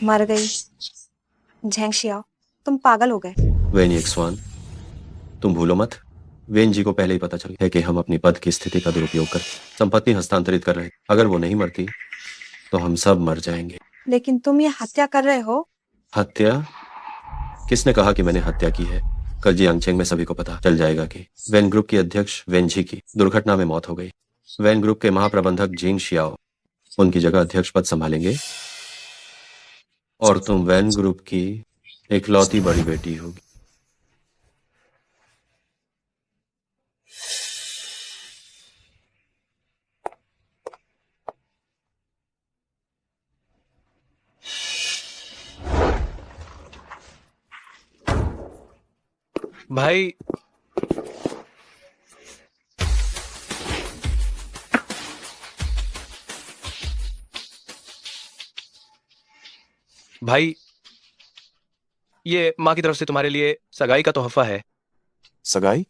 मर गई। Zheng Xiao, तुम पागल हो गए। वेन यक्सवान, तुम भूलो मत, वेन जी को पहले ही पता चल है कि हम अपनी पद की स्थिति का दुरुपयोग कर संपत्ति हस्तांतरित कर रहे हैं। अगर वो नहीं मरती तो हम सब मर जाएंगे। लेकिन तुम ये हत्या कर रहे हो। हत्या? किसने कहा कि मैंने हत्या की है? कल जियांगचेंग में सभी को पता चल जाएगा कि वैन ग्रुप की अध्यक्ष वेन जी की दुर्घटना में मौत हो गई। वैन ग्रुप के महाप्रबंधक जिंग शियाओ उनकी जगह अध्यक्ष पद संभालेंगे और तुम वैन ग्रुप की इकलौती बड़ी बेटी होगी। भाई, भाई, ये माँ की तरफ से तुम्हारे लिए सगाई का तोहफा है। सगाई?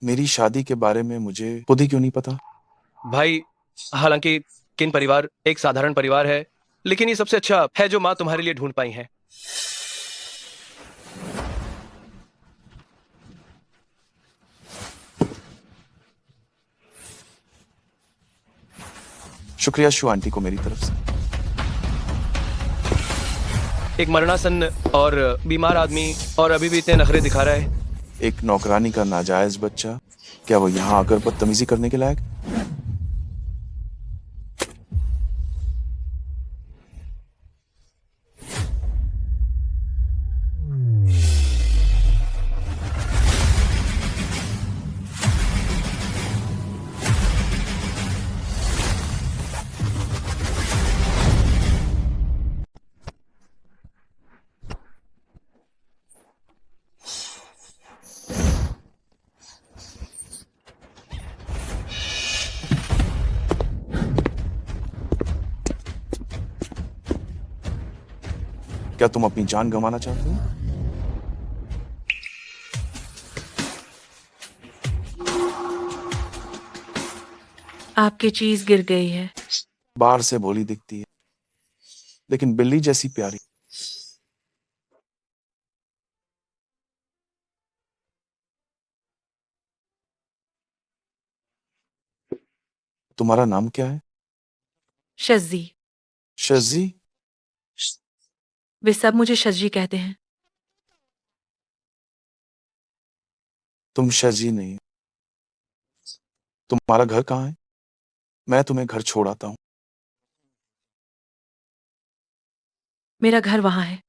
मेरी शादी के बारे में मुझे खुद ही क्यों नहीं पता? भाई, हालांकि किन परिवार एक साधारण परिवार है, लेकिन ये सबसे अच्छा है जो माँ तुम्हारे लिए ढूंढ पाई है। शुक्रिया शू आंटी को मेरी तरफ से। एक मरणासन और बीमार आदमी और अभी भी इतने नखरे दिखा रहा है। एक नौकरानी का नाजायज बच्चा, क्या वो यहाँ आकर बदतमीजी करने के लायक? क्या तुम अपनी जान गंवाना चाहते हो? आपकी चीज गिर गई है। बाहर से भोली दिखती है, लेकिन बिल्ली जैसी प्यारी। तुम्हारा नाम क्या है? शज्जी। शजी? वे सब मुझे शज्जी कहते हैं। तुम शजी नहीं। तुम्हारा घर कहाँ है? मैं तुम्हें घर छोड़ आता हूँ। मेरा घर वहां है।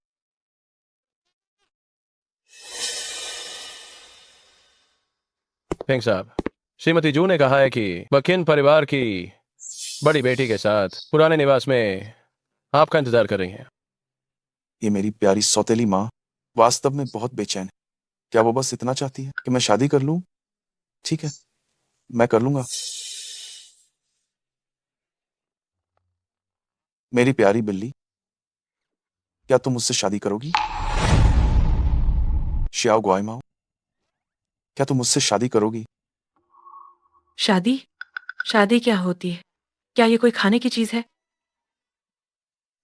फेंग साहब, श्रीमती जू ने कहा है कि बकिन परिवार की बड़ी बेटी के साथ पुराने निवास में आपका इंतजार कर रही हैं। ये मेरी प्यारी सौतेली माँ वास्तव में बहुत बेचैन है। क्या वो बस इतना चाहती है कि मैं शादी कर लूं? ठीक है, मैं कर लूंगा। मेरी प्यारी बिल्ली, क्या तुम मुझसे शादी करोगी? श्याओ ग्वाइमाओ, क्या तुम मुझसे शादी करोगी? शादी? शादी क्या होती है? क्या ये कोई खाने की चीज है?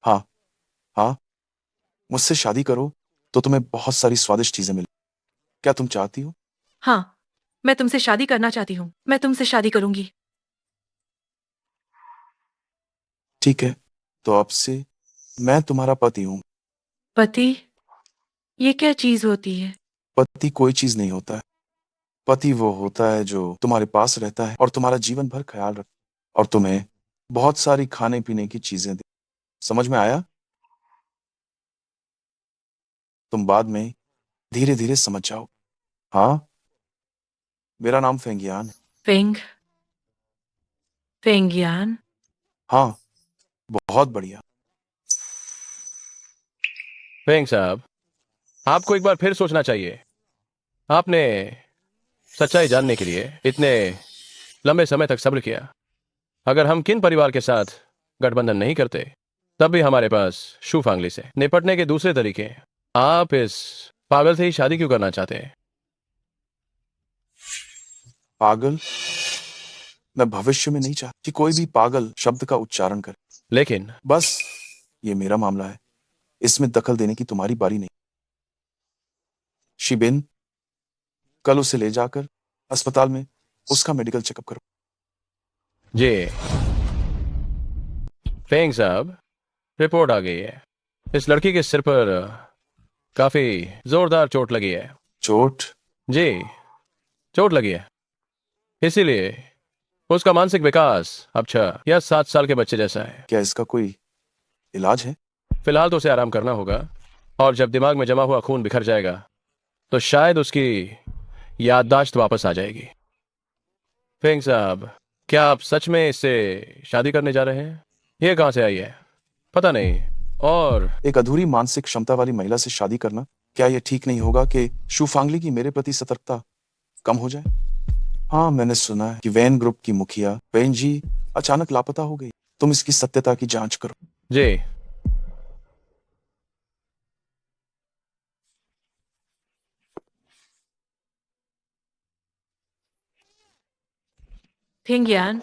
हाँ, हाँ, मुझसे शादी करो तो तुम्हें बहुत सारी स्वादिष्ट चीजें मिलें। क्या तुम चाहती हो? हाँ, मैं तुमसे शादी करना चाहती हूँ। मैं तुमसे शादी करूंगी। ठीक है, तो अब से मैं तुम्हारा पति हूं। पति? ये क्या चीज होती है? पति कोई चीज नहीं होता है। पति वो होता है जो तुम्हारे पास रहता है और तुम्हारा जीवन भर ख्याल रखता है और तुम्हें बहुत सारी खाने पीने की चीजें दे। समझ में आया? तुम बाद में धीरे धीरे समझ जाओ। हाँ, मेरा नाम फेंगियान है। फेंग? फेंगियान? हाँ, बहुत बढ़िया। फेंग साहब, आपको एक बार फिर सोचना चाहिए। आपने सच्चाई जानने के लिए इतने लंबे समय तक सब्र किया। अगर हम किन परिवार के साथ गठबंधन नहीं करते, तब भी हमारे पास शू फांगली से निपटने के दूसरे तरीके हैं। आप इस पागल से ही शादी क्यों करना चाहते हैं? पागल? मैं भविष्य में नहीं चाहता कि कोई भी पागल शब्द का उच्चारण करे। लेकिन बस ये मेरा मामला है। इसमें दखल देने की तुम्हारी बारी नहीं। शिबिन, कल उसे ले जाकर अस्पताल में उसका मेडिकल चेकअप करो। जी फेंग साहब, रिपोर्ट आ गई है। इस लड़की के सिर पर काफी जोरदार चोट लगी है। चोट? जी, चोट लगी है, इसीलिए उसका मानसिक विकास अब 6 या 7 साल के बच्चे जैसा है। क्या इसका कोई इलाज है? फिलहाल तो उसे आराम करना होगा, और जब दिमाग में जमा हुआ खून बिखर जाएगा तो शायद उसकी याददाश्त वापस आ जाएगी। फेंग साहब, क्या आप सच में इससे शादी करने जा रहे हैं? ये कहां से आई है पता नहीं। और एक अधूरी मानसिक क्षमता वाली महिला से शादी करना, क्या यह ठीक नहीं होगा कि शूफांगली की मेरे प्रति सतर्कता कम हो जाए? हाँ, मैंने सुना है कि वैन ग्रुप की मुखिया वैन जी अचानक लापता हो गई। तुम इसकी सत्यता की जांच करो। जी, फेंगियान,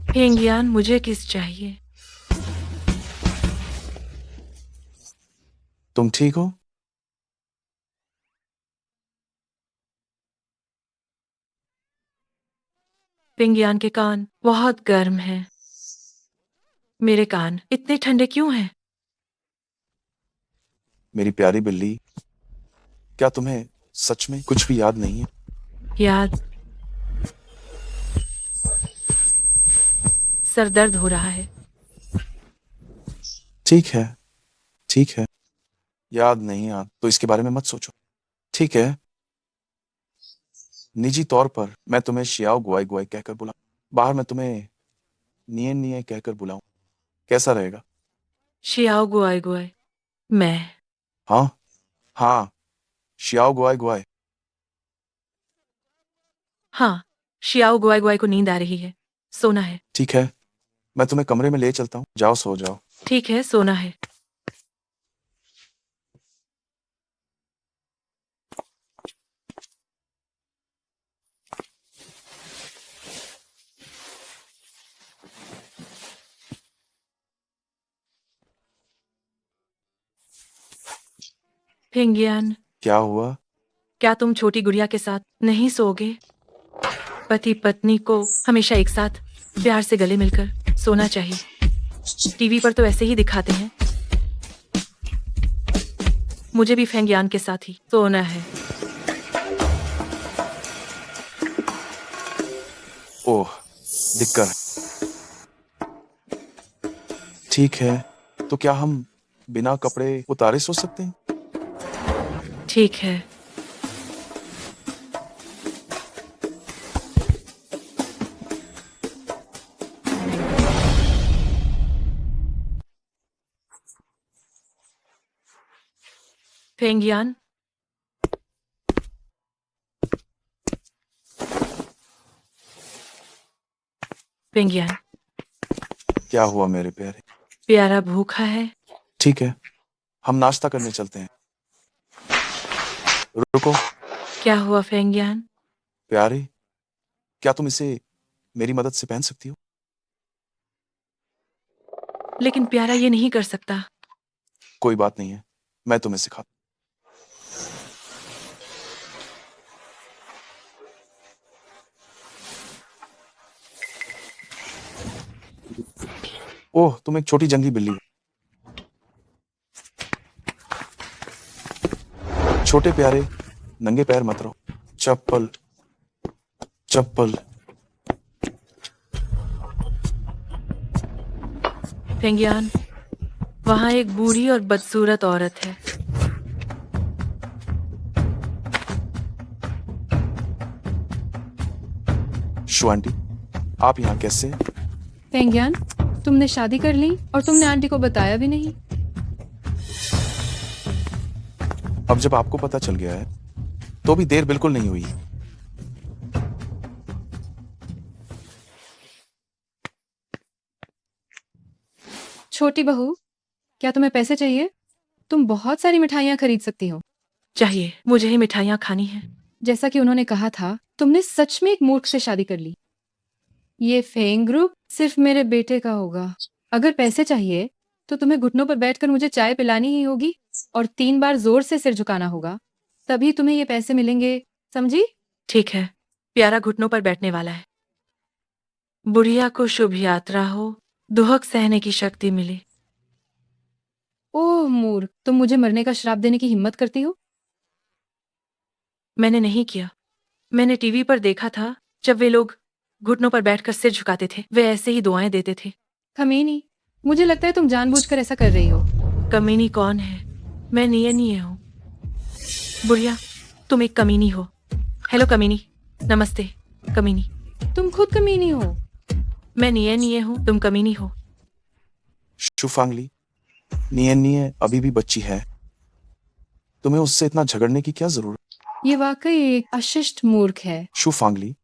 फेंगियान, मुझे किस चाहिए? तुम ठीक हो? फेंगियान के कान बहुत गर्म हैं। मेरे कान इतने ठंडे क्यों हैं? मेरी प्यारी बिल्ली, क्या तुम्हें सच में कुछ भी याद नहीं है? याद, सर दर्द हो रहा है। ठीक है, ठीक है। याद नहीं याद तो इसके बारे में मत सोचो, ठीक है? निजी तौर पर मैं तुम्हें शियाओ गुआई गुआई कहकर बुलाऊं। बाहर मैं तुम्हें निये निये कहकर बुलाऊं, कैसा रहेगा? शियाओ गुआई गुआई। मैं हाँ हाँ, शियाओ गुआई गुआई। हाँ, शियाओ गुआई गुआई को नींद आ रही है, सोना है। ठीक है, मैं तुम्हें कमरे में ले चलता हूँ, जाओ सो जाओ। ठीक है, सोना है। फेंगियान, क्या हुआ? क्या तुम छोटी गुड़िया के साथ नहीं सोओगे? पति पत्नी को हमेशा एक साथ प्यार से गले मिलकर सोना चाहिए। टीवी पर तो ऐसे ही दिखाते हैं। मुझे भी फेंगियान के साथ ही सोना है। ओह, दिक्कत। ठीक है, तो क्या हम बिना कपड़े उतारे सो सकते हैं? ठीक है। फेंगियान, फेंगियान, क्या हुआ मेरे प्यारे? प्यारा भूखा है। ठीक है, हम नाश्ता करने चलते हैं। रुको। क्या हुआ फेंगियान? प्यारे, क्या तुम इसे मेरी मदद से पहन सकती हो? लेकिन प्यारा ये नहीं कर सकता। कोई बात नहीं है, मैं तुम्हें सिखा। ओह, तुम एक छोटी जंगली बिल्ली हो। छोटे प्यारे, नंगे पैर मत रहो। चप्पल चप्पल। फेंगियान, वहां एक बूढ़ी और बदसूरत औरत है। शु आंटी, आप यहाँ कैसे? फेंगियान, तुमने शादी कर ली और तुमने आंटी को बताया भी नहीं। अब जब आपको पता चल गया है तो भी देर बिल्कुल नहीं हुई। छोटी बहू, क्या तुम्हें पैसे चाहिए? तुम बहुत सारी मिठाइयाँ खरीद सकती हो। चाहिए, मुझे ही मिठाइयाँ खानी है। जैसा कि उन्होंने कहा था, तुमने सच में एक मूर्ख से शादी कर ली। ये फेंग ग्रुप सिर्फ मेरे बेटे का होगा। अगर पैसे चाहिए तो तुम्हें घुटनों पर बैठकर मुझे चाय पिलानी ही होगी और 3 बार जोर से सिर झुकाना होगा, तभी तुम्हें ये पैसे मिलेंगे, समझी? ठीक है, प्यारा घुटनों पर बैठने वाला है। बुढ़िया को शुभ यात्रा हो, दुहक सहने की शक्ति मिले। ओह मूर्ख, तुम मुझे मरने का श्राप देने की हिम्मत करती हो? मैंने नहीं किया। मैंने टीवी पर देखा था, जब वे लोग घुटनों पर बैठकर सिर झुकाते थे, वे ऐसे ही दुआएं देते थे। खमीनी, मुझे लगता है तुम जानबूझकर ऐसा कर रही हो। कमीनी कौन है? मैं निये हूँ। बुढ़िया, तुम एक कमीनी हो। हेलो कमीनी। नमस्ते कमीनी। तुम खुद कमीनी हो। मैं निये हूँ, तुम कमीनी हो। शुफांगली, नियन निये अभी भी बच्ची है। तुम्हें उससे इतना झगड़ने की क्या जरूरत? ये वाकई एक अशिष्ट मूर्ख है। शुफांगली,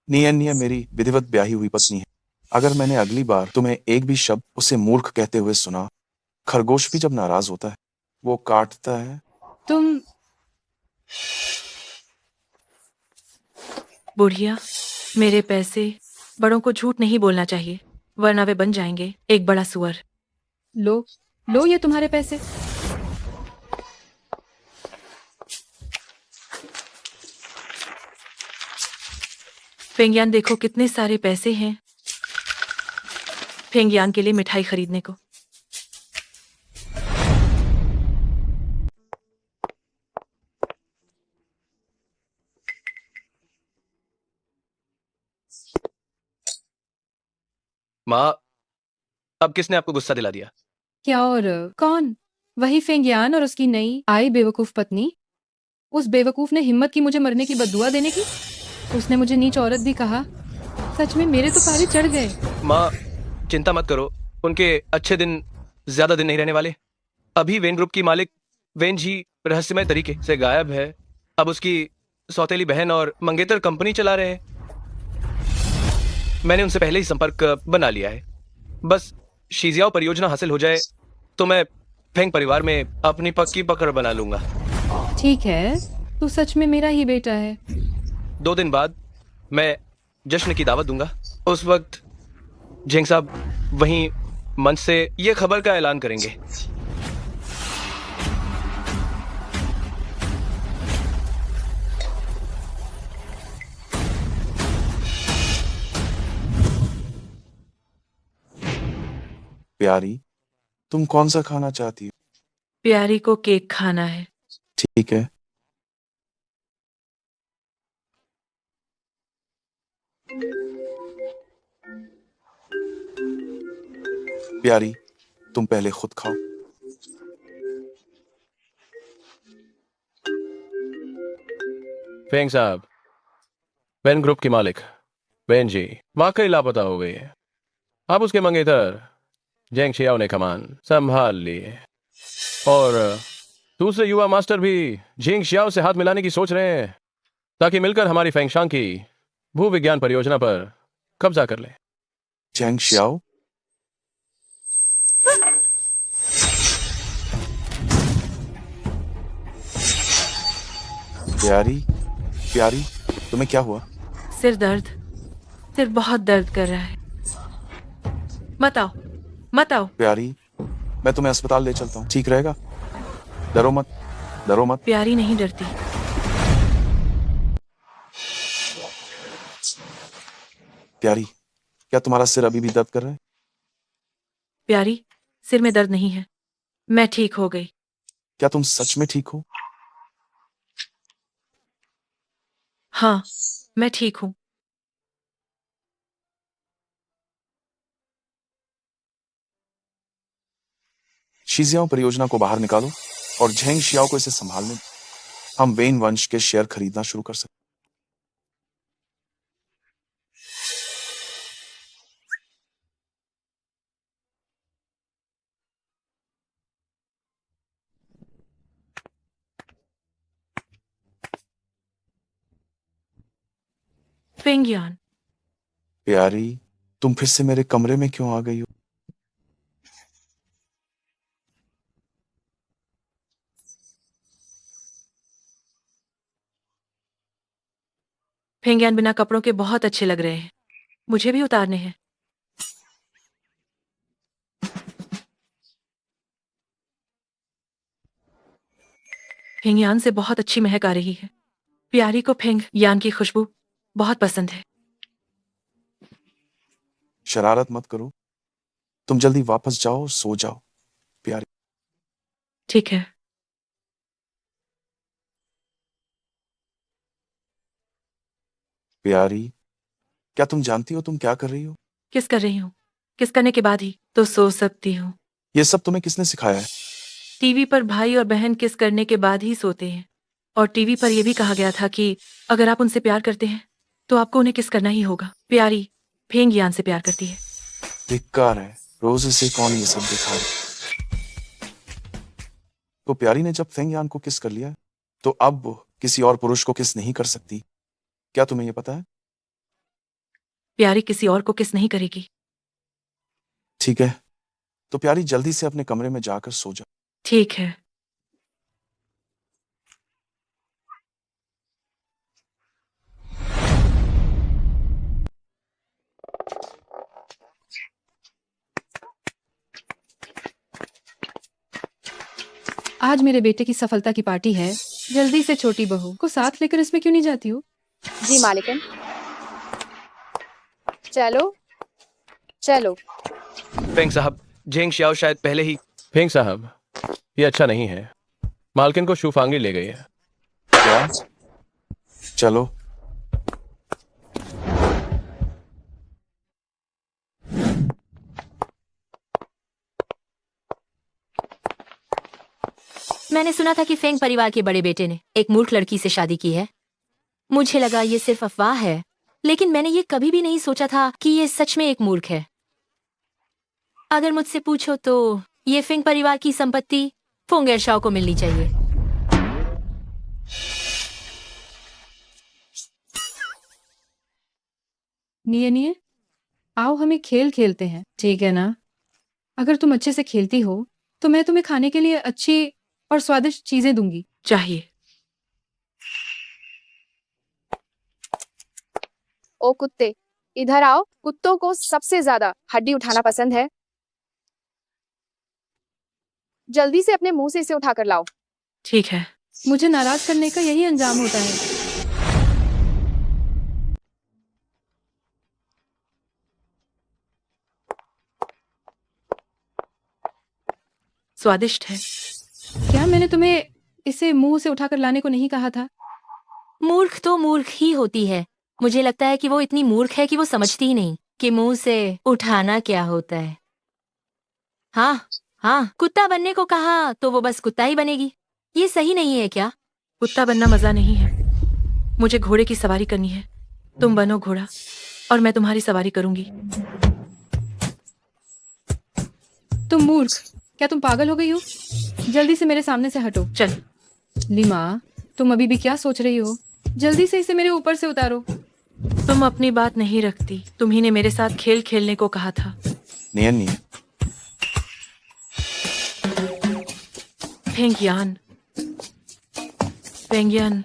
नियन निये मेरी विधिवत ब्याही हुई पत्नी है। अगर मैंने अगली बार तुम्हें एक भी शब्द उसे मूर्ख कहते हुए सुना, खरगोश भी जब नाराज होता है वो काटता है। तुम बुढ़िया, मेरे पैसे, बड़ों को झूठ नहीं बोलना चाहिए, वरना वे बन जाएंगे एक बड़ा सुअर। लो, लो ये तुम्हारे पैसे। फेंगियान, देखो कितने सारे पैसे हैं फेंगियान के लिए मिठाई खरीदने को। माँ, अब किसने आपको गुस्सा दिला दिया? क्या और कौन? वही फेंगियान और उसकी नई आई बेवकूफ पत्नी। उस बेवकूफ ने हिम्मत की मुझे मरने की बद्दुआ देने की। उसने मुझे नीच औरत भी कहा। सच में मेरे तो पारे चढ़ गए। माँ, चिंता मत करो, उनके अच्छे दिन ज्यादा दिन नहीं रहने वाले। अभी वेन ग्रुप की मालिक वेन जी रहस्यमय तरीके से गायब है। अब उसकी सौतेली बहन और मंगेतर कंपनी चला रहे हैं। मैंने उनसे पहले ही संपर्क बना लिया है। बस शीजियाओ परियोजना हासिल हो जाए तो मैं फेंग परिवार में अपनी पक्की पकड़ बना लूंगा। ठीक है, तू सच में मेरा ही बेटा है। 2 दिन बाद मैं जश्न की दावत दूंगा। उस वक्त झेंग साहब वहीं मंच से ये खबर का ऐलान करेंगे। प्यारी, तुम कौन सा खाना चाहती हो? प्यारी को केक खाना है। ठीक है। प्यारी, तुम पहले खुद खाओ। फेंग साहब, वेन ग्रुप की मालिक वेन जी वाकई लापता हो गई है। अब उसके मंगेतर जेंग शियाओ ने कमान संभाल ली है और दूसरे युवा मास्टर भी जिंग शियाओ से हाथ मिलाने की सोच रहे हैं ताकि मिलकर हमारी फेंगशांग की भूविज्ञान परियोजना पर कब्जा कर लें। चैंग शियाओ, प्यारी, प्यारी, तुम्हें क्या हुआ? सिर दर्द, सिर बहुत दर्द कर रहा है। मत आओ, मत आओ। प्यारी, मैं तुम्हें अस्पताल ले चलता हूँ, ठीक रहेगा? डरो मत, डरो मत। प्यारी नहीं डरती। प्यारी, क्या तुम्हारा सिर अभी भी दर्द कर रहा है? प्यारी, सिर में दर्द नहीं है, मैं ठीक हो गई। क्या तुम सच में ठीक हो? हाँ, मैं ठीक हूँ। शीजियाओ परियोजना को बाहर निकालो और झेंग शियाओ को इसे संभालने दो। हम वेन वंश के शेयर खरीदना शुरू कर सकते। फेंगियान, प्यारी, तुम फिर से मेरे कमरे में क्यों आ गई हो? फेंगियान बिना कपड़ों के बहुत अच्छे लग रहे हैं। मुझे भी उतारने हैं। फेंगियान से बहुत अच्छी महक आ रही है। प्यारी को फेंगियान की खुशबू बहुत पसंद है। शरारत मत करो, तुम जल्दी वापस जाओ और सो जाओ प्यारी। ठीक है। प्यारी, क्या तुम जानती हो तुम क्या कर रही हो? किस कर रही हूँ? किस करने के बाद ही तो सो सकती हूँ। ये सब तुम्हें किसने सिखाया है? टीवी पर भाई और बहन किस करने के बाद ही सोते हैं। और टीवी पर यह भी कहा गया था कि अगर आप उनसे प्यार करते हैं तो आपको उन्हें किस करना ही होगा। प्यारी फेंगियान से प्यार करती है। धिक्कार है, रोज से कौन ये सब दिखाए। तो प्यारी ने जब फेंगयान को किस कर लिया तो अब वो किसी और पुरुष को किस नहीं कर सकती। क्या तुम्हें ये पता है? प्यारी किसी और को किस नहीं करेगी। ठीक है, तो प्यारी जल्दी से अपने कमरे में जाकर सो जा। ठीक है। आज मेरे बेटे की सफलता की पार्टी है। जल्दी से छोटी बहू को साथ लेकर इसमें क्यों नहीं जाती हो? जी मालिकन। चलो चलो। फेंग साहब, झेंग शियाओ शायद पहले ही। फेंग साहब, ये अच्छा नहीं है। मालकिन को शूफांगली ले गई है। क्या? चलो। मैंने सुना था कि फेंग परिवार के बड़े बेटे ने एक मूर्ख लड़की से शादी की है। मुझे लगा ये सिर्फ अफवाह है, लेकिन मैंने ये कभी भी नहीं सोचा था कि ये सच में एक मूर्ख है। अगर मुझसे पूछो तो ये फेंग परिवार की संपत्ति फोंगेरशाओ को मिलनी चाहिए। निये निये, आओ हमें खेल खेलते हैं, ठीक है ना? अगर तुम अच्छे से खेलती हो तो मैं तुम्हें खाने के लिए अच्छी और स्वादिष्ट चीजें दूंगी। चाहिए। ओ कुत्ते, इधर आओ। कुत्तों को सबसे ज्यादा हड्डी उठाना पसंद है। जल्दी से अपने मुंह से इसे उठाकर लाओ। ठीक है। मुझे नाराज करने का यही अंजाम होता है। स्वादिष्ट है। क्या मैंने तुम्हें इसे मुंह से उठाकर लाने को नहीं कहा था? मूर्ख तो मूर्ख ही होती है। मुझे लगता है कि वो इतनी मूर्ख है कि वो समझती ही नहीं कि मुंह से उठाना क्या होता है। हाँ हाँ, कुत्ता बनने को कहा तो वो बस कुत्ता ही बनेगी। ये सही नहीं है क्या? कुत्ता बनना मजा नहीं है। मुझे घोड़े की सवारी करनी है। तुम बनो घोड़ा और मैं तुम्हारी सवारी करूंगी। तुम मूर्ख, क्या तुम पागल हो गई हो? जल्दी से मेरे सामने से हटो। चल। लीमा, तुम अभी भी क्या सोच रही हो? जल्दी से इसे मेरे ऊपर से उतारो। तुम अपनी बात नहीं रखती। तुम्ही ने मेरे साथ खेल खेलने को कहा था। नियन नियन। फेंगियान। फेंगियान।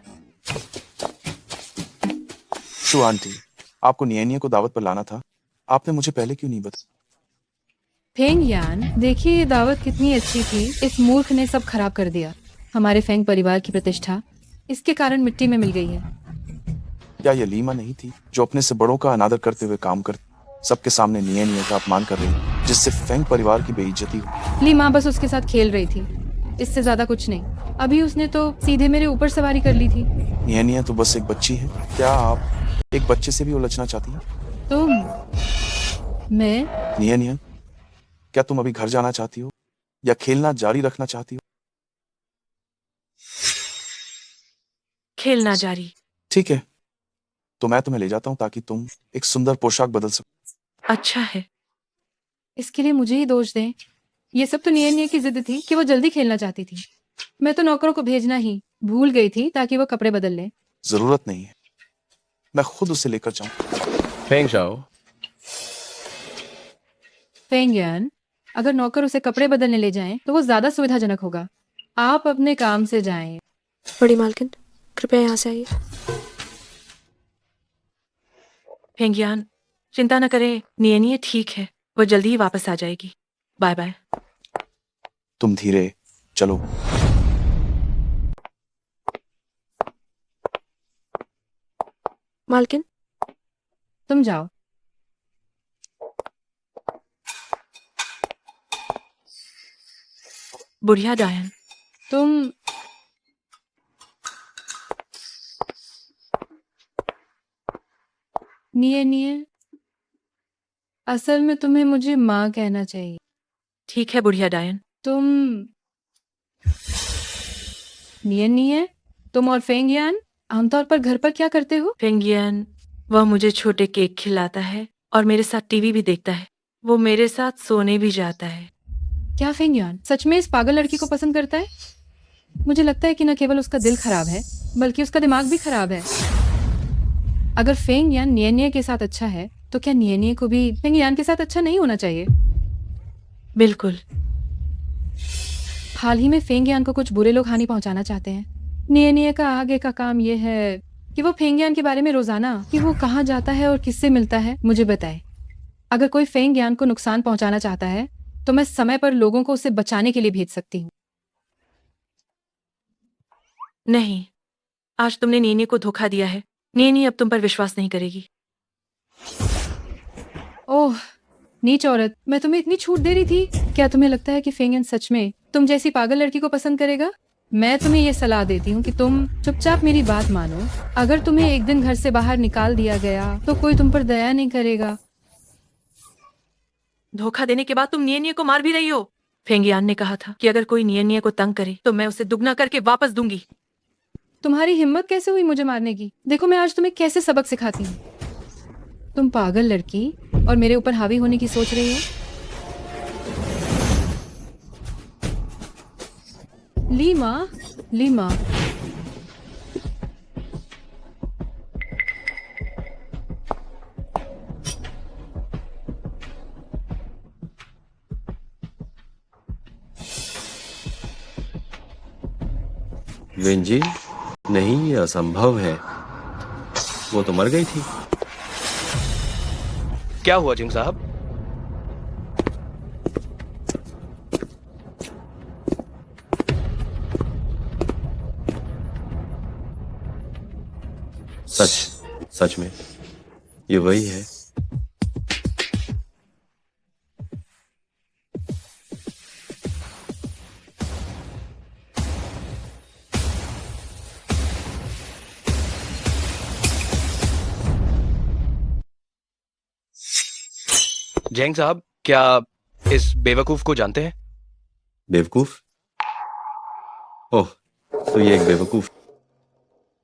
शू आंटी, आपको नियनिया को दावत पर लाना था। आपने मुझे पहले क्यों नहीं बताया? फेंग यान, देखिए ये दावत कितनी अच्छी थी। इस मूर्ख ने सब खराब कर दिया। हमारे फेंग परिवार की प्रतिष्ठा इसके कारण मिट्टी में मिल गई है। क्या ये लीमा नहीं थी जो अपने से बड़ों का अनादर करते हुए काम करती, सबके सामने नियनिया का अपमान कर रही, जिससे फेंग परिवार की बेइज्जती हुई? ली माँ बस उसके साथ खेल रही थी, इससे ज्यादा कुछ नहीं। अभी उसने तो सीधे मेरे ऊपर सवारी कर ली थी। नियनिया तो बस एक बच्ची है। क्या आप एक बच्चे से भी उलझना चाहती हैं? मैं नियनिया, क्या तुम अभी घर जाना चाहती हो या खेलना जारी रखना चाहती हो? खेलना जारी। ठीक है, तो मैं तुम्हें ले जाता हूँ ताकि तुम एक सुंदर पोशाक बदल सको। अच्छा है। इसके लिए मुझे ही दोष दें। ये सब तो नियन की जिद थी कि वो जल्दी खेलना चाहती थी। मैं तो नौकरों को भेजना ही भूल गई थी ताकि वो कपड़े बदल ले। जरूरत नहीं है, मैं खुद उसे लेकर जाऊं। फेंग शाओ, फेंगियन, अगर नौकर उसे कपड़े बदलने ले जाएं तो वो ज्यादा सुविधाजनक होगा। आप अपने काम से जाएं। बड़ी मालकिन, कृपया यहाँ से आइए। फेंगियान, चिंता न करें, नियनिए ठीक है, वो जल्दी ही वापस आ जाएगी। Bye bye. तुम धीरे चलो। मालकिन, तुम जाओ। बुढ़िया डायन, तुम निये निये, असल में तुम्हें मुझे माँ कहना चाहिए। ठीक है बुढ़िया डायन। तुम निये निये, तुम और फेंगियान आमतौर पर घर पर क्या करते हो? फेंगियन, वह मुझे छोटे केक खिलाता है और मेरे साथ टीवी भी देखता है। वो मेरे साथ सोने भी जाता है। क्या फेंगियान सच में इस पागल लड़की को पसंद करता है? मुझे लगता है कि न केवल उसका दिल खराब है, बल्कि उसका दिमाग भी खराब है। अगर फेंगियान निये के साथ अच्छा है, तो क्या निये को भी फेंगियान के साथ अच्छा नहीं होना चाहिए? बिल्कुल। हाल ही में फेंगियान को कुछ बुरे लोग हानि पहुंचाना चाहते हैं। निये का आगे का काम यह है कि वो फेंगियान के बारे में रोजाना कि वो कहाँ जाता है और किससे मिलता है मुझे बताए। अगर कोई फेंगियान को नुकसान पहुंचाना चाहता है, तो मैं समय पर लोगों को उसे बचाने के लिए भेज सकती हूँ। नहीं, आज तुमने नीनी को धोखा दिया है। नीनी अब तुम पर विश्वास नहीं करेगी। ओह नीच औरत, मैं तुम्हें इतनी छूट दे रही थी। क्या तुम्हें लगता है कि फेंगियन सच में तुम जैसी पागल लड़की को पसंद करेगा? मैं तुम्हें ये सलाह देती हूँ कि तुम चुपचाप मेरी बात मानो। अगर तुम्हें एक दिन घर से बाहर निकाल दिया गया, तो कोई तुम पर दया नहीं करेगा। धोखा देने के बाद तुम नियनिया को मार भी रही हो। फेंगियान ने कहा था कि अगर कोई नियनिया को तंग करे तो मैं उसे दुगना करके वापस दूंगी। तुम्हारी हिम्मत कैसे हुई मुझे मारने की? देखो मैं आज तुम्हें कैसे सबक सिखाती हूँ। तुम पागल लड़की और मेरे ऊपर हावी होने की सोच रही हो। ली माँ। वेंजी, नहीं ये असंभव है। वो तो मर गई थी। क्या हुआ जिंग साहब? सच में ये वही है। जैंग साहब, क्या आप इस बेवकूफ को जानते हैं? बेवकूफ? ओह, तो ये एक बेवकूफ।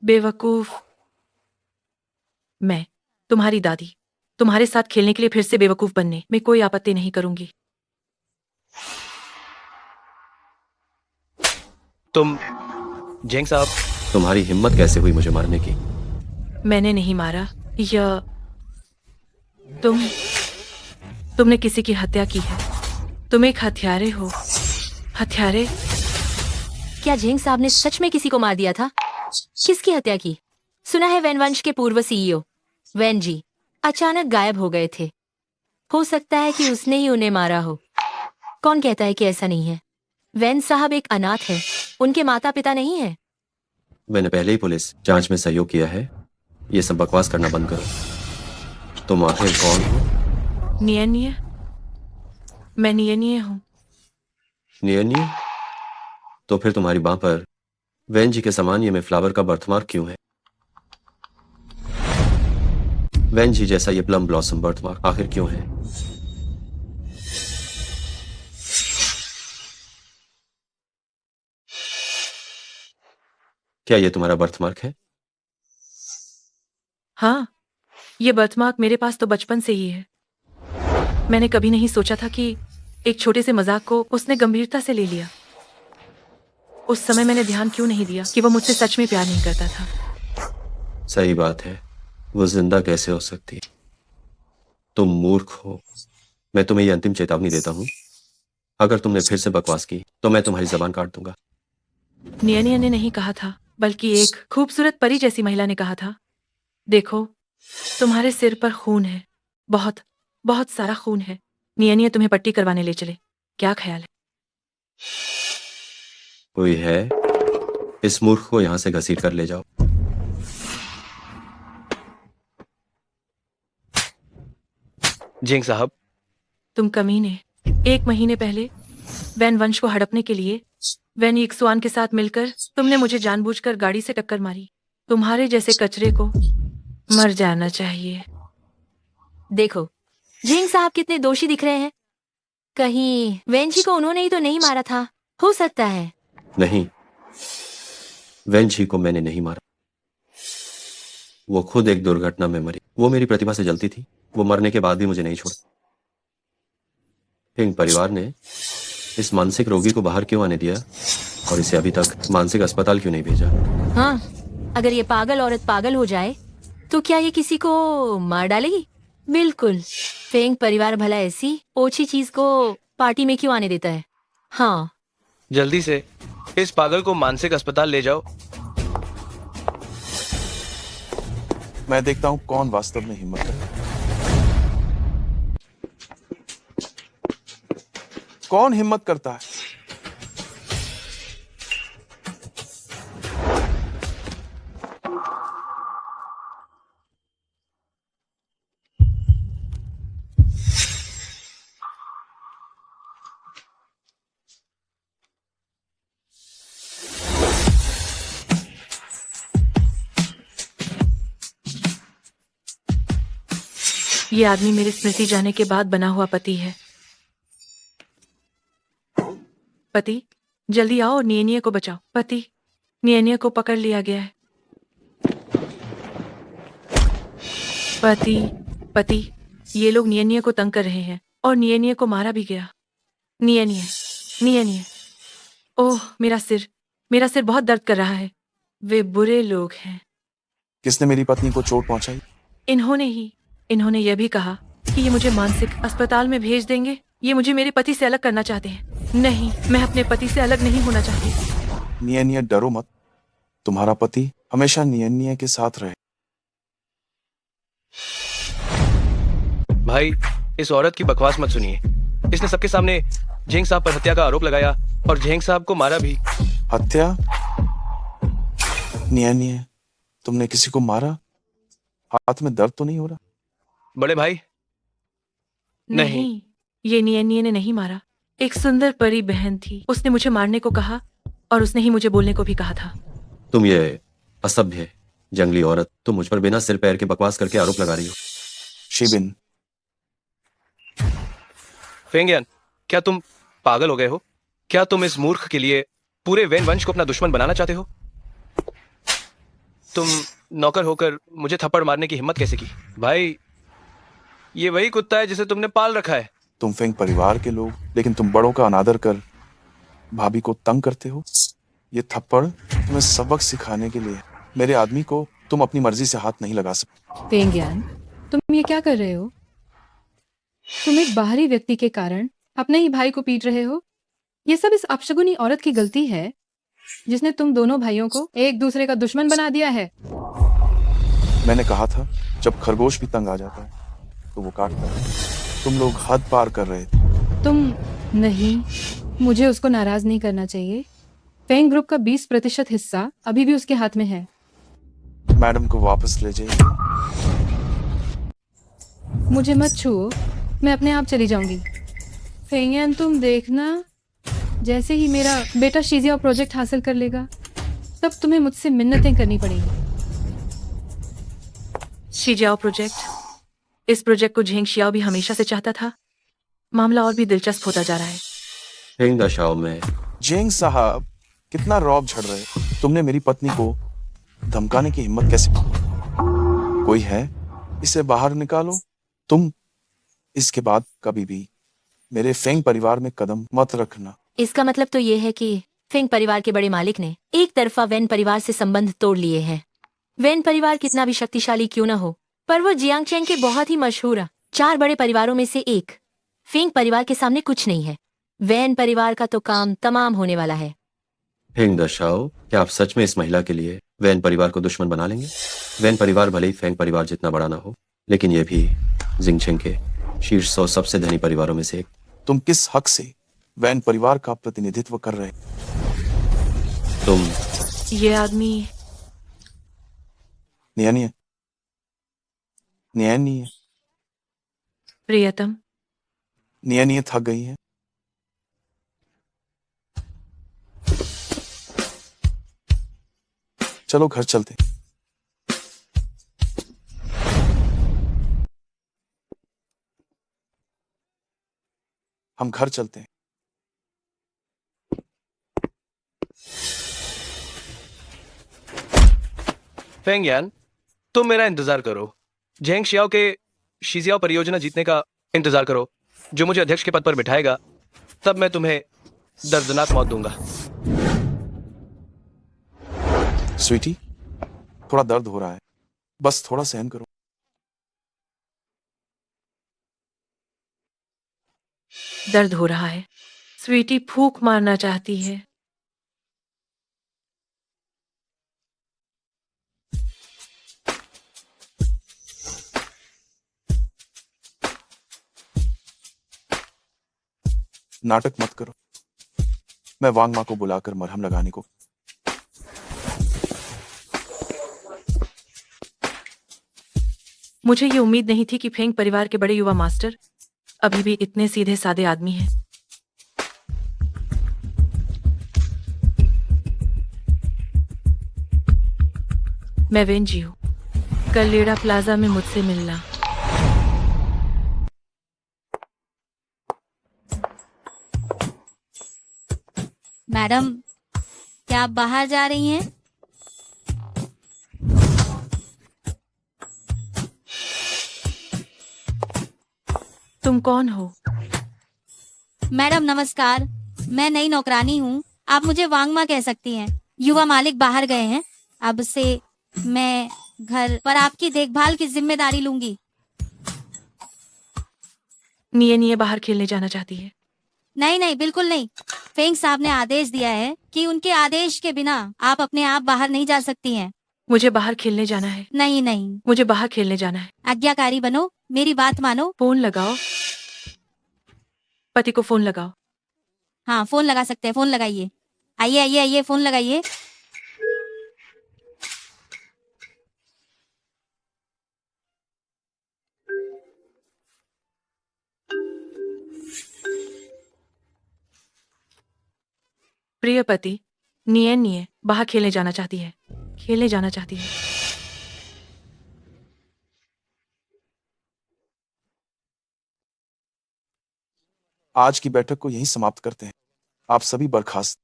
बेवकूफ मैं, तुम्हारी दादी। तुम्हारे साथ खेलने के लिए फिर से बेवकूफ बनने में कोई आपत्ति नहीं करूंगी। तुम जैंग साहब, तुम्हारी हिम्मत कैसे हुई मुझे मारने की? मैंने नहीं मारा। यह तुमने किसी की हत्या की है। तुम एक हत्यारे हो। हत्यारे? क्या जेंग साहब ने सच में किसी को मार दिया था? किसकी हत्या की? सुना है वैन वंश के पूर्व सीईओ वैन जी अचानक गायब हो गए थे। हो सकता है कि उसने ही उन्हें मारा हो। कौन कहता है कि ऐसा नहीं है? वैन साहब एक अनाथ है, उनके माता पिता नहीं है। मैंने पहले ही पुलिस जांच में सहयोग किया है। ये सब बकवास करना बंद करो। तुम आखिर कौन हो? नियनिया। मैं नियनिया हूँ। नियनिया? तो फिर तुम्हारी बाह पर वैन जी के समान ये फ्लावर का बर्थमार्क क्यों है? वैन जी जैसा ये प्लम ब्लॉसम बर्थमार्क आखिर क्यों है? क्या ये तुम्हारा बर्थमार्क है? हाँ, ये बर्थमार्क मेरे पास तो बचपन से ही है। मैंने कभी नहीं सोचा था कि एक छोटे से मजाक को उसने गंभीरता से ले लिया। उस समय मैंने ध्यान क्यों नहीं दिया कि वो मुझसे सच में प्यार नहीं करता था। सही बात है, वो जिंदा कैसे हो सकती है? तुम मूर्ख हो। मैं तुम्हें ये अंतिम चेतावनी देता हूं, अगर तुमने फिर से बकवास की तो मैं तुम्हारी जबान काट दूंगा। नियनिया ने नहीं कहा था, बल्कि एक खूबसूरत परी जैसी महिला ने कहा था। देखो, तुम्हारे सिर पर खून है, बहुत बहुत सारा खून है। नियनिया तुम्हें पट्टी करवाने ले चले, क्या ख्याल है? कोई है? इस मूर्ख को यहां से घसीट कर ले जाओ। जिंग साहब, तुम कमीने। 1 महीने पहले वैन वंश को हड़पने के लिए वैन यिक्सुआन के साथ मिलकर तुमने मुझे जानबूझकर गाड़ी से टक्कर मारी। तुम्हारे जैसे कचरे को मर जाना चाहिए। देखो, जिंग साहब कितने दोषी दिख रहे हैं। कहीं वेंजी को उन्होंने ही तो नहीं मारा था? हो सकता है। नहीं, वेन झी को मैंने नहीं मारा। वो खुद एक दुर्घटना में मरी। वो मेरी प्रतिभा से जलती थी। वो मरने के बाद भी मुझे नहीं छोड़ा। फिंग परिवार ने इस मानसिक रोगी को बाहर क्यों आने दिया और इसे अभी तक मानसिक अस्पताल क्यों नहीं भेजा? हाँ, अगर ये पागल औरत पागल हो जाए तो क्या ये किसी को मार डालेगी? बिल्कुल। फेंग परिवार भला ऐसी ओछी चीज को पार्टी में क्यों आने देता है? हाँ, जल्दी से इस पागल को मानसिक अस्पताल ले जाओ। मैं देखता हूं कौन वास्तव में हिम्मत है। कौन हिम्मत करता है? ये आदमी मेरे स्मृति जाने के बाद बना हुआ पति है। पति, जल्दी आओ और नियनिया को बचाओ। पति, नियनिया को पकड़ लिया गया है। पति, ये लोग नियनिया को तंग कर रहे हैं और नियनिया को मारा भी गया। नियनिया। ओह, मेरा सिर बहुत दर्द कर रहा है। वे बुरे लोग हैं। किसने मेरी पत्नी को चोट पहुंचाई? इन्होंने यह भी कहा कि ये मुझे मानसिक अस्पताल में भेज देंगे। ये मुझे मेरे पति से अलग करना चाहते हैं। नहीं, मैं अपने पति से अलग नहीं होना चाहती। नियनिया, डरो मत। तुम्हारा पति हमेशा नियनिया के साथ रहे। भाई, इस औरत की बकवास मत सुनिए। इसने सबके सामने झेंग साहब पर हत्या का आरोप लगाया और झेंग साहब को मारा भी। हत्या? नियनिया, तुमने किसी को मारा? हाथ में दर्द तो नहीं हो रहा? बड़े भाई, नहीं। ये नियनिया ने नहीं मारा। एक सुंदर परी बहन थी। उसने मुझे मारने को कहा और उसने ही मुझे बोलने को भी कहा था। तुम ये असभ्य जंगली औरत, तुम मुझ पर बिना सिर पैर के बकवास करके आरोप लगा रही हो। शिबिन, फेंगियन, क्या तुम पागल हो गए हो? क्या तुम इस मूर्ख के लिए पूरे वैन वंश को अपना दुश्मन बनाना चाहते हो? तुम नौकर होकर मुझे थप्पड़ मारने की हिम्मत कैसे की? भाई, ये वही कुत्ता है जिसे तुमने पाल रखा है। तुम फेंग परिवार के लोग, लेकिन तुम बड़ों का अनादर कर भाभी को तंग करते हो। ये थप्पड़ तुम्हें सबक सिखाने के लिए है। मेरे आदमी को तुम अपनी मर्जी से हाथ नहीं लगा सकते। फेंग्यान, तुम ये क्या कर रहे हो? तुम एक बाहरी व्यक्ति के कारण अपने ही भाई को पीट रहे हो। ये सब इस अपशगुनी औरत की गलती है जिसने तुम दोनों भाइयों को एक दूसरे का दुश्मन बना दिया है। मैंने कहा था, जब खरगोश भी तंग आ जाता है तो वो काटता है। तुम लोग हद पार कर रहे थे। तुम नहीं, मुझे उसको नाराज नहीं करना चाहिए। फेंग ग्रुप का 20% हिस्सा अभी भी उसके हाथ में है। मैडम को वापस ले जाइए। मुझे मत छुओ, मैं अपने आप चली जाऊंगी। फेंगियन, तुम देखना, जैसे ही मेरा बेटा शीजिया प्रोजेक्ट हासिल कर लेगा तब तुम्हें मुझसे मिन्नतें करनी पड़ेंगी। शीजियाओ प्रोजेक्ट, इस प्रोजेक्ट को झेंग शियाओ भी हमेशा से चाहता था। मामला और भी दिलचस्प होता जा रहा है। फेंग दशाओं में जेंग साहब, कितना रौब झड़ रहे हो। तुमने मेरी पत्नी को धमकाने की हिम्मत कैसे की? कोई है? इसे बाहर निकालो। तुम इसके बाद कभी भी मेरे फेंग परिवार में कदम मत रखना। इसका मतलब तो ये है कि फेंग परिवार के बड़े मालिक ने एक तरफा वैन परिवार से संबंध तोड़ लिए हैं। वैन परिवार कितना भी शक्तिशाली क्यों न हो, पर वो जियांगचेंग के बहुत ही मशहूर 4 बड़े परिवारों में से एक। फेंग परिवार के सामने कुछ नहीं है। वैन परिवार का तो काम तमाम होने वाला है। फेंग दशाओ, क्या आप सच में इस महिला के लिए वैन परिवार को दुश्मन बना लेंगे? वैन परिवार भले ही फेंग परिवार जितना बड़ा ना हो, लेकिन यह भी जिंगछेंग के शीर्ष 100 सबसे धनी परिवारों में से एक। तुम किस हक से वैन परिवार का प्रतिनिधित्व कर रहे? तुम ये आदमी नियन नियन प्रियतम, नियन थक गई है। चलो घर चलते। हम घर चलते हैं। फेंग यान, तुम मेरा इंतजार करो। जेंग शियाओ के शिजियाओ परियोजना जीतने का इंतजार करो, जो मुझे अध्यक्ष के पद पर बिठाएगा। तब मैं तुम्हें दर्दनाक मौत दूंगा। स्वीटी, थोड़ा दर्द हो रहा है, बस थोड़ा सहन करो। दर्द हो रहा है। स्वीटी फूंक मारना चाहती है। नाटक मत करो। मैं वांग मां को बुलाकर मरहम लगाने को। मुझे ये उम्मीद नहीं थी कि फेंग परिवार के बड़े युवा मास्टर अभी भी इतने सीधे साधे आदमी हैं। मैं वेंजी हूँ। कल लेडा प्लाजा में मुझसे मिलना। मैडम, क्या आप बाहर जा रही हैं? तुम कौन हो? मैडम नमस्कार, मैं नई नौकरानी हूँ। आप मुझे वांगमा कह सकती हैं। युवा मालिक बाहर गए हैं, अब से मैं घर पर आपकी देखभाल की जिम्मेदारी लूंगी। निये निये बाहर खेलने जाना चाहती है। नहीं नहीं, बिल्कुल नहीं। फेंग साहब ने आदेश दिया है कि उनके आदेश के बिना आप अपने आप बाहर नहीं जा सकती हैं। मुझे बाहर खेलने जाना है। नहीं नहीं, मुझे बाहर खेलने जाना है। आज्ञाकारी बनो, मेरी बात मानो। फोन लगाओ। पति को फोन लगाओ। हाँ, फोन लगा सकते हैं, फोन लगाइए। आइए आइए आइए, फोन लगाइए। प्रिय पति, निये निये बाहर खेलने जाना चाहती है। खेलने जाना चाहती है। आज की बैठक को यहीं समाप्त करते हैं। आप सभी बर्खास्त।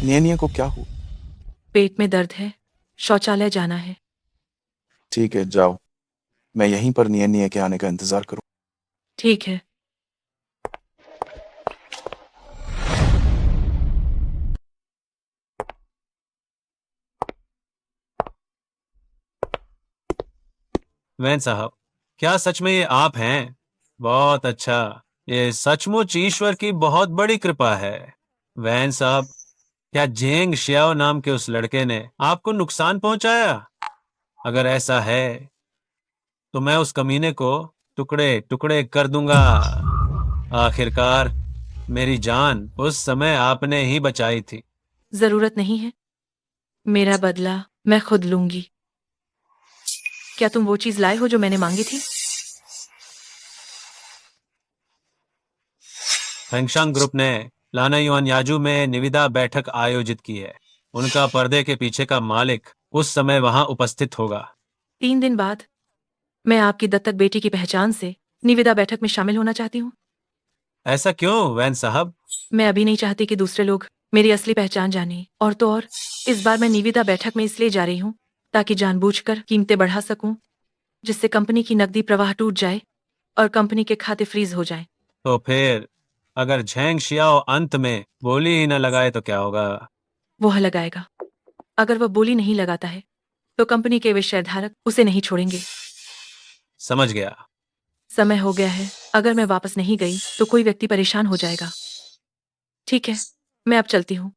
नियनिया को क्या हो? पेट में दर्द है, शौचालय जाना है। ठीक है, जाओ। मैं यहीं पर नियनिया के आने का इंतजार करूं। ठीक है। वैन साहब, क्या सच में ये आप हैं? बहुत अच्छा। ये सचमुच ईश्वर की बहुत बड़ी कृपा है। वैन साहब, क्या जेंग शियाओ नाम के उस लड़के ने आपको नुकसान पहुंचाया? अगर ऐसा है तो मैं उस कमीने को टुकड़े टुकड़े कर दूंगा। आखिरकार मेरी जान उस समय आपने ही बचाई थी। जरूरत नहीं है। मेरा बदला मैं खुद लूंगी। क्या तुम वो चीज लाए हो जो मैंने मांगी थी? फेंगशांग ग्रुप ने लानायुआन याजू में निविदा बैठक आयोजित की है। उनका पर्दे के पीछे का मालिक उस समय वहां उपस्थित होगा। 3 दिन बाद मैं आपकी दत्तक बेटी की पहचान से निविदा बैठक में शामिल होना चाहती हूँ। ऐसा क्यों वैन साहब? मैं अभी नहीं चाहती कि दूसरे लोग मेरी असली पहचान जाने। और तो और, इस बार मैं निविदा बैठक में इसलिए जा रही हूँ ताकि जानबूझकर कीमतें बढ़ा सकूं, जिससे कंपनी की नकदी प्रवाह टूट जाए और कंपनी के खाते फ्रीज हो जाएं। तो फिर अगर झेंग शियाओ अंत में बोली ही न लगाए तो क्या होगा? वह लगाएगा। अगर वह बोली नहीं लगाता है तो कंपनी के वे शेयरधारक उसे नहीं छोड़ेंगे। समझ गया। समय हो गया है। अगर मैं वापस नहीं गई तो कोई व्यक्ति परेशान हो जाएगा। ठीक है, मैं अब चलती हूँ।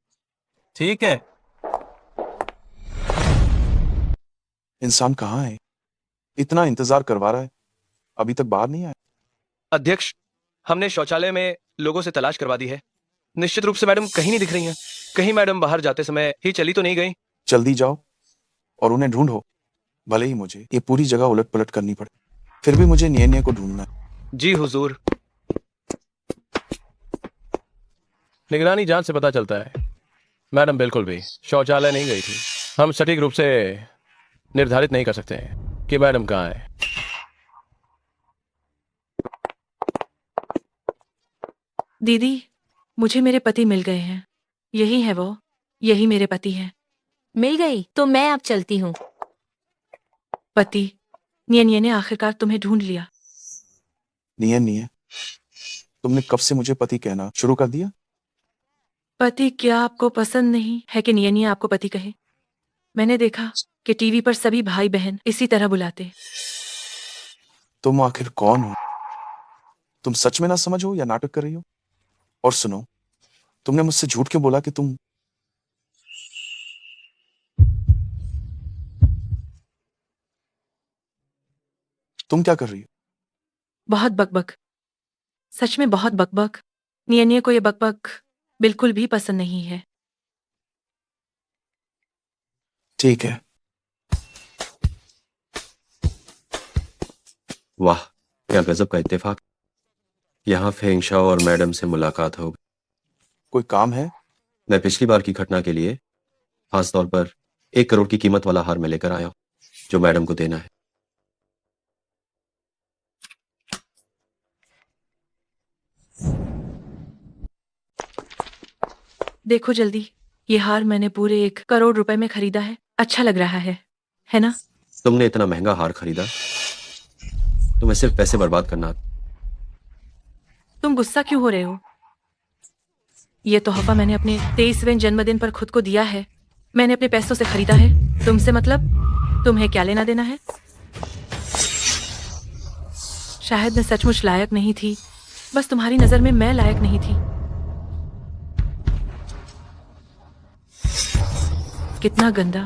ठीक है। इंसान कहाँ है? इतना इंतजार करवा रहा है, अभी तक बाहर नहीं आया। अध्यक्ष, हमने शौचालय में लोगों से तलाश करवा दी है। निश्चित रूप से मैडम कहीं नहीं दिख रही हैं। कहीं मैडम बाहर जाते समय ही चली तो नहीं गई? जल्दी जाओ और उन्हें ढूंढो, भले ही मुझे ये पूरी जगह उलट पलट करनी पड़े, फिर भी मुझे नियन को ढूंढना है। जी हुजूर। निगरानी जांच से पता चलता है मैडम बिल्कुल भी शौचालय नहीं गई थी। हम सटीक रूप से निर्धारित नहीं कर सकते हैं कि मैडम कहाँ है। दीदी, मुझे मेरे पति मिल गए हैं। यही है वो, यही मेरे पति हैं। मिल गई तो मैं अब चलती हूँ। पति, नियन ने आखिरकार तुम्हें ढूंढ लिया। नियन, तुमने कब से मुझे पति कहना शुरू कर दिया? पति क्या आपको पसंद नहीं है कि नियन आपको पति कहे? मैंने देखा कि टीवी पर सभी भाई बहन इसी तरह बुलाते। तुम आखिर कौन हो? तुम सच में ना समझो या नाटक कर रही हो? और सुनो, तुमने मुझसे झूठ क्यों बोला कि तुम क्या कर रही हो? बहुत बकबक, सच में बहुत बकबक। नियन को ये बकबक बिल्कुल भी पसंद नहीं है। ठीक है। वाह, क्या गजब का इत्तेफाक। यहाँ फेंग शाओ और मैडम से मुलाकात हो गई। कोई काम है? मैं पिछली बार की घटना के लिए खास तौर पर 1 करोड़ की कीमत वाला हार में लेकर आया हूँ जो मैडम को देना है। देखो जल्दी, ये हार मैंने पूरे 1 करोड़ रुपए में खरीदा है। अच्छा लग रहा है ना? तुमने इतना महंगा हार खरीदा? तुम्हें सिर्फ पैसे बर्बाद करना। तुम गुस्सा क्यों हो रहे हो? ये तोहफा मैंने अपने 23वें जन्मदिन पर खुद को दिया है। मैंने अपने पैसों से खरीदा है। तुमसे मतलब? तुम्हें क्या लेना देना है? शायद मैं सचमुच लायक नहीं थी, बस तुम्हारी नजर में मैं लायक नहीं थी। कितना गंदा।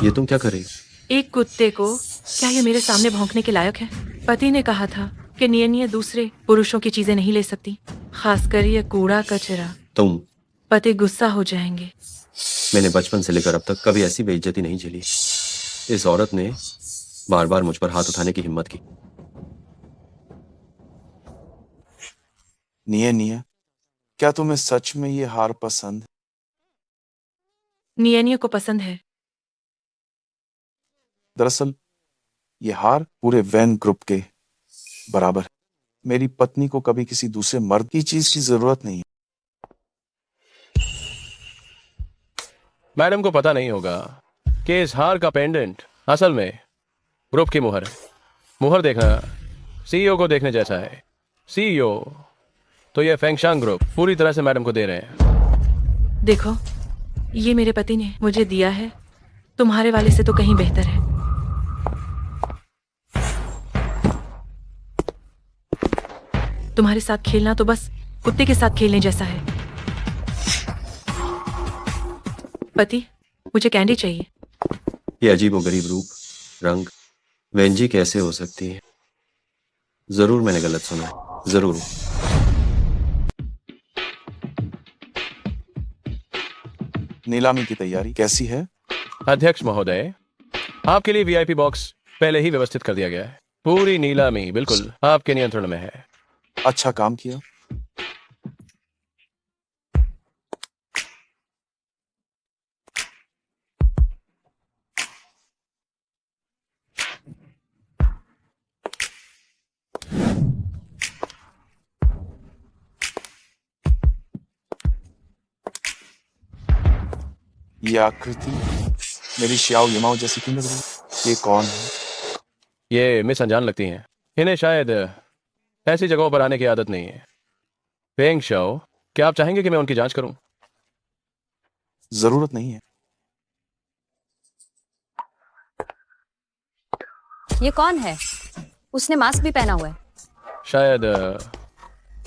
ये तुम क्या कर रही हो? एक कुत्ते को क्या ये मेरे सामने भौंकने के लायक है? पति ने कहा था कि नियन दूसरे पुरुषों की चीजें नहीं ले सकती, खासकर ये कूड़ा कचरा। तुम। पति गुस्सा हो जाएंगे। मैंने बचपन से लेकर अब तक कभी ऐसी बेइज्जती नहीं झेली। इस औरत ने बार बार मुझ पर हाथ उठाने की हिम्मत की। नियन, क्या तुम्हें सच में ये हार पसंद? नियन को पसंद है। दरअसल ये हार पूरे वैन ग्रुप के बराबर है। मेरी पत्नी को कभी किसी दूसरे मर्द की चीज की जरूरत नहीं है। मैडम को पता नहीं होगा कि इस हार का पेंडेंट असल में ग्रुप की मुहर है। मुहर देखना सीईओ को देखने जैसा है। सीईओ तो ये फेंगशांग ग्रुप पूरी तरह से मैडम को दे रहे हैं। देखो, ये मेरे पति ने मुझे दिया है, तुम्हारे वाले से तो कहीं बेहतर है। तुम्हारे साथ खेलना तो बस कुत्ते के साथ खेलने जैसा है। पति, मुझे कैंडी चाहिए। ये अजीबोगरीब रूप, रंग, वेंजी कैसे हो सकती है? जरूर मैंने गलत सुना है, जरूर। नीलामी की तैयारी कैसी है? अध्यक्ष महोदय, आपके लिए वीआईपी बॉक्स पहले ही व्यवस्थित कर दिया गया है। पूरी नीलामी बिल्कुल आपके नियंत्रण में है। अच्छा काम किया। ये आकृति मेरी श्याओ यमाओ जैसी क्यों लग रही है? ये कौन है? ये मिस अनजान लगती हैं। इन्हें शायद ऐसी जगहों पर आने की आदत नहीं है। फेंग शाओ, क्या आप चाहेंगे कि मैं उनकी जांच करूं? जरूरत नहीं है। ये कौन है? उसने मास्क भी पहना हुआ है। शायद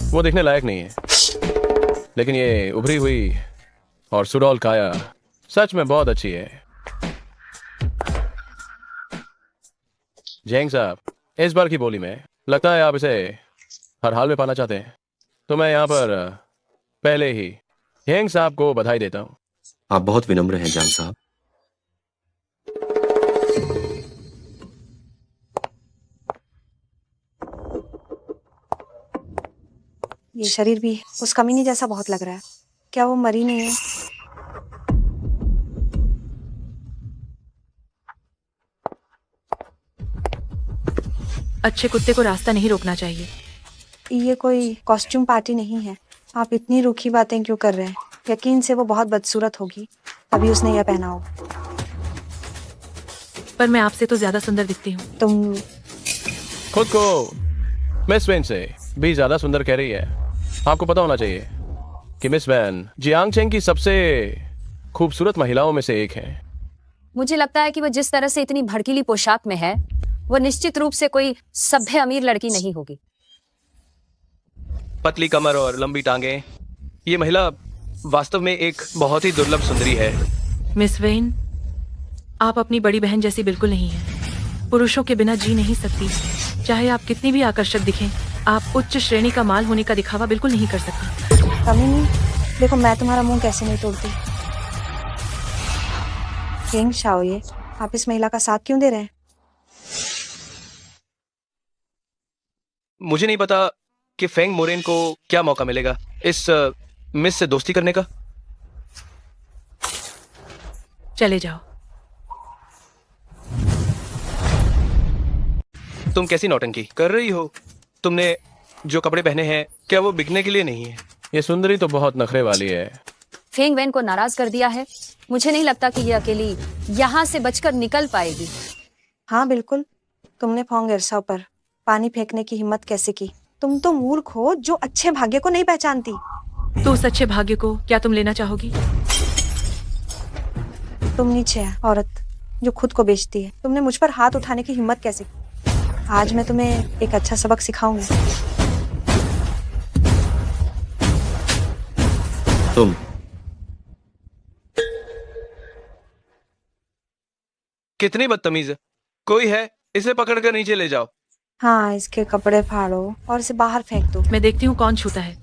वो देखने लायक नहीं है, लेकिन ये उभरी हुई और सुडौल काया सच में बहुत अच्छी है। जेंग साहब, इस बार की बोली में लगता है आप इसे हर हाल में पाना चाहते हैं, तो मैं यहाँ पर पहले ही जेंग साहब को बधाई देता हूँ। आप बहुत विनम्र हैं जान साहब। ये शरीर भी उस कमीनी जैसा बहुत लग रहा है। क्या वो मरी नहीं है? अच्छे कुत्ते को रास्ता नहीं रोकना चाहिए। ये कोई कॉस्ट्यूम पार्टी नहीं है। आप इतनी रूखी बातें क्यों कर रहे हैं? यकीन से वो बहुत बदसूरत होगी, तभी उसने यह पहना हो। पर मैं आपसे तो ज्यादा सुंदर दिखती हूँ। तुम खुद को मिस वैन से भी ज्यादा सुंदर कह रही है। आपको पता होना चाहिए कि मिस वैन जियांग चेंग की सबसे खूबसूरत महिलाओं में से एक है। मुझे लगता है कि वो जिस तरह से इतनी भड़कीली पोशाक में है, वो निश्चित रूप से कोई सभ्य अमीर लड़की नहीं होगी। पतली कमर और लंबी टांगे, ये महिला वास्तव में एक बहुत ही दुर्लभ सुंदरी है। मिस वेन, आप अपनी बड़ी बहन जैसी बिल्कुल नहीं हैं। पुरुषों के बिना जी नहीं सकती। चाहे आप कितनी भी आकर्षक दिखें, आप उच्च श्रेणी का माल होने का दिखावा बिल्कुल नहीं कर सकती। कमीनी, देखो मैं तुम्हारा मुंह कैसे नहीं तोड़ती। जेंग शाओ, ये आप इस महिला का साथ क्यों दे रहे हैं? मुझे नहीं पता कि फेंग मोरेन को क्या मौका मिलेगा इस मिस से दोस्ती करने का। चले जाओ। तुम कैसी नौटंकी कर रही हो? तुमने जो कपड़े पहने हैं, क्या वो बिकने के लिए नहीं है? ये सुंदरी तो बहुत नखरे वाली है। फेंग वैन को नाराज कर दिया है। मुझे नहीं लगता कि ये अकेली यहाँ से बचकर निकल पाएगी। हाँ बिल्कुल, तुमने फोंग एरसाओ पर पानी फेंकने की हिम्मत कैसे की? तुम तो मूर्ख हो जो अच्छे भाग्य को नहीं पहचानती। तो उस अच्छे भाग्य को क्या तुम लेना चाहोगी? तुम नीचे है औरत जो खुद को बेचती है। तुमने मुझ पर हाथ उठाने की हिम्मत कैसे की? आज मैं तुम्हें एक अच्छा सबक सिखाऊंगी। तुम कितनी बदतमीज है। कोई है, इसे पकड़कर नीचे ले जाओ। हाँ, इसके कपड़े फाड़ो और इसे बाहर फेंक दो। मैं देखती हूँ कौन छूता है।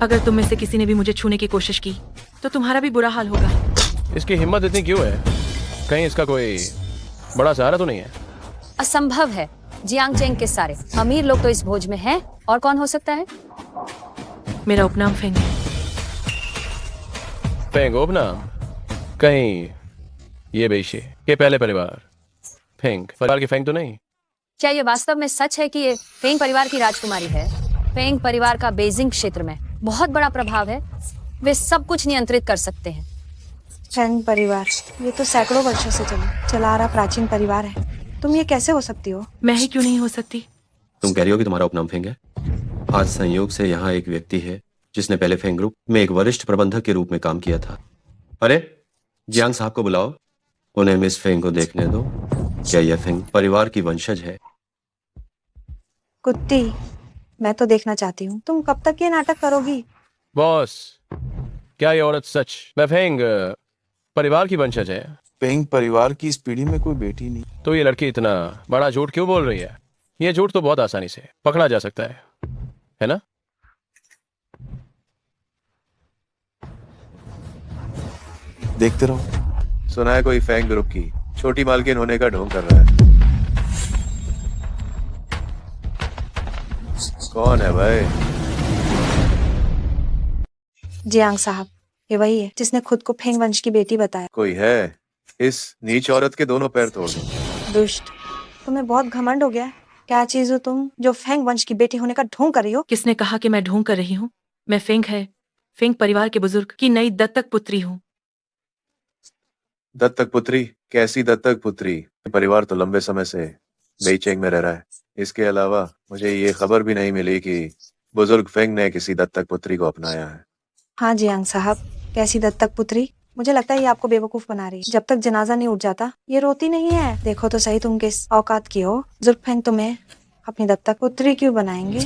अगर तुम में से किसी ने भी मुझे छूने की कोशिश की तो तुम्हारा भी बुरा हाल होगा। इसकी हिम्मत इतनी क्यों है? कहीं इसका कोई बड़ा सहारा तो नहीं है? असंभव है। जियांग चेंग के सारे अमीर लोग तो इस भोज में हैं, और कौन हो सकता है? मेरा उपनाम फेंग है। फेंग उपनाम? कहीं ये बेशे के पहले परिवार फेंग परिवार की फेंग तो नहीं? क्या ये वास्तव में सच है कि ये फेंग परिवार की राजकुमारी है? फेंग परिवार का बेजिंग क्षेत्र में बहुत बड़ा प्रभाव है। वे सब कुछ नियंत्रित कर सकते हैं। फेंग परिवार, ये तो सैकड़ों वर्षों से चला आ रहा प्राचीन परिवार है। तुम ये कैसे हो सकती हो? मैं ही क्यों नहीं हो सकती? तुम कह रही हो कि तुम्हारा उपनाम फेंग है? आज संयोग से यहाँ एक व्यक्ति है जिसने पहले फेंग ग्रुप में एक वरिष्ठ प्रबंधक के रूप में काम किया था। अरे जियांग साहब को बुलाओ, उन्हें मिस फेंग को देखने दो। क्या यह फेंग परिवार की वंशज है? कुत्ती, मैं तो देखना चाहती हूँ। तुम कब तक ये नाटक करोगी? बॉस, क्या ये औरत सच में फेंग परिवार की वंशज है? फेंग परिवार की इस पीढ़ी में कोई बेटी नहीं। तो ये लड़की इतना बड़ा झूठ क्यों बोल रही है? ये झूठ तो बहुत आसानी से पकड़ा जा सकता है ना? देखते रहो। सुना है कोई फेंग ग्रुप की छोटी मालकिन होने का ढोंग कर रहा है। कौन है भाई? जियांग साहब, ये वही है जिसने खुद को फेंग वंश की बेटी बताया। कोई है? इस नीच औरत के दोनों पैर तोड़ दो। दुष्ट, तुम्हें बहुत घमंड हो गया है। क्या चीज हो तुम जो फेंग वंश की बेटी होने का ढोंग कर रही हो? किसने कहा कि मैं ढोंग कर रही हूँ? मैं फेंग परिवार के बुजुर्ग की नई दत्तक पुत्री हूँ। दत्तक पुत्री? कैसी दत्तक पुत्री? परिवार तो लंबे समय से बेइचेंग में रह रहा है। इसके अलावा मुझे ये खबर भी नहीं मिली कि बुजुर्ग फेंग ने किसी दत्तक पुत्री को अपनाया है। हाँ जियांग साहब, कैसी दत्तक पुत्री? मुझे लगता है ये आपको बेवकूफ बना रही है। जब तक जनाजा नहीं उठ जाता ये रोती नहीं है। देखो तो सही तुम किस औकात की हो। बुजुर्ग फेंग तुम्हें अपनी दत्तक पुत्री क्यों बनाएंगे?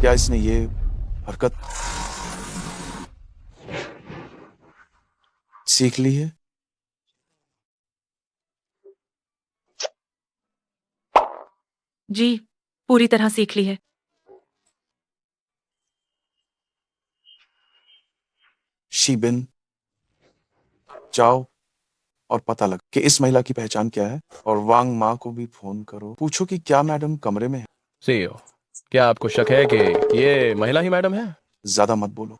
क्या इसने ये हरकत सीख ली है? जी, पूरी तरह सीख ली है। शीबिन, जाओ और पता लग कि इस महिला की पहचान क्या है, और वांग माँ को भी फोन करो, पूछो कि क्या मैडम कमरे में है। सीईओ, क्या आपको शक है कि ये महिला ही मैडम है? ज्यादा मत बोलो।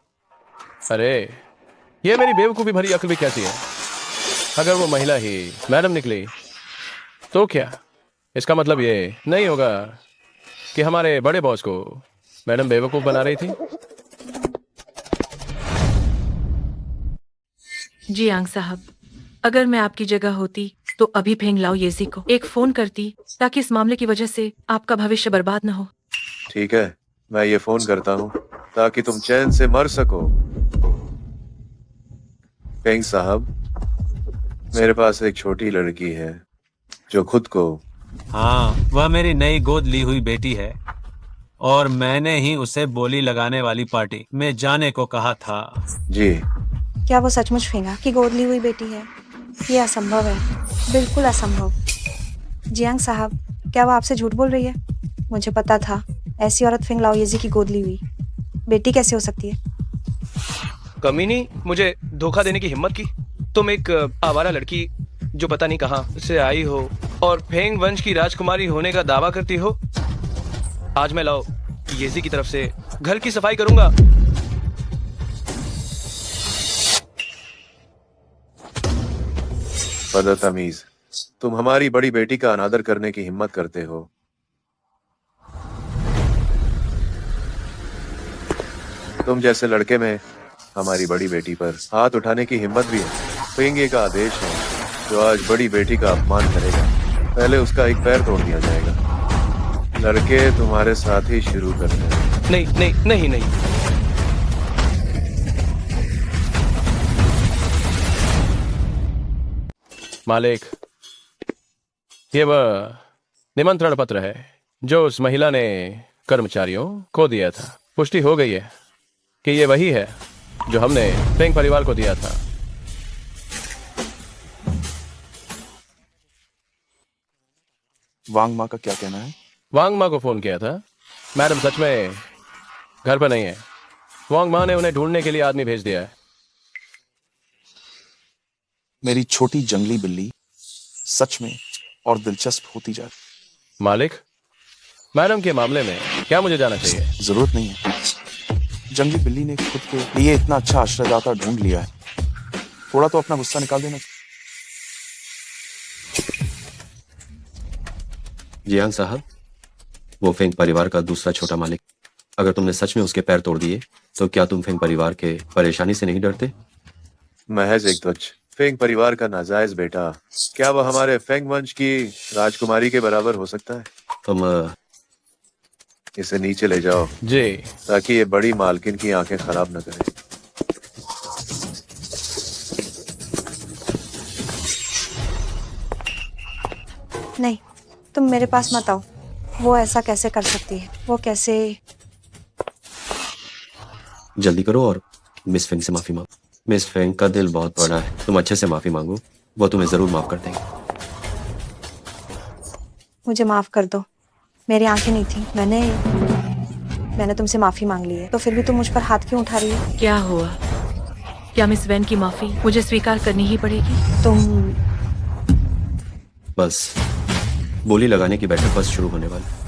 अरे, ये मेरी बेवकूफ़ी भरी अक्ल भी कैसी है? अगर वो महिला ही मैडम निकली तो क्या इसका मतलब ये नहीं होगा कि हमारे बड़े बॉस को मैडम बेवकूफ़ बना रही थी? जी आंग साहब, अगर मैं आपकी जगह होती तो अभी फेंग लाओ येजी को एक फोन करती ताकि इस मामले की वजह से आपका भविष्य बर्बाद न हो। ठीक है, मैं ये फोन करता हूँ ताकि तुम चैन से मर सको। फेंग साहब, मेरे पास एक छोटी लड़की है जो खुद को... हाँ, वह मेरी नई गोद ली हुई बेटी है और मैंने ही उसे बोली लगाने वाली पार्टी में जाने को कहा था। जी, क्या वो सचमुच फेंगा की गोद ली हुई बेटी है? ये असंभव है, बिल्कुल असंभव। जियांग साहब, क्या वो आपसे झूठ बोल रही है? मुझे पता था ऐसी औरत फेंग लाओयेजी की गोद ली हुई बेटी कैसे हो सकती है? कमीनी, मुझे धोखा देने की हिम्मत की। तुम एक आवारा लड़की जो पता नहीं कहां से आई हो और फेंग वंश की राजकुमारी होने का दावा करती हो। आज मैं लाओ येजी की तरफ से घर की सफाई करूंगा। बदतमीज, तुम हमारी बड़ी बेटी का अनादर करने की हिम्मत करते हो। तुम जैसे लड़के में हमारी बड़ी बेटी पर हाथ उठाने की हिम्मत भी है। फेंगे का आदेश है जो आज बड़ी बेटी का अपमान करेगा, पहले उसका एक पैर तोड़ दिया जाएगा। लड़के तुम्हारे साथ ही शुरू करते हैं। नहीं नहीं नहीं नहीं, मालिक, ये वह निमंत्रण पत्र है जो उस महिला ने कर्मचारियों को दिया था। पुष्टि हो गई है कि ये वही है जो हमने फेंग परिवार को दिया था। वांग माँ का क्या कहना है? वांग माँ को फोन किया था। मैडम सच में घर पर नहीं है। वांग माँ ने उन्हें ढूंढने के लिए आदमी भेज दिया है। मेरी छोटी जंगली बिल्ली सच में और दिलचस्प होती जा रही। मालिक, मैडम के मामले में क्या मुझे जाना चाहिए? जरूरत नहीं है। जंगली बिल्ली ने खुद के लिए इतना अच्छा आश्रयदाता ढूंढ लिया है, थोड़ा तो अपना गुस्सा निकाल देना। जियांग साहब, वो फेंग परिवार का दूसरा छोटा मालिक। अगर तुमने सच में उसके पैर तोड़ दिए तो क्या तुम फेंग परिवार के परेशानी से नहीं डरते? महज एक तुच्छ फेंग परिवार का नाजायज बेटा, क्या वह हमारे फेंग वंश की राजकुमारी के बराबर हो सकता है? तुम इसे नीचे ले जाओ जी, ताकि ये बड़ी मालकिन की आंखें खराब न करे। नहीं, तुम मेरे पास मत आओ। वो ऐसा कैसे कर सकती है? वो कैसे? जल्दी करो और मिस फेंग से माफी मांगो। मिस फेंग का दिल बहुत बड़ा है, तुम अच्छे से माफी मांगो, वो तुम्हें जरूर माफ कर देंगे। मुझे माफ कर दो, मेरी आंखें नहीं थी। मैंने तुमसे माफी मांग ली है, तो फिर भी तुम मुझ पर हाथ क्यों उठा रही हो? क्या हुआ? क्या मिस वैन की माफी मुझे स्वीकार करनी ही पड़ेगी? तुम बस बोली लगाने की बैठक बस शुरू होने वाली।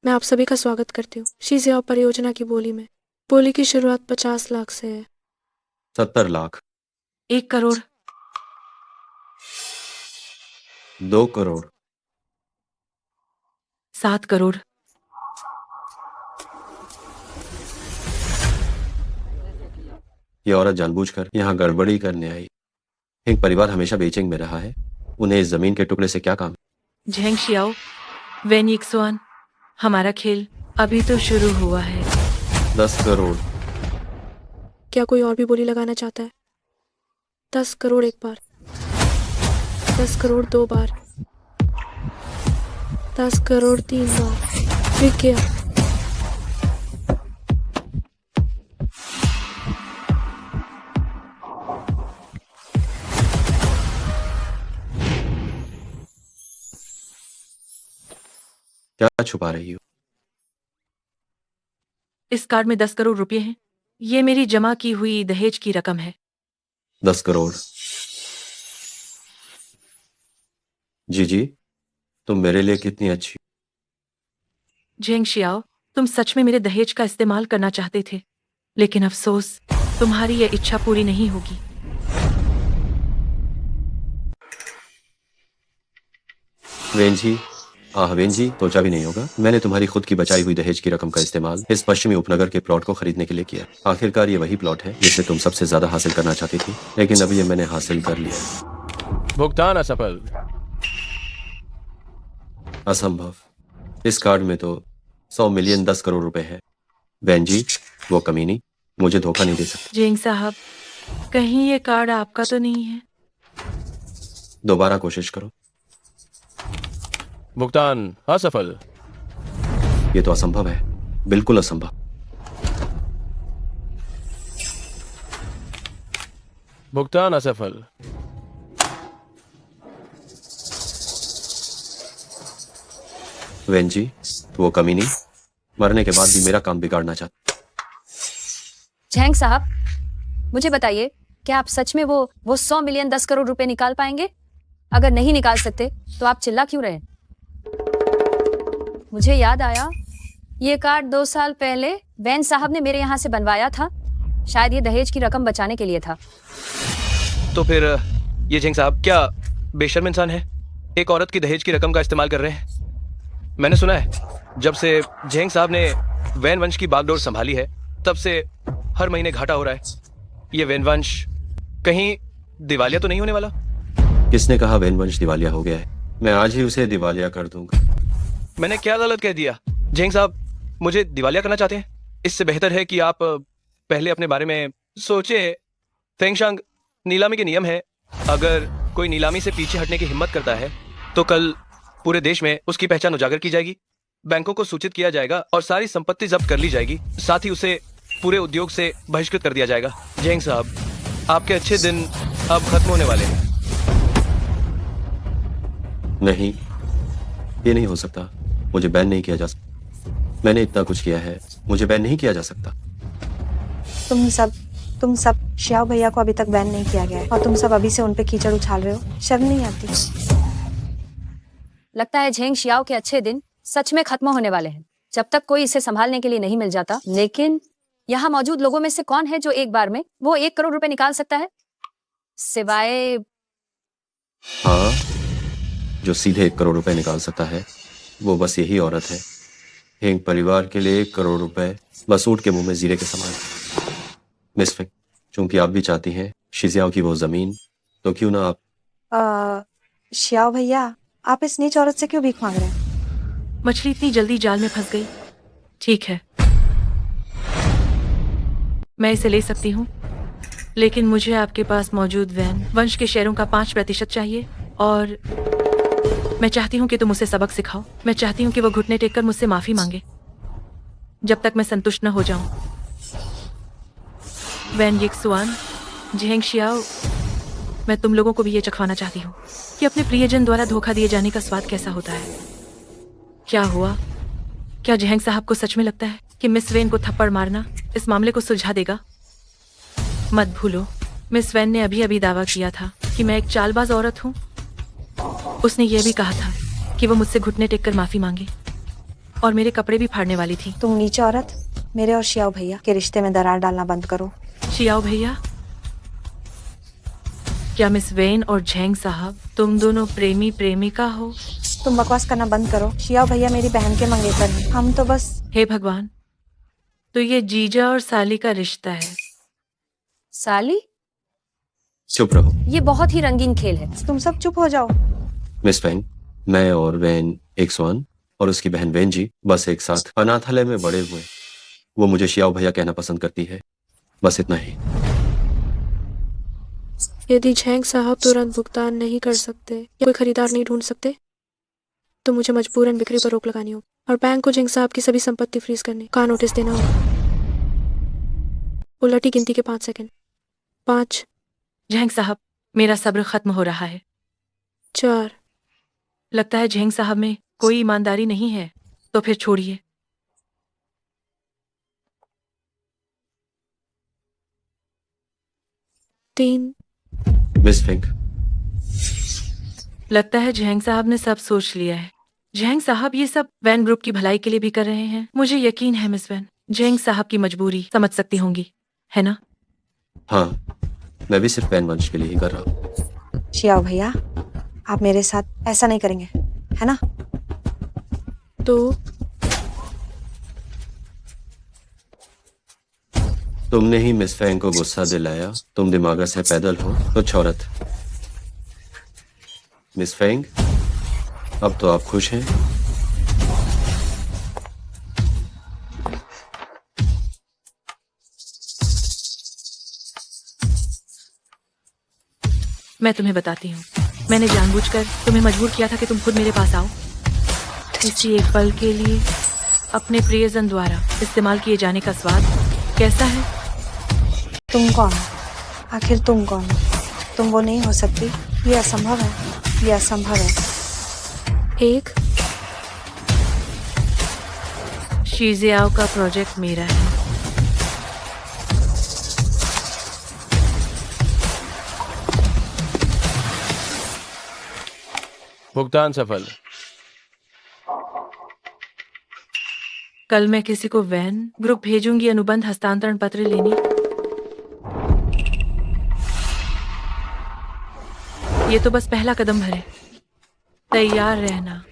मैं आप सभी का स्वागत करती हूँ शीजियाओ परियोजना की बोली में। बोली की शुरुआत 50 लाख से है। 70 लाख, 1 करोड़, 2 करोड़, 7 करोड़। ये औरत जानबूझकर यहाँ गड़बड़ी करने आई। फेंग परिवार हमेशा बेचैन में रहा है उन्हें इस जमीन के टुकड़े से क्या काम? झेंग शियाओ, वेन यिक्सुआन, हमारा खेल अभी तो शुरू हुआ है। 10 करोड़। क्या कोई और भी बोली लगाना चाहता है? 10 करोड़ एक बार, 10 करोड़ 2 बार, 10 करोड़ 3 बार। बिक गया। क्या छुपा रही हो? इस कार्ड में 10 करोड़ रुपए हैं। ये मेरी जमा की हुई दहेज की रकम है। 10 करोड़। जी, तुम मेरे लिए कितनी अच्छी। झेंग शियाओ, तुम सच में मेरे दहेज का इस्तेमाल करना चाहते थे, लेकिन अफसोस तुम्हारी यह इच्छा पूरी नहीं होगी। वेन जी, सोचा भी नहीं होगा मैंने तुम्हारी खुद की बचाई हुई दहेज की रकम का इस्तेमाल इस पश्चिमी उपनगर के प्लॉट को खरीदने के लिए किया। आखिरकार ये वही प्लॉट है जिसे तुम सबसे ज्यादा हासिल करना चाहती थी, लेकिन अभी ये मैंने हासिल कर लिया। भुगतान असफल। असंभव। इस कार्ड में तो 100 मिलियन 10 करोड़ रुपए है। बहन जी, वो कमीनी मुझे धोखा नहीं दे सकती। झेंग साहब, कहीं ये कार्ड आपका तो नहीं है? दोबारा कोशिश करो। भुगतान असफल। ये तो असंभव है, बिल्कुल असंभव। भुगतान असफल। वेन जी, वो कमीनी मरने के बाद भी मेरा काम बिगाड़ना चाहती। झैंग साहब, मुझे बताइए, क्या आप सच में वो 100 मिलियन 10 करोड़ रुपए निकाल पाएंगे? अगर नहीं निकाल सकते तो आप चिल्ला क्यों रहे? मुझे याद आया, ये कार्ड 2 साल पहले वैन साहब ने मेरे यहाँ से बनवाया था। शायद ये दहेज की रकम बचाने के लिए था। तो फिर ये झेंग साहब क्या बेशर्म इंसान है? एक औरत की दहेज की रकम का इस्तेमाल कर रहे हैं। मैंने सुना है जब से झेंग साहब ने वैन वंश की बागडोर संभाली है, तब से हर महीने घाटा हो रहा है। ये वैन वंश कहीं दिवालिया तो नहीं होने वाला? किसने कहा वैन वंश दिवालिया हो गया है? मैं आज ही उसे दिवालिया कर दूंगा। मैंने क्या गलत कह दिया? झेंग साहब मुझे दिवालिया करना चाहते हैं? इससे बेहतर है कि आप पहले अपने बारे में सोचे। फेंगशांग नीलामी के नियम है, अगर कोई नीलामी से पीछे हटने की हिम्मत करता है तो कल पूरे देश में उसकी पहचान उजागर की जाएगी, बैंकों को सूचित किया जाएगा और सारी संपत्ति जब्त कर ली जाएगी। साथ ही उसे पूरे उद्योग से बहिष्कृत कर दिया जाएगा। झेंग साहब, आपके अच्छे दिन अब खत्म होने वाले हैं। नहीं, ये नहीं हो सकता। मुझे बैन नहीं किया जा सकता। मैंने इतना कुछ किया है, मुझे बैन नहीं किया जा सकता। तुम सब शियाओ भैया को अभी तक बैन नहीं किया गया है और तुम सब अभी से उन पे कीचड़ उछाल रहे हो। शर्म नहीं आती? लगता है झेंग शियाओ के अच्छे दिन सच में खत्म होने वाले हैं, जब तक कोई इसे संभालने के लिए नहीं मिल जाता। लेकिन यहाँ मौजूद लोगों में से कौन है जो एक बार में वो 1 करोड़ रुपए निकाल सकता है? सिवाय हाँ, जो सीधे 1 करोड़ रुपए निकाल सकता है वो बस यही औरत है। हेंग परिवार के लिए 1 करोड़ रुपए बस ऊंट के मुंह में जीरे के समान। मिस फेंग, चूंकि आप भी चाहती हैं शिजियाओ की वो जमीन, तो क्यों ना आप। शियाओ भैया, आप इस नीच औरत से क्यों भीख मांग रहे हैं? मछली इतनी जल्दी जाल में फंस गई। ठीक है, मैं इसे ले सकती हूँ, लेकिन मुझे आपके पास मौजूद वैन वंश के शेयरों का 5% चाहिए। और मैं चाहती हूँ कि तुम उसे सबक सिखाओ। मैं चाहती हूँ कि वो घुटने टेक कर मुझसे माफी मांगे, जब तक मैं संतुष्ट न हो जाऊं। वैन यिक्सुआन, झेंग शियाओ, मैं तुम लोगों को भी ये चखवाना चाहती हूँ कि अपने प्रियजन द्वारा धोखा दिए जाने का स्वाद कैसा होता है। क्या हुआ? क्या झेंग साहब को सच में लगता है कि मिस वेन को थप्पड़ मारना इस मामले को सुलझा देगा? मत भूलो, मिस वेन ने अभी अभी दावा किया था कि मैं एक चालबाज औरत हूँ। उसने ये भी कहा था कि वो मुझसे घुटने टेक कर माफी मांगे और मेरे कपड़े भी फाड़ने वाली थी। तुम नीच औरत, मेरे और शियाओ भैया के रिश्ते में दरार डालना बंद करो। शियाओ भैया, क्या मिस वेन और झेंग साहब तुम दोनों प्रेमी प्रेमिका हो? तुम बकवास करना बंद करो। शियाओ भैया मेरी बहन के मंगेतर हैं, हम तो बस। हे भगवान, तो ये जीजा और साली का रिश्ता है। साली? चुप रहो ये बहुत ही रंगीन खेल है। तुम सब चुप हो जाओ। मिस फेंग, मैं और वैन एक्सवान और उसकी बहन वैन जी बस एक साथ अनाथालय में बड़े हुए। वो मुझे शियाओ भैया कहना पसंद करती है, बस इतना ही। यदि झैंग साहब तुरंत भुगतान नहीं कर सकते या कोई खरीदार नहीं ढूंढ सकते तो मुझे मजबूरन बिक्री पर रोक लगानी होगी और बैंक को झैंग साहब की सभी संपत्ति फ्रीज करने का नोटिस देना होगा। उलटी गिनती के 5 सेकंड। 5, झेंग साहब, मेरा सब्र खत्म हो रहा है। 4, लगता है झेंग साहब में कोई ईमानदारी नहीं है, तो फिर छोड़िए। 3, मिस फेंग, लगता है झेंग साहब ने सब सोच लिया है। झेंग साहब ये सब वैन ग्रुप की भलाई के लिए भी कर रहे हैं। मुझे यकीन है मिस वैन, झेंग साहब की मजबूरी समझ सकती होंगी, है ना? हाँ, मैं भी सिर्फ वैन वंश के लिए ही कर रहा हूँ। शियाओ भैया, आप मेरे साथ ऐसा नहीं करेंगे, है ना? तो तुमने ही मिस फेंग को गुस्सा दिलाया। तुम दिमागा से पैदल हो तो छौरत। मिस फेंग, अब तो आप खुश हैं? मैं तुम्हें बताती हूँ, मैंने जानबूझकर तुम्हें मजबूर किया था कि तुम खुद मेरे पास आओ। इसी एक पल के लिए अपने प्रियजन द्वारा इस्तेमाल किए जाने का स्वाद कैसा है? तुम कौन हो? आखिर तुम कौन हो? तुम वो नहीं हो सकती। ये असंभव है, ये असंभव है। 1, शीजियाओ का प्रोजेक्ट मेरा है। भुगतान सफल। कल मैं किसी को वैन ग्रुप भेजूंगी अनुबंध हस्तांतरण पत्र लेने। ये तो बस पहला कदम भरे। तैयार रहना।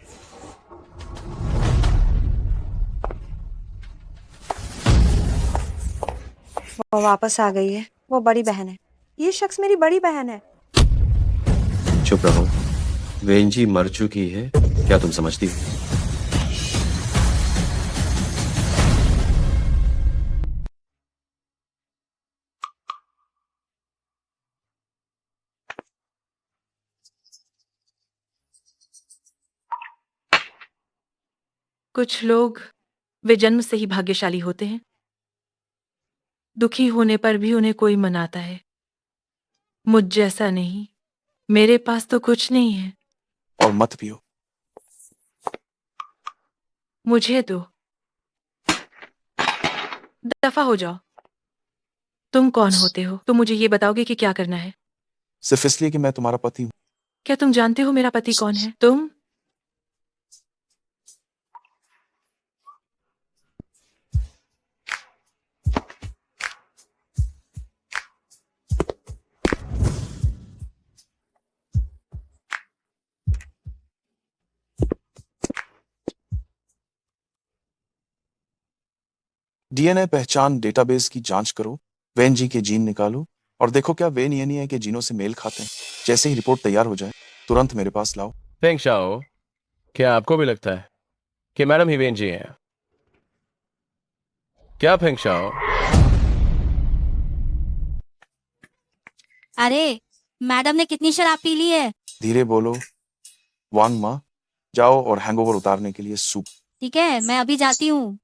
वो वापस आ गई है। वो बड़ी बहन है। ये शख्स मेरी बड़ी बहन है। चुप रहो। वेंजी मर चुकी है, क्या तुम समझती हो? कुछ लोग वे जन्म से ही भाग्यशाली होते हैं। दुखी होने पर भी उन्हें कोई मनाता है। मुझ जैसा नहीं। मेरे पास तो कुछ नहीं है। और मत पियो। मुझे दो। दफा हो जाओ। तुम कौन होते हो? तुम मुझे ये बताओगे कि क्या करना है? सिर्फ इसलिए कि मैं तुम्हारा पति हूँ। क्या तुम जानते हो मेरा पति कौन है? तुम? डीएनए पहचान डेटाबेस की जांच करो, वेन जी के जीन निकालो और देखो क्या वेन ये के जीनों से मेल खाते हैं। जैसे ही रिपोर्ट तैयार हो जाए तुरंत मेरे पास लाओ। फेंग शाओ, क्या आपको भी लगता है कि मैडम ही वेन जी हैं? क्या फेंग शाओ? अरे, मैडम ने कितनी शराब पी ली है? धीरे बोलो। वांग माँ, जाओ और हैंगओवर उतारने के लिए सूप। ठीक है, मैं अभी जाती हूँ।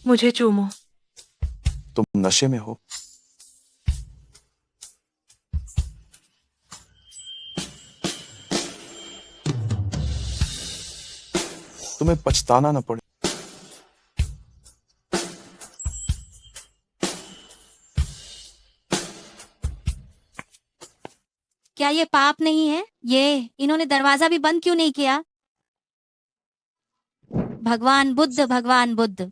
मुझे चूमो। तुम नशे में हो। तुम्हें पछताना न पड़े। क्या ये पाप नहीं है? ये इन्होंने दरवाजा भी बंद क्यों नहीं किया? भगवान बुद्ध, भगवान बुद्ध।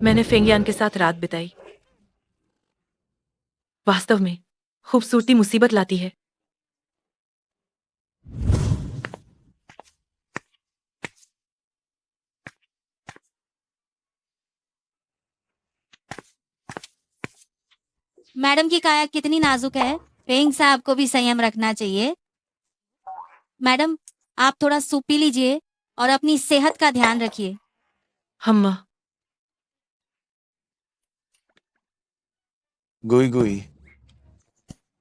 मैंने फेंगयान के साथ रात बिताई। वास्तव में खूबसूरती मुसीबत लाती है। मैडम की काया कितनी नाजुक है, फेंग साहब को भी संयम रखना चाहिए। मैडम, आप थोड़ा सूप पी लीजिए और अपनी सेहत का ध्यान रखिए। हम्मा, गुई गुई,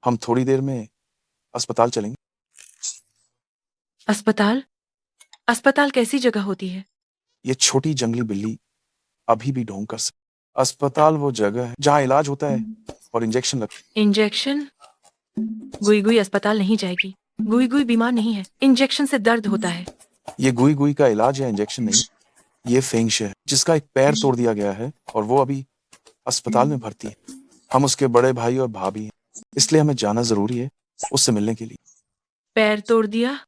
हम थोड़ी देर में अस्पताल चलेंगे। अस्पताल? अस्पताल कैसी जगह होती है? ये छोटी जंगली बिल्ली अभी भी ढोंग कर सकती। अस्पताल वो जगह है जहाँ इलाज होता है और इंजेक्शन लगते इंजेक्शन? गुई गुई अस्पताल नहीं जाएगी। गुई गुई बीमार नहीं है, इंजेक्शन से दर्द होता है। हैं। ये गुई गुई का इलाज या इंजेक्शन नहीं, ये फेंगशे है जिसका एक पैर तोड़ दिया गया है और वो अभी अस्पताल में भर्ती है। हम उसके बड़े भाई और भाभी हैं, इसलिए हमें जाना जरूरी है उससे मिलने के लिए। पैर तोड़ दिया?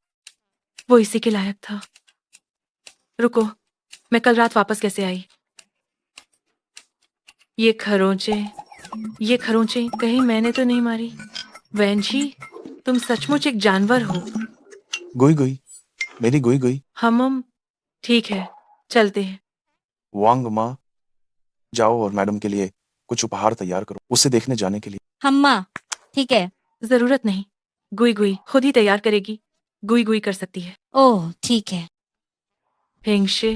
वो इसी के लायक था। रुको, मैं कल रात वापस कैसे आई? ये खरोंचे कहीं मैंने तो नहीं मारी? वैनजी, तुम सचमुच एक जानवर हो। गुई गुई, मेरी गुई गुई। हम ठीक है, चलते हैं। वांग माँ, जाओ और मैडम के लिए कुछ उपहार तैयार करो उसे देखने जाने के लिए। हम्मा, ठीक है। जरूरत नहीं, गुई गुई खुद ही तैयार करेगी। गुई गुई कर सकती है। ओह, ठीक है। फेंगशे,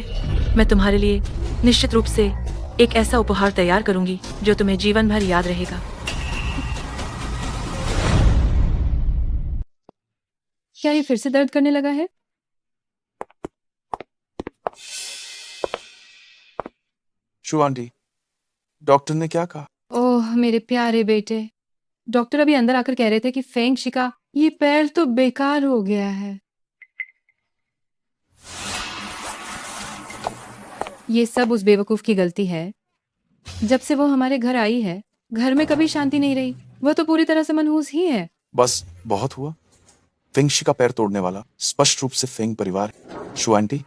मैं तुम्हारे लिए निश्चित रूप से एक ऐसा उपहार तैयार करूंगी जो तुम्हें जीवन भर याद रहेगा। क्या ये फिर से दर्द करने लगा है? शु आंटी, डॉक्टर ने क्या कहा? ओह मेरे प्यारे बेटे, डॉक्टर अभी अंदर आकर कह रहे थे कि फेंग शिका ये पैर तो बेकार हो गया है। ये सब उस बेवकूफ की गलती है। जब से वो हमारे घर आई है, घर में कभी शांति नहीं रही। वह तो पूरी तरह से मनहूस ही है। बस बहुत हुआ। फेंगशी का पैर तोड़ने वाला स्पष्ट रूप से फेंग परिवार है। शु आंटी,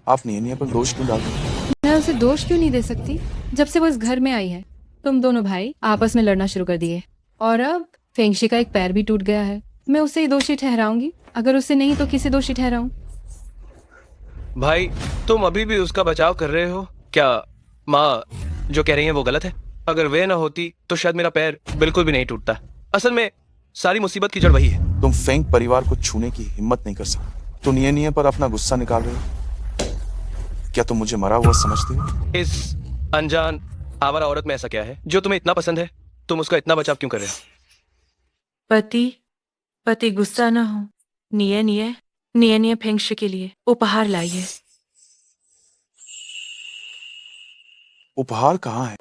आप नियनिया पर दोष क्यों डाल रही हैं? मैं उसे दोष क्यों नहीं दे सकती? जब से वो इस घर में आई है, तुम दोनों भाई आपस में लड़ना शुरू कर दिए और अब फेंगशी का एक पैर भी टूट गया है। मैं उसे ही दोषी ठहराऊंगी। अगर उसे नहीं तो किसे दोषी ठहराऊं? भाई, तुम अभी भी उसका बचाव कर रहे हो क्या? माँ जो कह रही है वो गलत है। अगर वे ना होती तो शायद मेरा पैर बिल्कुल भी नहीं टूटता। असल में सारी मुसीबत की जड़ वही है। तुम फेंग परिवार को छूने की हिम्मत नहीं कर सकते तो नियनिया पर अपना गुस्सा निकाल रहे हो। क्या तुम मुझे मरा हुआ समझते हो? इस अनजान आवारा औरत में ऐसा क्या है जो तुम्हें इतना पसंद है? तुम उसका इतना बचाव क्यों कर रहे हो? पति गुस्सा ना हो। निये फेंगशे के लिए उपहार लाइए। उपहार कहाँ है?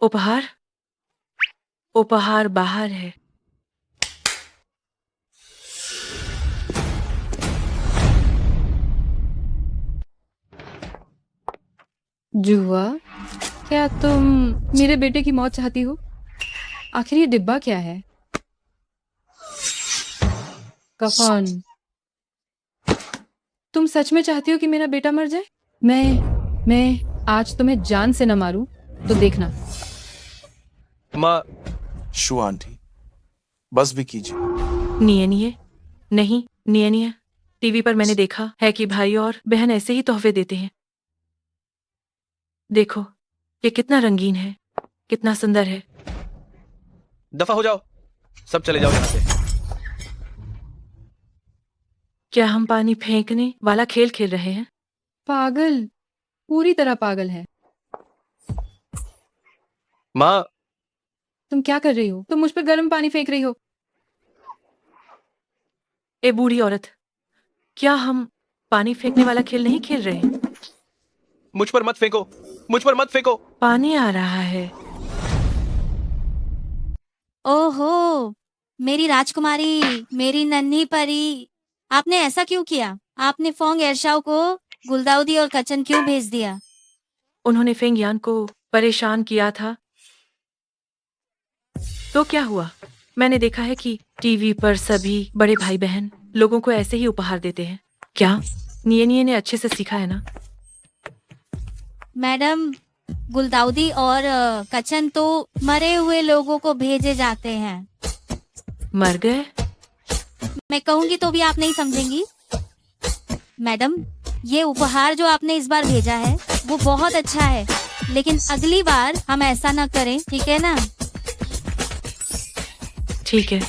उपहार बाहर है। जुआ, क्या तुम मेरे बेटे की मौत चाहती हो? आखिर ये डिब्बा क्या है? कफन। तुम सच में चाहती हो कि मेरा बेटा मर जाए? मैं आज तुम्हें जान से न मारूं तो देखना। माँ। शु आंटी, बस भी कीजिए। निये टीवी पर मैंने देखा है कि भाई और बहन ऐसे ही तोहफे देते हैं। देखो, ये कितना रंगीन है, कितना सुंदर है। दफा हो जाओ, सब चले जाओ यहाँ से। क्या हम पानी फेंकने वाला खेल खेल रहे हैं? पागल, पूरी तरह पागल है। माँ, तुम क्या कर रही हो? तुम मुझ पर गर्म पानी फेंक रही हो। ए बूढ़ी औरत, क्या हम पानी फेंकने वाला खेल नहीं खेल रहे हैं? मुझ पर मत फेंको। पानी आ रहा है। ओहो, मेरी राजकुमारी, मेरी नन्ही परी, आपने ऐसा क्यों किया? आपने फोंग एरशाओ को गुलदाउदी और कचन क्यों भेज दिया? उन्होंने फेंगयान को परेशान किया था। तो क्या हुआ? मैंने देखा है कि टीवी पर सभी बड़े भाई बहन लोगों को ऐसे ही उपहार देते हैं। क्या निये ने अच्छे से सीखा है ना? मैडम, गुलदाउदी और कचन तो मरे हुए लोगों को भेजे जाते हैं। मर गए? मैं कहूंगी तो भी आप नहीं समझेंगी। मैडम, ये उपहार जो आपने इस बार भेजा है वो बहुत अच्छा है, लेकिन अगली बार हम ऐसा ना करें, ठीक है ना? ठीक है।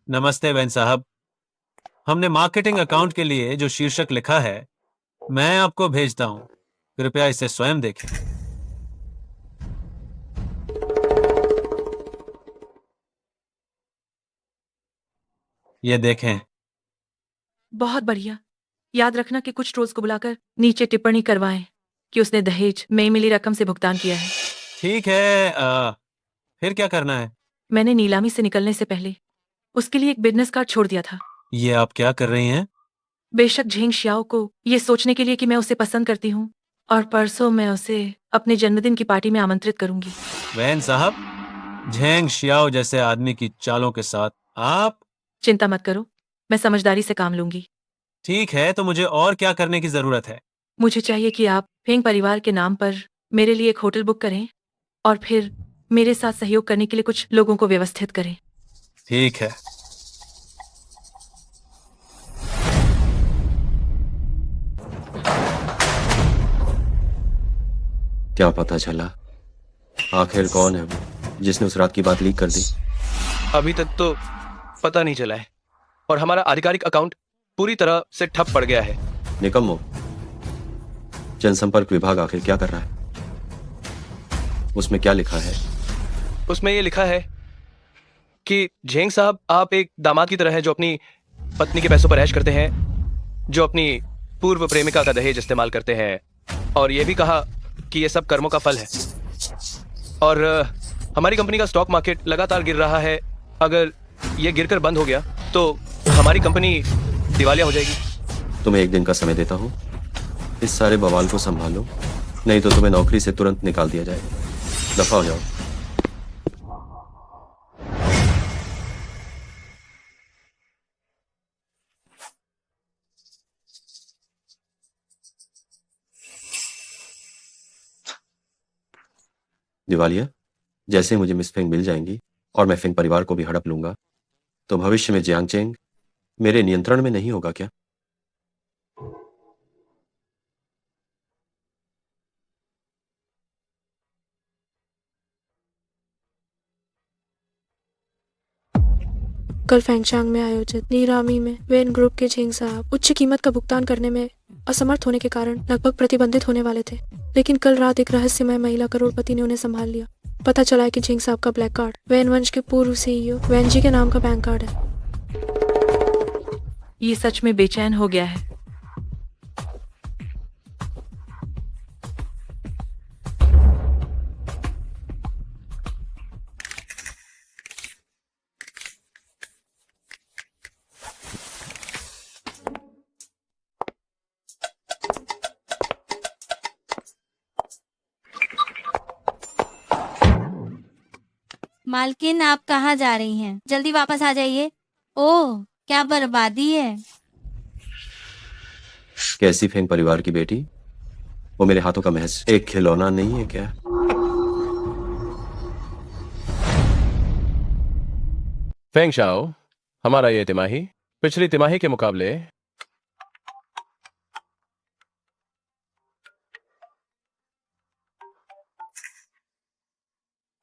नमस्ते वैन साहब, हमने मार्केटिंग अकाउंट के लिए जो शीर्षक लिखा है मैं आपको भेजता हूं, कृपया इसे स्वयं देखें। ये देखें। बहुत बढ़िया। याद रखना कि कुछ ट्रोल्स को बुलाकर नीचे टिप्पणी करवाएं कि उसने दहेज में मिली रकम से भुगतान किया है। ठीक है, फिर क्या करना है? मैंने नीलामी से निकलने से पहले उसके लिए एक बिजनेस कार्ड छोड़ दिया था। ये आप क्या कर रही हैं? बेशक झेंग शियाओ को ये सोचने के लिए कि मैं उसे पसंद करती हूँ और परसों मैं उसे अपने जन्मदिन की पार्टी में आमंत्रित करूंगी। वैन साहब, झेंग शियाओ जैसे आदमी की चालों के साथ आप... चिंता मत करो, मैं समझदारी से काम लूंगी। ठीक है, तो मुझे और क्या करने की जरूरत है? मुझे चाहिए कि आप फेंग परिवार के नाम पर मेरे लिए एक होटल बुक करें और फिर मेरे साथ सहयोग करने के लिए कुछ लोगों को व्यवस्थित करें। ठीक है। क्या पता चला आखिर कौन है वो जिसने उस रात की बात लीक कर दी? अभी तक तो पता नहीं चला है और हमारा आधिकारिक अकाउंट पूरी तरह से ठप पड़ गया है। निकम्मो, जनसंपर्क विभाग आखिर क्या कर रहा है? उसमें क्या लिखा है? उसमें ये लिखा है कि झेंग साहब, आप एक दामाद की तरह हैं जो अपनी पत्नी के पैसों पर ऐश करते हैं, जो अपनी पूर्व प्रेमिका का दहेज इस्तेमाल करते हैं, और ये भी कहा कि ये सब कर्मों का फल है। और हमारी कंपनी का स्टॉक मार्केट लगातार गिर रहा है। अगर ये गिरकर बंद हो गया तो हमारी कंपनी दिवालिया हो जाएगी। तुम्हें एक दिन का समय देता हूँ, इस सारे बवाल को संभालो, नहीं तो तुम्हें नौकरी से तुरंत निकाल दिया जाएगा। दफा हो जाओ। दिवालिया, जैसे मुझे मिस फेंग मिल जाएंगी और मैं फेंग परिवार को भी हड़प लूंगा, तो भविष्य में जियांग चेंग मेरे नियंत्रण में नहीं होगा क्या? कल फैंगचांग में आयोजित नीलामी में वेन ग्रुप के झेंग साहब उच्च कीमत का भुगतान करने में असमर्थ होने के कारण लगभग प्रतिबंधित होने वाले थे, लेकिन कल रात एक रहस्यमय महिला करोड़पति ने उन्हें संभाल लिया। पता चला है कि झेंग साहब का ब्लैक कार्ड वैन वंश के पूर्व सीईओ वैन जी के नाम का बैंक कार्ड है। ये सच में बेचैन हो गया है। मालकिन, आप कहाँ जा रही हैं? जल्दी वापस आ जाइए। ओह, क्या बर्बादी है। कैसी फेंग परिवार की बेटी? वो मेरे हाथों का महज एक खिलौना नहीं है क्या? फेंग शाओ, हमारा ये तिमाही पिछली तिमाही के मुकाबले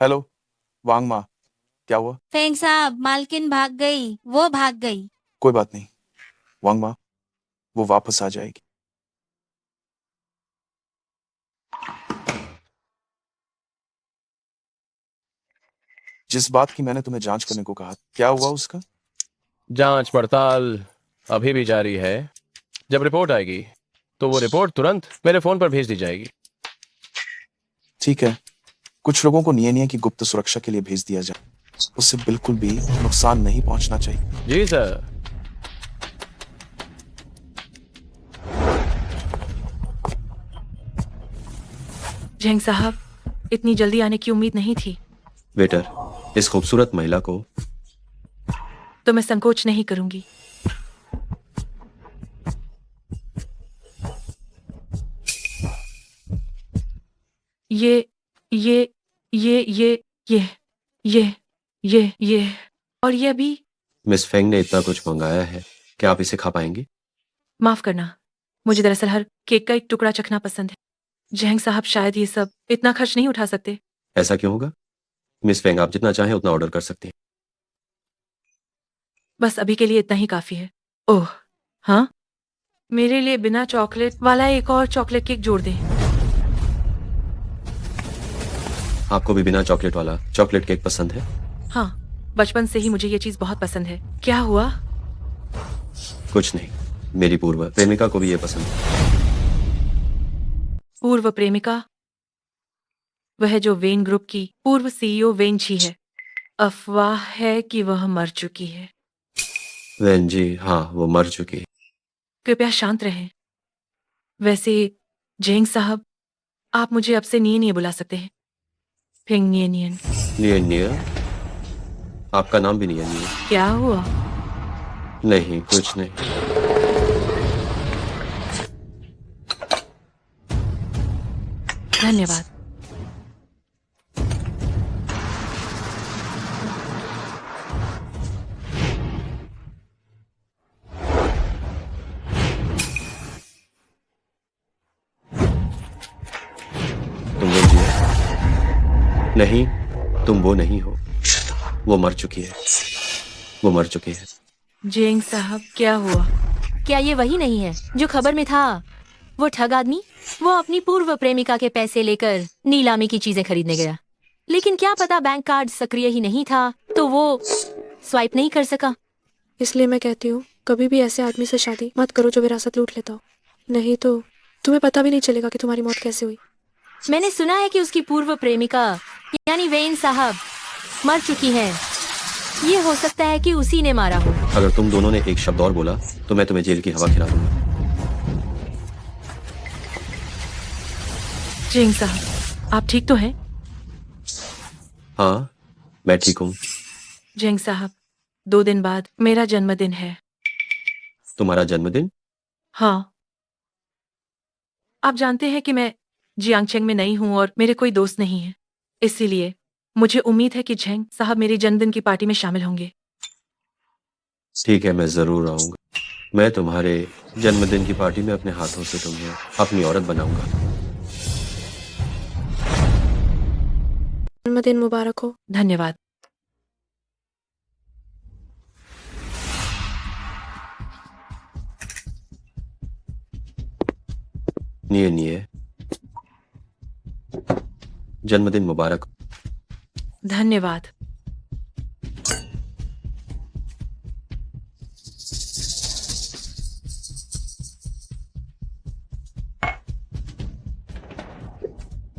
हेलो वांग मा, क्या हुआ? फेंग साहब, मालकिन भाग गई। वो भाग गई। कोई बात नहीं वांग मा, वो वापस आ जाएगी। जिस बात की मैंने तुम्हें जांच करने को कहा, क्या हुआ उसका? जांच पड़ताल अभी भी जारी है। जब रिपोर्ट आएगी तो वो रिपोर्ट तुरंत मेरे फोन पर भेज दी जाएगी। ठीक है, कुछ लोगों को नियनिया की गुप्त सुरक्षा के लिए भेज दिया जाए, उससे बिल्कुल भी नुकसान नहीं पहुंचना चाहिए। जी सर। झेंग साहब, इतनी जल्दी आने की उम्मीद नहीं थी। वेटर, इस खूबसूरत महिला को तो मैं संकोच नहीं करूंगी। ये ये ये ये ये ये और ये भी। मिस फेंग ने इतना कुछ मंगाया है, क्या आप इसे खा पाएंगी? माफ करना, मुझे दरअसल हर केक का एक टुकड़ा चखना पसंद है। जहंग साहब शायद ये सब इतना खर्च नहीं उठा सकते। ऐसा क्यों होगा? मिस फेंग, आप जितना चाहें उतना ऑर्डर कर सकती हैं। बस अभी के लिए इतना ही काफी है। ओह हाँ, मेरे लिए बिना चॉकलेट वाला एक और चॉकलेट केक जोड़ दें। आपको भी बिना चॉकलेट वाला चॉकलेट केक पसंद है? हाँ, बचपन से ही मुझे ये चीज बहुत पसंद है। क्या हुआ? कुछ नहीं, मेरी पूर्व प्रेमिका को भी ये पसंद है। पूर्व प्रेमिका? वह जो वेन ग्रुप की पूर्व सीईओ वेन जी है। अफवाह है कि वह मर चुकी है। वेन जी, हाँ, वो मर चुकी है। कृपया शांत रहें। वैसे जेंग साहब, आप मुझे अब से निये निये बुला सकते हैं। फिंग निये नियन। नियन नियन? आपका नाम भी नियन नियन? क्या हुआ? नहीं, कुछ नहीं। धन्यवाद। तुम वेन जी हो? नहीं, तुम वो नहीं हो। वो मर चुकी है। वो मर चुकी है। जेंग साहब, क्या हुआ? क्या ये वही नहीं है जो खबर में था? वो ठग आदमी, वो अपनी पूर्व प्रेमिका के पैसे लेकर नीलामी की चीजें खरीदने गया, लेकिन क्या पता बैंक कार्ड सक्रिय ही नहीं था तो वो स्वाइप नहीं कर सका। इसलिए मैं कहती हूँ कभी भी ऐसे आदमी से शादी मत करो जो विरासत लूट लेता हो, नहीं तो तुम्हें पता भी नहीं चलेगा कि तुम्हारी मौत कैसे हुई। मैंने सुना है कि उसकी पूर्व प्रेमिका यानी वेन साहब मर चुकी है। ये हो सकता है कि उसी ने मारा हो। अगर तुम दोनों ने एक शब्द और बोला तो मैं तुम्हें जेल की हवा खिला दूंगा। जेंग साहब, आप ठीक तो हैं? हाँ, मैं ठीक हूँ। जेंग साहब, 2 दिन बाद मेरा जन्मदिन है। तुम्हारा जन्मदिन? हाँ, आप जानते हैं कि मैं जियांगचेंग में नई हूँ और मेरे कोई दोस्त नहीं है, इसीलिए मुझे उम्मीद है कि झेंग साहब मेरी जन्मदिन की पार्टी में शामिल होंगे। ठीक है, मैं जरूर आऊंगा। मैं तुम्हारे जन्मदिन की पार्टी में अपने हाथों से तुम्हें अपनी औरत बनाऊंगा। जन्मदिन मुबारक हो। धन्यवाद। निये निये, जन्मदिन मुबारक। धन्यवाद।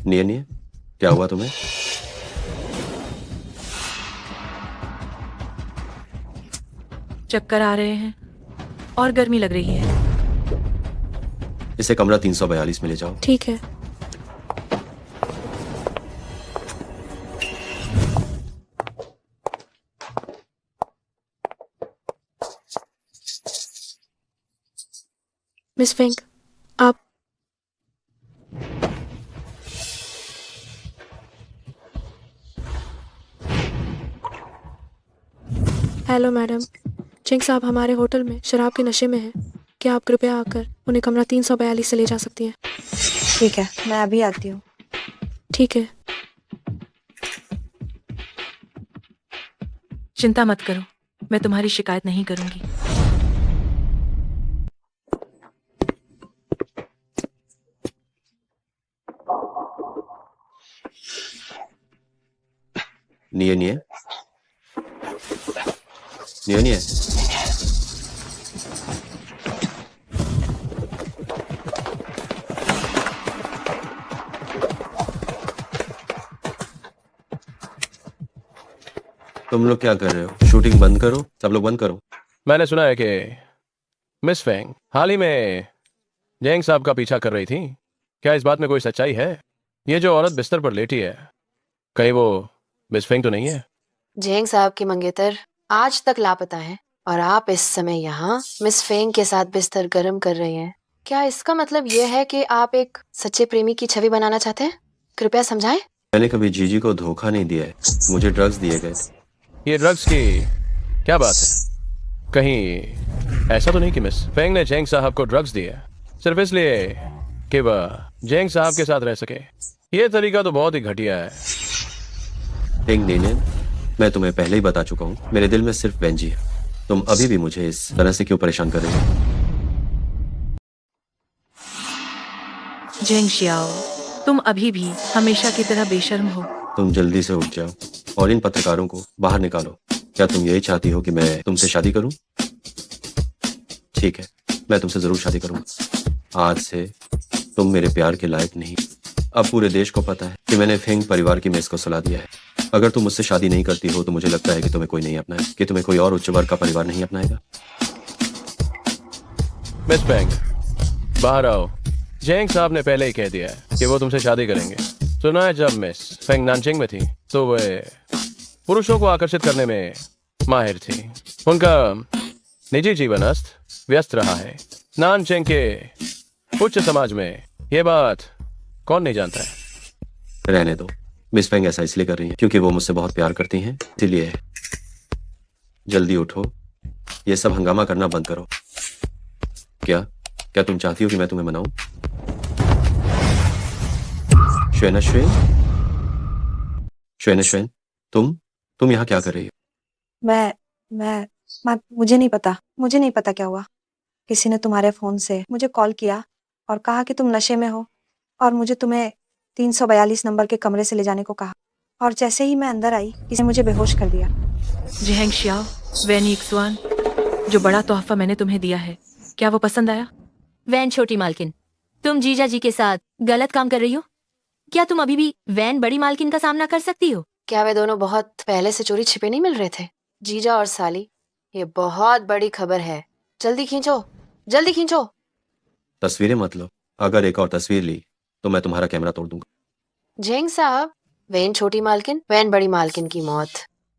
निये निये, क्या हुआ तुम्हें? चक्कर आ रहे हैं और गर्मी लग रही है। इसे कमरा 342 में ले जाओ। ठीक है। मिस फेंग, आप हेलो मैडम, चिंग साहब हमारे होटल में शराब के नशे में हैं। क्या आप कृपया आकर उन्हें कमरा 342 से ले जा सकती हैं? ठीक है, मैं अभी आती हूँ। ठीक है। चिंता मत करो, मैं तुम्हारी शिकायत नहीं करूंगी। निये निये, निये निये, तुम लोग क्या कर रहे हो? शूटिंग बंद करो, सब लोग बंद करो। मैंने सुना है कि मिस फेंग हाल ही में जेंग साहब का पीछा कर रही थी। क्या इस बात में कोई सच्चाई है? ये जो औरत बिस्तर पर लेटी है, कहीं वो मिस फेंग तो नहीं है? जेंग साहब की मंगेतर आज तक लापता है और आप इस समय यहाँ मिस फेंग के साथ बिस्तर गर्म कर रहे हैं। क्या इसका मतलब ये है कि आप एक सच्चे प्रेमी की छवि बनाना चाहते हैं? कृपया समझाएं। मैंने कभी जीजी को धोखा नहीं दिया है, मुझे ड्रग्स दिए गए थे। ये ड्रग्स की क्या बात है? कहीं ऐसा तो नहीं कि मिस फेंग ने जेंग साहब को ड्रग्स दिए सिर्फ इसलिए कि वह जेंग साहब के साथ रह सके? ये तरीका तो बहुत ही घटिया है। फेंग नीनियन, मैं तुम्हें पहले ही बता चुका हूँ, मेरे दिल में सिर्फ वेंजी है। तुम अभी भी मुझे इस तरह से क्यों परेशान कर रही हो? जेंग शियाओ, तुम अभी भी हमेशा की तरह बेशर्म हो। तुम जल्दी से उठ जाओ और इन पत्रकारों को बाहर निकालो। क्या तुम यही चाहती हो कि मैं तुमसे शादी करूं? ठीक है, मैं तुमसे जरूर शादी करूंगा। आज से तुम मेरे प्यार के लायक नहीं। अब पूरे देश को पता है कि मैंने फेंग परिवार की मेज को सुला दिया है। अगर तुम मुझसे शादी नहीं करती हो तो मुझे लगता है कि तुम्हें कोई नहीं अपनाए, कि तुम्हें कोई और उच्च वर्ग का परिवार नहीं अपनाएगा। मिस फेंग, बाहर आओ। जेंग साहब ने पहले ही कह दिया है कि वो तुमसे शादी करेंगे। सुना है जब मिस फेंग नानचिंग में थी तो वे पुरुषों को आकर्षित करने में माहिर थी। उनका निजी जीवन अस्त व्यस्त रहा है। नानचिंग के उच्च समाज में ये बात कौन नहीं जानता है? रहने दो। मिस फेंग ऐसा इसलिए कर रही है क्योंकि वो मुझसे बहुत प्यार करती हैं, इसीलिए। जल्दी उठो, ये सब हंगामा करना बंद करो। क्या क्या तुम चाहती हो कि मैं तुम्हें मनाऊं? श्वेना श्वेन, श्वेना श्वेन, तुम यहाँ क्या कर रही हो? मैं मुझे नहीं पता क्या हुआ। किसी ने तुम्हारे फोन से मुझे कॉल किया और कहा कि तुम नशे में हो और मुझे तुम्हें 342 नंबर के कमरे से ले जाने को कहा। और जैसे ही मैं अंदर आई, किसी ने मुझे बेहोश कर दिया। जेंग शियाओ, वैन यिक्सुआन, जो बड़ा तोहफा मैंने तुम्हें दिया है, क्या वो पसंद आया? वैन छोटी मालकिन, तुम जीजा जी के साथ गलत काम कर रही हो। क्या तुम अभी भी वैन बड़ी मालकिन का सामना कर सकती हो? क्या वे दोनों बहुत पहले से चोरी छिपे नहीं मिल रहे थे? जीजा और साली, ये बहुत बड़ी खबर है। जल्दी खींचो, जल्दी खींचो। तस्वीरें मत लो। अगर एक और तस्वीर ली तो मैं तुम्हारा कैमरा तोड़ दूंगा। जेंग साहब, वैन छोटी मालकिन, वैन बड़ी मालकिन की मौत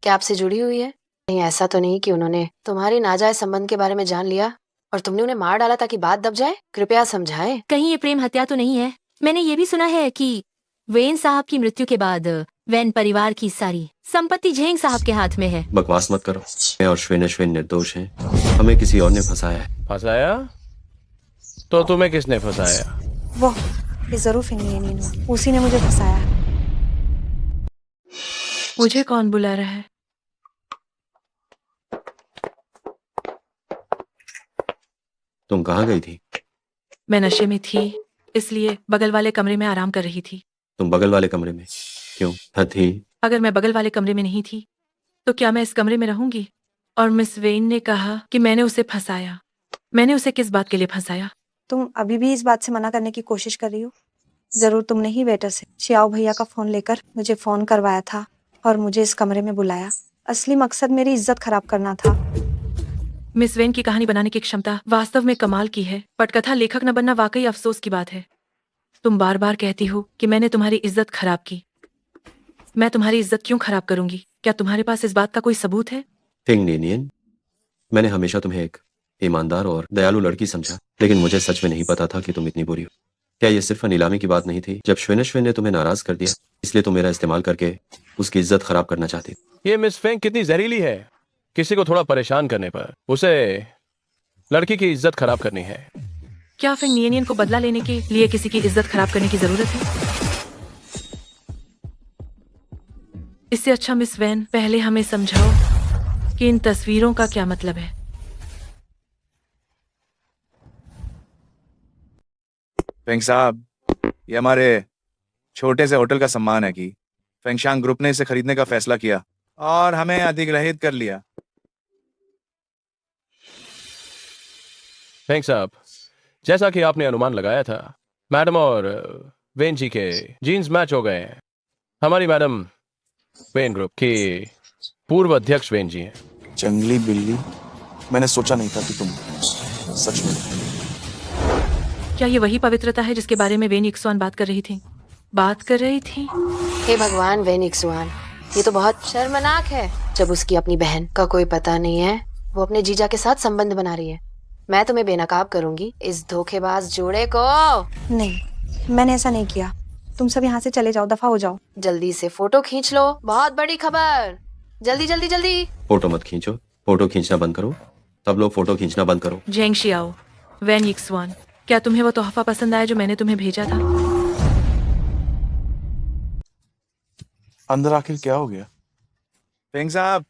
क्या आपसे जुड़ी हुई है? कहीं ऐसा तो नहीं कि उन्होंने तुम्हारी नाजायज संबंध के बारे में जान लिया और तुमने उन्हें मार डाला ताकि बात दब जाए? कृपया समझाएं। कहीं ये प्रेम हत्या तो नहीं है? मैंने ये भी सुना है कि वेन साहब की मृत्यु के बाद वैन परिवार की सारी संपत्ति झेंग साहब के हाथ में है। बकवास मत करो। मैं और श्वेन निर्दोष हैं। हमें किसी और ने फंसाया है। फंसाया? तो तुम्हें किसने फंसाया? वो ये जरूर फिंग उसी ने मुझे फंसाया। मुझे कौन बुला रहा है? तुम कहाँ गई थी? मैं नशे में थी, इसलिए बगल वाले कमरे में आराम कर रही थी। तुम बगल वाले कमरे में क्यों? हद थी। अगर मैं बगल वाले कमरे में नहीं थी तो क्या मैं इस कमरे में रहूंगी? और मिस वेन ने कहा कि मैंने उसे फंसाया। मैंने उसे किस बात के लिए फंसाया? तुम अभी भी इस बात से मना करने की कोशिश कर रही हो? जरूर तुमने ही वेटर से शियाओ भैया का फोन लेकर मुझे फोन करवाया था और मुझे इस कमरे में बुलाया। असली मकसद मेरी इज्जत खराब करना था। मिस वेन की कहानी बनाने की क्षमता वास्तव में कमाल की है। पटकथा लेखक न बनना वाकई अफसोस की बात है। तुम बार बार कहती हो कि मैंने तुम्हारी इज्जत खराब की। मैं तुम्हारी इज्जत क्यों खराब करूंगी? क्या तुम्हारे पास इस बात का कोई सबूत है? फिंग नेनियन, मैंने हमेशा तुम्हें एक ईमानदार और दयालु लड़की समझा, लेकिन मुझे सच में नहीं पता था कि तुम इतनी बुरी हो। क्या ये सिर्फ नीलामी की बात नहीं थी? जब श्वेन ने तुम्हें नाराज कर दिया, इसलिए तुम मेरा इस्तेमाल करके उसकी इज्जत खराब करना चाहती? ये मिस फेंग कितनी जहरीली है। किसी को थोड़ा परेशान करने पर उसे लड़की की इज्जत खराब करनी है। क्या फिंग नियन को बदला लेने के लिए किसी की इज्जत खराब करने की जरूरत है? इससे अच्छा मिस वैन, पहले हमें समझाओ कि इन तस्वीरों का क्या मतलब है। फेंग साहब, ये हमारे छोटे से होटल का सम्मान है कि फेंगशांग ग्रुप ने इसे खरीदने का फैसला किया और हमें अधिग्रहित कर लिया। फेंग साहब, जैसा कि आपने अनुमान लगाया था, मैडम और वेन जी के जीन्स मैच हो गए हैं। हमारी मैडम वेन ग्रुप की पूर्व अध्यक्ष वेन जी हैं। जंगली बिल्ली, मैंने सोचा नहीं था कि तुम सच में। क्या ये वही पवित्रता है जिसके बारे में वेन यिक्सुआन बात कर रही थी? हे भगवान, वेन यिक्सुआन, ये तो बहुत शर्मनाक है। जब उसकी अपनी बहन का कोई पता नहीं है, वो अपने जीजा के साथ संबंध बना रही है। मैं तुम्हें बेनकाब करूंगी, इस धोखेबाज जोड़े को। नहीं, मैंने ऐसा नहीं किया। तुम सब यहाँ से चले जाओ, दफा हो जाओ। जल्दी से फोटो खींच लो, बहुत बड़ी खबर। जल्दी जल्दी जल्दी। फोटो मत खींचो, फोटो खींचना बंद करो। सब लोग फोटो खींचना बंद करो। जेंग शियाओ, वैन यिक्सवान, क्या तुम्हें वो तोहफा पसंद आया जो मैंने तुम्हें भेजा था? अंदर आखिर क्या हो गया? फेंग साहब,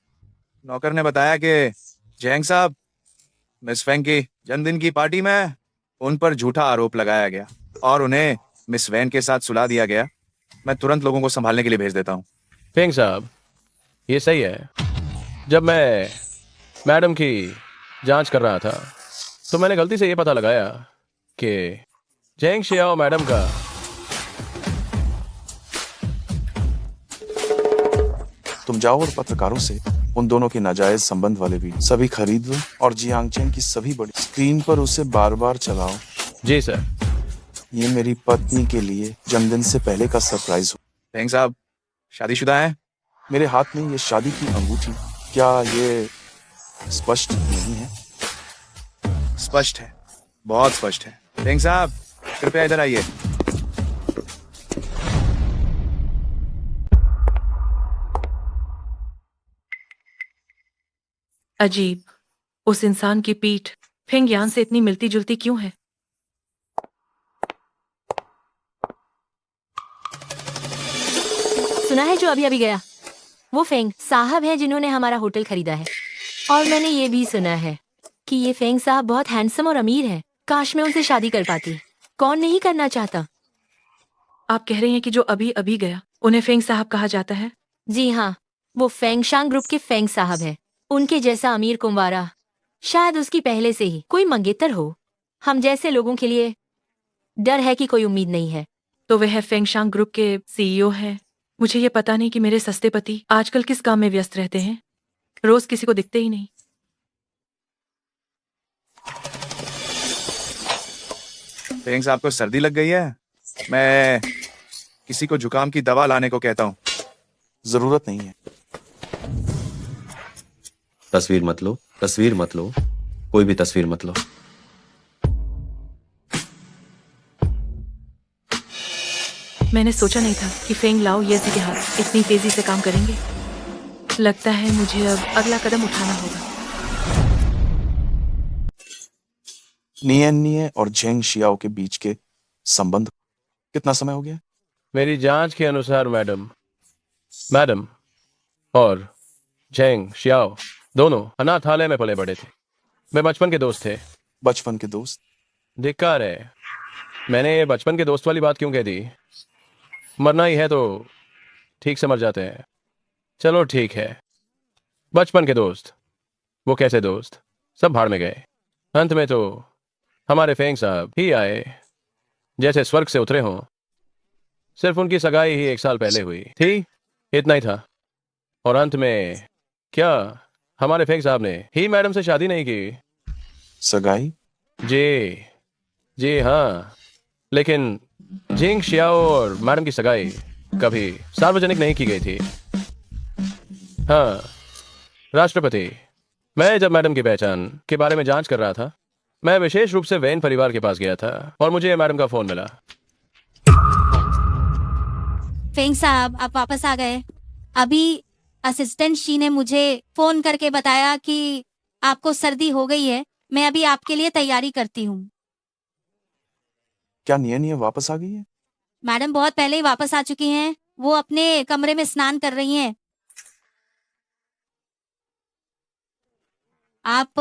नौकर ने बताया कि जेंग साहब, मिस फेंग की जन्मदिन की पार्टी में उन पर झूठा आरोप लगाया गया और उन्हें मिस वैन के साथ सुला दिया गया। मैं तुरंत लोगों को संभालने के लिए भेज देता हूँ। फेंग साहब, ये सही है। जब मैं मैडम की जांच कर रहा था तो मैंने गलती से ये पता लगाया कि जेंग शियाओ मैडम का तुम जाओ और पत्रकारों से उन दोनों के नाजायज संबंध वाले वीडियो सभी खरीद लो और जियांग चेंग की सभी बड़ी स्क्रीन पर उसे बार बार चलाओ। जी सर। ये मेरी पत्नी के लिए जन्मदिन से पहले का सरप्राइज हो। फेंग साहब, शादीशुदा हैं? मेरे हाथ में ये शादी की अंगूठी, क्या ये स्पष्ट नहीं है? स्पष्ट है, बहुत स्पष्ट है। फेंग साहब, कृपया इधर आइए। अजीब, उस इंसान की पीठ फेंग यान से इतनी मिलती जुलती क्यों है? सुना है जो अभी अभी गया वो फेंग साहब हैं जिन्होंने हमारा होटल खरीदा है। और मैंने ये भी सुना है कि ये फेंग साहब बहुत हैंडसम और अमीर हैं। काश मैं उनसे शादी कर पाती। कौन नहीं करना चाहता? आप कह रहे हैं कि जो अभी अभी गया उन्हें फेंग साहब कहा जाता है? जी हाँ, वो फेंगशांग ग्रुप के फेंग साहब हैं। उनके जैसा अमीर कुंवारा शायद उसकी पहले से ही कोई मंगेतर हो। हम जैसे लोगों के लिए डर है कि कोई उम्मीद नहीं है। तो वह फेंगशांग ग्रुप के सीईओ हैं। मुझे ये पता नहीं कि मेरे सस्ते पति आजकल किस काम में व्यस्त रहते हैं। रोज किसी को दिखते ही नहीं। फेंग साहब को सर्दी लग गई है, मैं किसी को जुकाम की दवा लाने को कहता हूँ। जरूरत नहीं है। तस्वीर मत लो, तस्वीर मत लो, कोई भी तस्वीर मत लो। मैंने सोचा नहीं था कि फेंग लाओ येजी के हाथ इतनी तेजी से काम करेंगे। लगता है मुझे अब अगला कदम उठाना होगा। नियन निये और जेंग शियाओ के बीच के संबंध कितना समय हो गया? मेरी जांच के अनुसार मैडम और जेंग शियाओ दोनों अनाथालय में पले बड़े थे। वे बचपन के दोस्त थे। बचपन के दोस्त? धिक्कार है, मैंने ये बचपन के दोस्त वाली बात क्यों कह दी? मरना ही है तो ठीक से मर जाते हैं। चलो ठीक है, बचपन के दोस्त। वो कैसे दोस्त? सब भाड़ में गए। अंत में तो हमारे फेंग साहब ही आए, जैसे स्वर्ग से उतरे हों। सिर्फ उनकी सगाई ही 1 साल पहले हुई थी, इतना ही था। और अंत में क्या हमारे फेंग साहब ने ही मैडम से शादी नहीं की? सगाई? जी हाँ, लेकिन जिंग शियाओ और मैडम की सगाई कभी सार्वजनिक नहीं की गई थी। हाँ, राष्ट्रपति, मैं जब मैडम की पहचान के बारे में जांच कर रहा था, मैं विशेष रूप से वैन परिवार के पास गया था और मुझे मैडम का फोन मिला। फेंग साहब, आप वापस आ गए। अभी असिस्टेंट शी ने मुझे फोन करके बताया कि आपको सर्दी हो गई है। मैं अभी आपके लिए तैयारी करती हूँ। क्या नियन ये वापस आ गई है? मैडम बहुत पहले ही वापस आ चुकी हैं। वो अपने कमरे में स्नान कर रही हैं। आप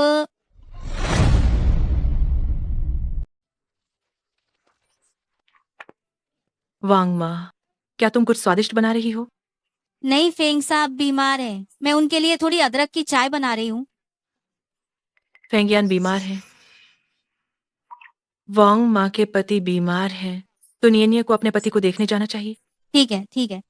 वांग माँ, क्या तुम कुछ स्वादिष्ट बना रही हो? नहीं, फेंग साहब बीमार हैं। मैं उनके लिए थोड़ी अदरक की चाय बना रही हूँ। फेंगयान बीमार है। वांग माँ के पति बीमार हैं, तो नियनिया को अपने पति को देखने जाना चाहिए। ठीक है, ठीक है।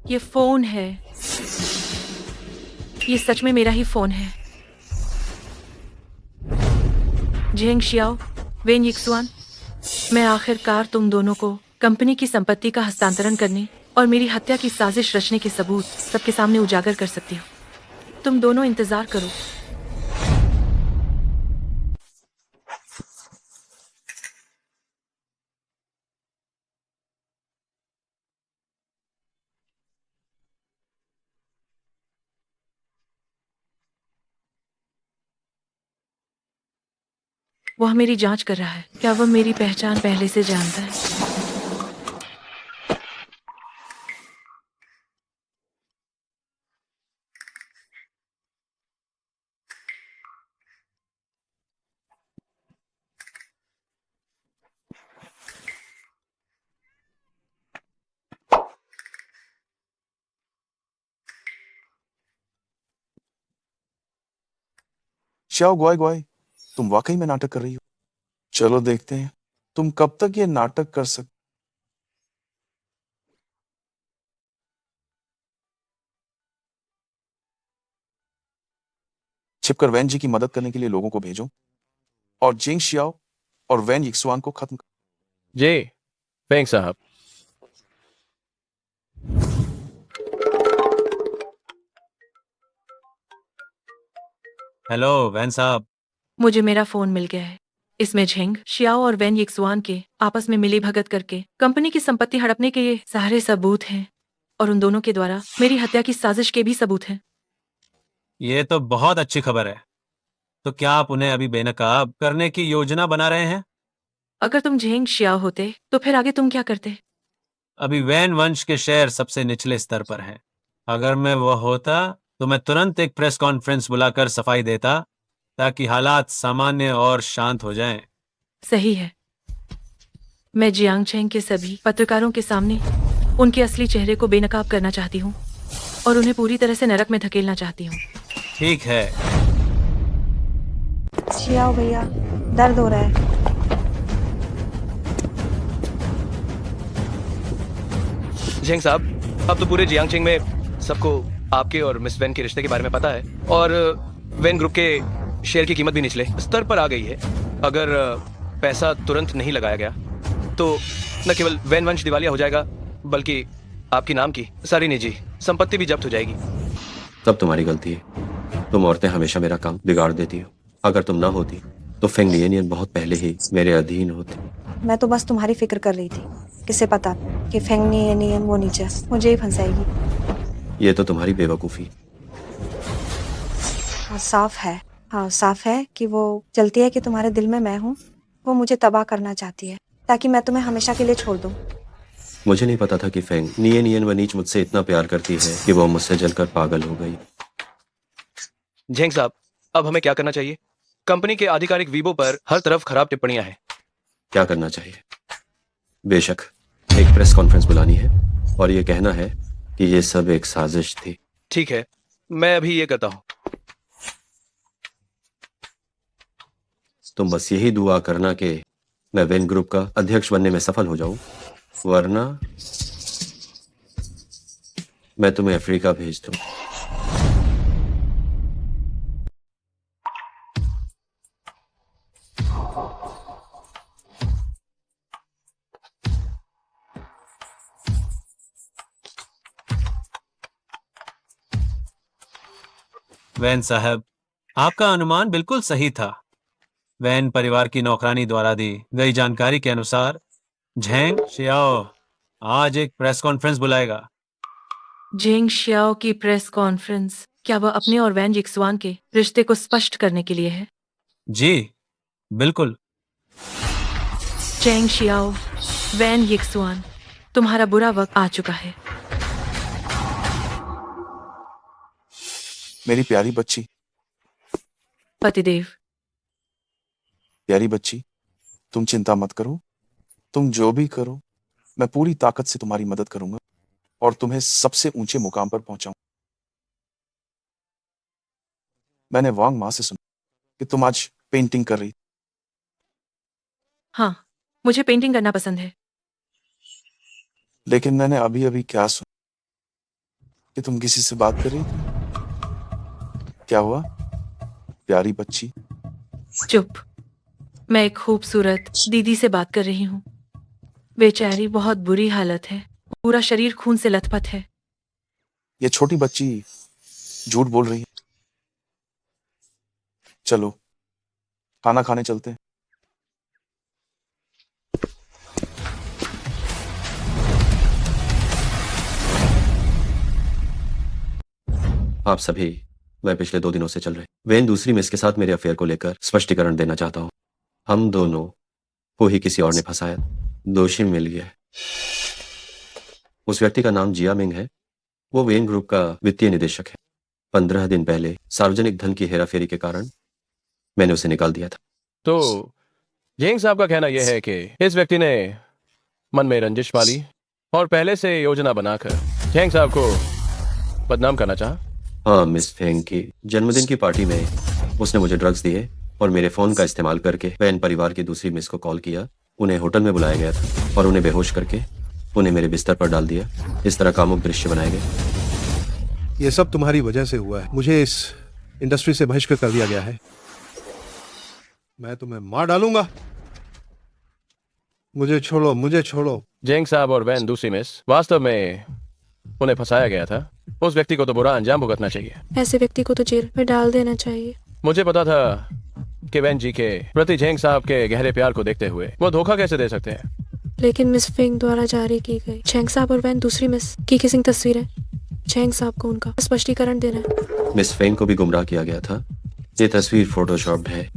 ये फोन है। ये सच में मेरा ही फोन है। जेंग शियाओ, वेन यिक्सुआन, मैं आखिरकार तुम दोनों को कंपनी की संपत्ति का हस्तांतरण करने और मेरी हत्या की साजिश रचने के सबूत सबके सामने उजागर कर सकती हूँ। तुम दोनों इंतजार करो। वह मेरी जांच कर रहा है। क्या वह मेरी पहचान पहले से जानता है? श्याओ गुआई गुआई, तुम वाकई में नाटक कर रही हो। चलो देखते हैं तुम कब तक ये नाटक कर सक। छिपकर वैन जी की मदद करने के लिए लोगों को भेजो और जिंग शियाओ और वैन यिक्सुआन को खत्म कर। जी फेंग साहब। हेलो वैन साहब। मुझे मेरा फोन मिल गया है। इसमें झेंग शियाओ और वैन यिक्सुआन के आपस में मिली भगत करके कंपनी की संपत्ति हड़पने के ये सारे सबूत हैं और उन दोनों के द्वारा मेरी हत्या की साजिश के भी सबूत हैं। ये तो बहुत अच्छी खबर है। तो क्या आप उन्हें अभी बेनकाब करने की योजना बना रहे हैं? अगर तुम झेंग शियाओ होते तो फिर आगे तुम क्या करते? अभी वैन वंश के शेयर सबसे निचले स्तर पर हैं। अगर मैं वह होता तो मैं तुरंत एक प्रेस कॉन्फ्रेंस बुलाकर सफाई देता ताकि हालात सामान्य और शांत हो जाएं। सही है। मैं जियांग चेंग के सभी पत्रकारों के सामने उनके असली चेहरे को बेनकाब करना चाहती हूँ और उन्हें पूरी तरह से नरक में धकेलना चाहती हूँ। ठीक है। शियाओ भैया, दर्द हो रहा है। झेंग साहब, अब तो पूरे जियांगचेंग में सबको आपके और मिस वेन के रिश्ते के बारे में पता है और वेन ग्रुप के शेयर की कीमत भी निचले स्तर पर आ गई है। अगर पैसा तुरंत नहीं लगाया गया तो न केवल वेन वंश दिवालिया हो जाएगा बल्कि आपकी नाम की सारी निजी संपत्ति भी जब्त हो जाएगी। तब तुम्हारी गलती है। तुम औरतें हमेशा मेरा काम बिगाड़ देती हो। अगर तुम ना होती तो फेंग लियनियन बहुत पहले ही मेरे अधीन होते। मैं तो बस तुम्हारी फिक्र कर रही थी। किसे पता कि फेंग नियन वो नीचे मुझे ही फंसाएगी। ये तो तुम्हारी बेवकूफ़ी। हाँ साफ है कि वो चलती है कि तुम्हारे दिल में मैं हूँ। वो मुझे तबाह करना चाहती है ताकि मैं तुम्हें हमेशा के लिए छोड़ दूँ। मुझे नहीं पता था कि फेंग नियन वनीच मुझसे इतना प्यार करती है कि वो मुझसे जलकर पागल हो गई। झेंग साहब, अब हमें क्या करना चाहिए? कंपनी के आधिकारिक वीबो पर हर तरफ खराब टिप्पणियां हैं। क्या करना चाहिए? बेशक एक प्रेस कॉन्फ्रेंस बुलानी है और ये कहना है कि ये सब एक साजिश थी। ठीक है, मैं अभी ये करता हूँ। तुम बस यही दुआ करना कि मैं वेन ग्रुप का अध्यक्ष बनने में सफल हो जाऊं, वरना मैं तुम्हें अफ्रीका भेज दूं। वैन साहब, आपका अनुमान बिल्कुल सही था। वैन परिवार की नौकरानी द्वारा दी गई जानकारी के अनुसार झेंग शियाओ आज एक प्रेस कॉन्फ्रेंस बुलाएगा। झेंग शियाओ की प्रेस कॉन्फ्रेंस क्या वह अपने और वैन यिक्सुआन के रिश्ते को स्पष्ट करने के लिए है? जी बिल्कुल। झेंग शियाओ, वैन यिक्सुआन, तुम्हारा बुरा वक्त आ चुका है। मेरी प्यारी बच्ची, पतिदेव। प्यारी बच्ची, तुम चिंता मत करो। तुम जो भी करो मैं पूरी ताकत से तुम्हारी मदद करूंगा और तुम्हें सबसे ऊंचे मुकाम पर पहुंचाऊं। मैंने वांग मां से सुना कि तुम आज पेंटिंग कर रही। हाँ, मुझे पेंटिंग करना पसंद है। लेकिन मैंने अभी अभी क्या सुना कि तुम किसी से बात कर रही थी। क्या हुआ प्यारी बच्ची? चुप। मैं एक खूबसूरत दीदी से बात कर रही हूँ। बेचारी बहुत बुरी हालत है, पूरा शरीर खून से लथपथ है। ये छोटी बच्ची झूठ बोल रही है। चलो खाना खाने चलते हैं। आप सभी वह पिछले 2 दिनों से चल रहे वेन दूसरी मिस के साथ मेरे अफेयर को लेकर स्पष्टीकरण देना चाहता हूँ। हम दोनों को ही किसी और ने फंसाया, दोषी मिल गया है। उस व्यक्ति का नाम जिया मिंग है। वो वेन ग्रुप का वित्तीय निदेशक है। 15 दिन पहले सार्वजनिक धन की हेराफेरी के कारण मैंने उसे निकाल दिया था। तो जेंग साहब का कहना यह है कि इस व्यक्ति ने मन में रंजिश पाली और पहले से योजना बनाकर जेंग साहब को बदनाम करना चाहा। हाँ, मिस फेंग की जन्मदिन की पार्टी में उसने मुझे ड्रग्स दिए और मेरे फोन का इस्तेमाल करके वैन परिवार की दूसरी मिस को कॉल किया। उन्हें होटल में बुलाया गया था और उन्हें बेहोश करके उन्हें मेरे बिस्तर पर डाल दिया। इस तरह कामुक दृश्य बनाए गए। ये सब तुम्हारी वजह से हुआ है। मुझे इस इंडस्ट्री से बहिष्कृत कर दिया गया है। मैं तुम्हें मार डालूंगा। मुझे छोड़ो, मुझे छोड़ो। जेंग साहब और वैन दूसरी मिस वास्तव में उन्हें फंसाया गया था। उस व्यक्ति को तो बुरा अंजाम भुगतना चाहिए। ऐसे व्यक्ति को तो जेल में डाल देना चाहिए। मुझे पता था कि वैन जी के प्रति जेंग साहब के गहरे प्यार को देखते हुए वो धोखा कैसे दे सकते हैं। लेकिन मिस फेंग द्वारा जारी की गई झेंग साहब और वैन दूसरी मिस की किसिंग तस्वीरें झेंग साहब को उनका स्पष्टीकरण देना है। मिस फेंग को भी गुमराह किया गया था। ये तस्वीर फोटोशॉप्ड है।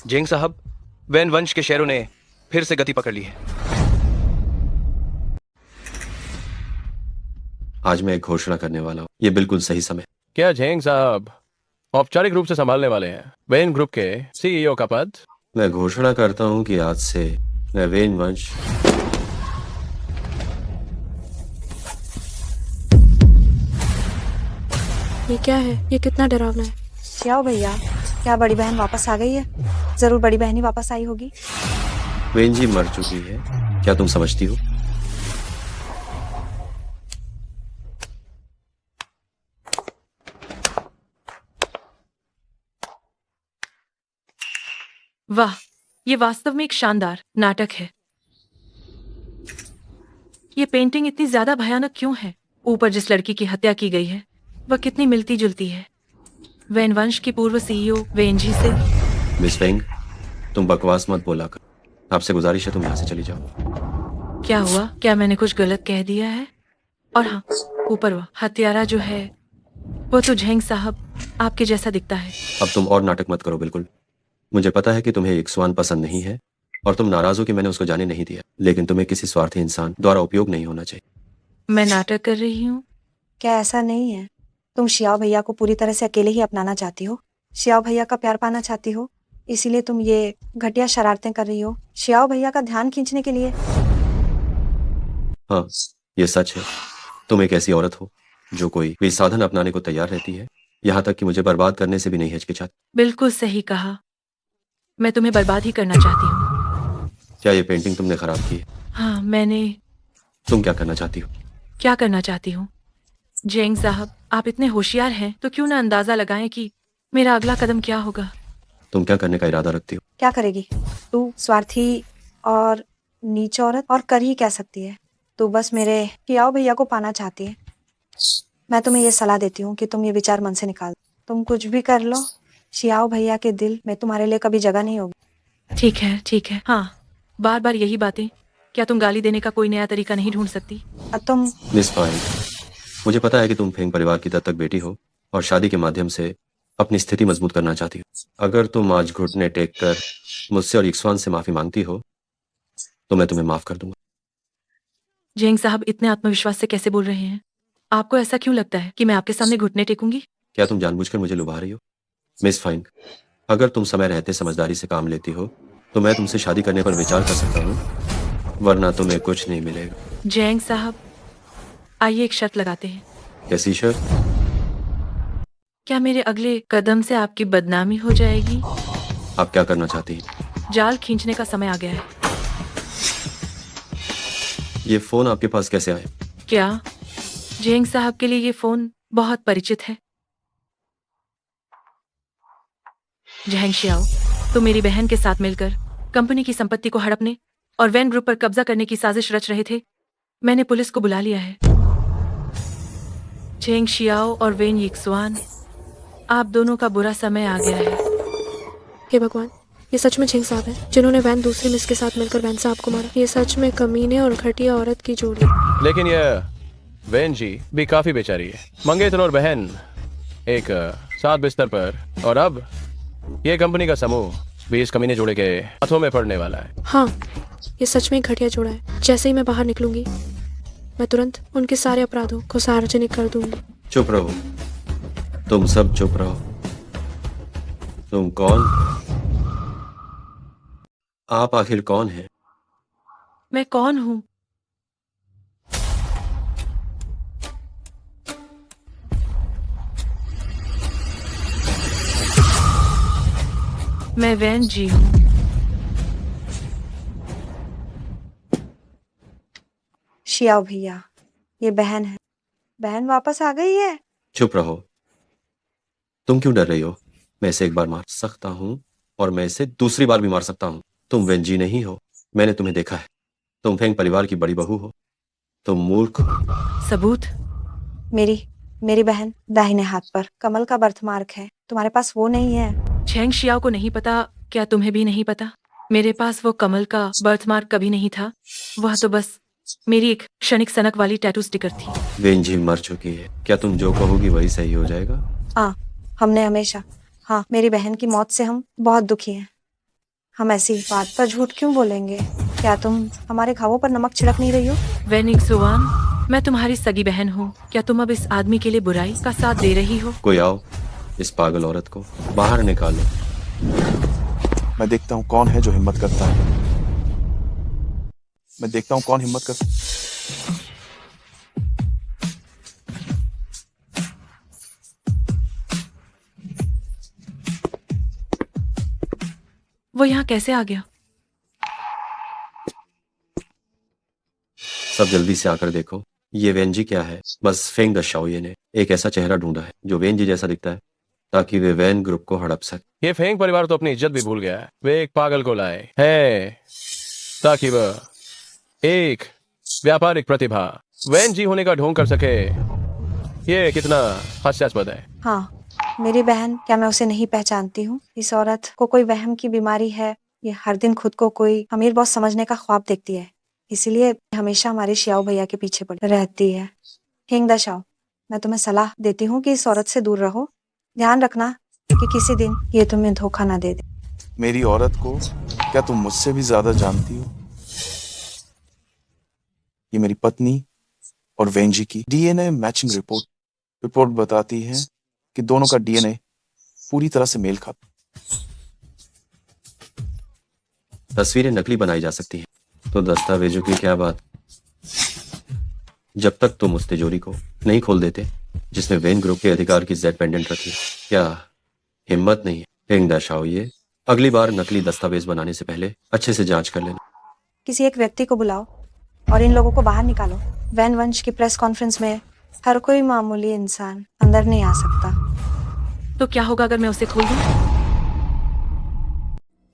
जेंग साहब, वैन वंश के शेयरों ने फिर से गति पकड़ ली है। आज मैं एक घोषणा करने वाला हूँ। ये बिल्कुल सही समय। क्या जेंग साहब औपचारिक रूप से संभालने वाले हैं वेन ग्रुप के सीईओ का पद? मैं घोषणा करता हूँ कि आज से मैं वेन वंश ये क्या है? ये कितना डरावना है। श्याओ भैया, क्या बड़ी बहन वापस आ गई है? जरूर बड़ी बहन ही वापस आई होगी। वेन जी मर चुकी है, क्या तुम समझती हो? वाह, ये वास्तव में एक शानदार नाटक है। ये पेंटिंग इतनी ज्यादा भयानक क्यों है? ऊपर जिस लड़की की हत्या की गई है वह कितनी मिलती जुलती है वैन वंश की पूर्व सीईओ वेन जी से। मिस फेंग, तुम बकवास मत बोला कर। आपसे गुजारिश है तुम यहाँ से चली जाओ। क्या हुआ? क्या मैंने कुछ गलत कह दिया है? और हाँ, ऊपर वह हत्यारा जो है वो तो झेंग साहब आपके जैसा दिखता है। अब तुम और नाटक मत करो। बिल्कुल, मुझे पता है कि तुम्हें एक स्वान पसंद नहीं है और तुम नाराज हो कि मैंने उसको जाने नहीं दिया, लेकिन तुम्हें किसी स्वार्थी इंसान द्वारा उपयोग नहीं होना चाहिए। मैं नाटक कर रही हूँ? क्या ऐसा नहीं है? तुम श्याओ भैया को पूरी तरह से अकेले ही अपनाना चाहती हो, श्याओ भैया का प्यार पाना चाहती हो, इसीलिए तुम ये घटिया शरारतें कर रही हो श्याओ भैया का ध्यान खींचने के लिए। हाँ, ये सच है। तुम एक ऐसी औरत हो जो कोई भी साधन अपनाने को तैयार रहती है, यहाँ तक कि मुझे बर्बाद करने से भी नहीं हिचकिचाती। बिल्कुल सही कहा। मैं तुम्हें बर्बाद ही करना चाहती हूँ। क्या ये पेंटिंग तुमने खराब की है? हाँ, मैंने। तुम क्या करना चाहती हो? क्या करना चाहती हूँ? जेंग साहब, आप इतने होशियार हैं तो क्यों ना अंदाजा लगाएं कि मेरा अगला कदम क्या होगा। तुम क्या करने का इरादा रखती हो? क्या करेगी तू? स्वार्थी और नीच औरत, और कर ही क्या सकती है? तू बस मेरे श्याओ भैया को पाना चाहती है। मैं तुम्हें ये सलाह देती हूँ कि तुम ये विचार मन से निकाल। तुम कुछ भी कर लो, श्याओ भैया के दिल में तुम्हारे लिए कभी जगह नहीं होगी। ठीक है, ठीक है। हाँ, बार बार यही बातें। क्या तुम गाली देने का कोई नया तरीका नहीं ढूंढ सकती? अब तुम मिस फाइन, मुझे पता है कि तुम फेंग परिवार की दत्तक बेटी हो और शादी के माध्यम से अपनी स्थिति मजबूत करना चाहती हो। अगर तुम आज घुटने टेक कर मुझसे और इक्सवान से माफी मांगती हो तो मैं तुम्हें माफ कर दूंगा। जेंग साहब इतने आत्मविश्वास से कैसे बोल रहे हैं? आपको ऐसा क्यों लगता है कि मैं आपके सामने घुटने टेकूंगी? क्या तुम जानबूझकर मुझे लुभा रही हो? मिस फाइन, अगर तुम समय रहते समझदारी से काम लेती हो तो मैं तुमसे शादी करने पर विचार कर सकता हूँ, वरना तुम्हें कुछ नहीं मिलेगा। जेंग साहब, आइए एक शर्त लगाते हैं। कैसी शर्त? क्या मेरे अगले कदम से आपकी बदनामी हो जाएगी? आप क्या करना चाहती हैं? जाल खींचने का समय आ गया है। ये फोन आपके पास कैसे आया? क्या जेंग साहब के लिए ये फोन बहुत परिचित है? जहंग शियाओ, तुम मेरी बहन के साथ मिलकर कंपनी की संपत्ति को हड़पने और वैन ग्रुप पर कब्जा करने की साजिश रच रहे थे। मैंने पुलिस को बुला लिया है। झेंग शियाओ और वेन यिक्सुआन, आप दोनों का बुरा समय आ गया है। हे भगवान, ये सच में झिंग साहब है जिन्होंने वैन दूसरी मिस के साथ मिलकर वैन साहब को मारा। ये सच में कमीने और घटिया औरत की जोड़ी। लेकिन यह वैन जी भी काफी बेचारी है। मंगेतर और बहन एक साथ बिस्तर पर, और अब ये कंपनी का समूह भी इस कमीने जोड़े के हाथों में पड़ने वाला है। हाँ, ये सच में एक घटिया जोड़ा है। जैसे ही मैं बाहर निकलूंगी, मैं तुरंत उनके सारे अपराधों को सार्वजनिक कर दूंगी। चुप रहो, तुम सब चुप रहो। तुम कौन? आप आखिर कौन हैं? मैं कौन हूँ? मैं वैन जी हूँ। शियाओ भैया, ये बहन है। बहन वापस आ गई है। चुप रहो। तुम क्यों डर रही हो? मैं इसे एक बार मार सकता हूँ और मैं इसे दूसरी बार भी मार सकता हूँ। तुम वेंजी नहीं हो, मैंने तुम्हें देखा है। तुम फेंग परिवार की बड़ी बहू हो। तुम मूर्ख हो। सबूत? मेरी बहन दाहिने हाथ पर कमल का बर्थमार्क है। तुम्हारे पास वो नहीं है। झेंग शियाओ को नहीं पता, क्या तुम्हें भी नहीं पता? मेरे पास वो कमल का बर्थमार्क कभी नहीं था। वह तो बस मेरी एक क्षणिक सनक वाली टैटू स्टिकर थी। वेंजी मर चुकी है। क्या तुम जो कहोगी वही सही हो जाएगा? हमने हमेशा, हाँ, मेरी बहन की मौत से हम बहुत दुखी हैं। हम ऐसी बात पर झूठ क्यों बोलेंगे? क्या तुम हमारे घावों पर नमक छिड़क नहीं रही हो? वैन यिक्सुआन, मैं तुम्हारी सगी बहन हूँ। क्या तुम अब इस आदमी के लिए बुराई का साथ दे रही हो? कोई आओ, इस पागल औरत को बाहर निकालो। मैं देखता हूँ कौन है जो हिम्मत करता है। मैं देखता हूँ कौन हिम्मत करता है। वो यहाँ कैसे आ गया? सब जल्दी से आकर देखो। ये वेंजी क्या है? बस फेंग द शाओये ने एक ऐसा चेहरा ढूंढा है जो वेंजी जैसा दिखता है, ताकि वे वैन ग्रुप को हड़प सके। ये फेंग परिवार तो अपनी इज्जत भी भूल गया है। वे एक पागल को लाए है ताकि वह एक व्यापारिक प्रतिभा वैन जी होने का ढोंग कर सके। ये कितना हास्यास्पद है। हाँ, मेरी बहन, क्या मैं उसे नहीं पहचानती हूँ? इस औरत को कोई वहम की बीमारी है। ये हर दिन खुद को कोई अमीर बॉस समझने का ख्वाब देखती है, इसीलिए हमेशा हमारे शियाओ भैया के पीछे पड़ी रहती है। हिंग द शाओ, मैं तुम्हें सलाह देती हूँ कि इस औरत से दूर रहो। ध्यान रखना कि किसी दिन ये तुम्हें धोखा ना दे दे। मेरी औरत को क्या तुम मुझसे भी ज्यादा जानती हो? ये मेरी पत्नी और वेंजी की डीएनए मैचिंग रिपोर्ट बताती है कि दोनों का डीएनए पूरी तरह से मेल खाता। तस्वीरें नकली बनाई जा सकती हैं, तो दस्तावेजों की क्या बात? जब तक तुम उस तिजोरी को नहीं खोल देते जिसमें वेन ग्रुप के अधिकार की जेड पेंडेंट रखी, क्या हिम्मत नहीं है? फेंग द शाओये, अगली बार नकली दस्तावेज बनाने से पहले अच्छे से जांच कर लेना। किसी एक व्यक्ति को बुलाओ और इन लोगों को बाहर निकालो। वैन वंश की प्रेस कॉन्फ्रेंस में हर कोई मामूली इंसान अंदर नहीं आ सकता। तो क्या होगा अगर मैं उसे खोल दूं?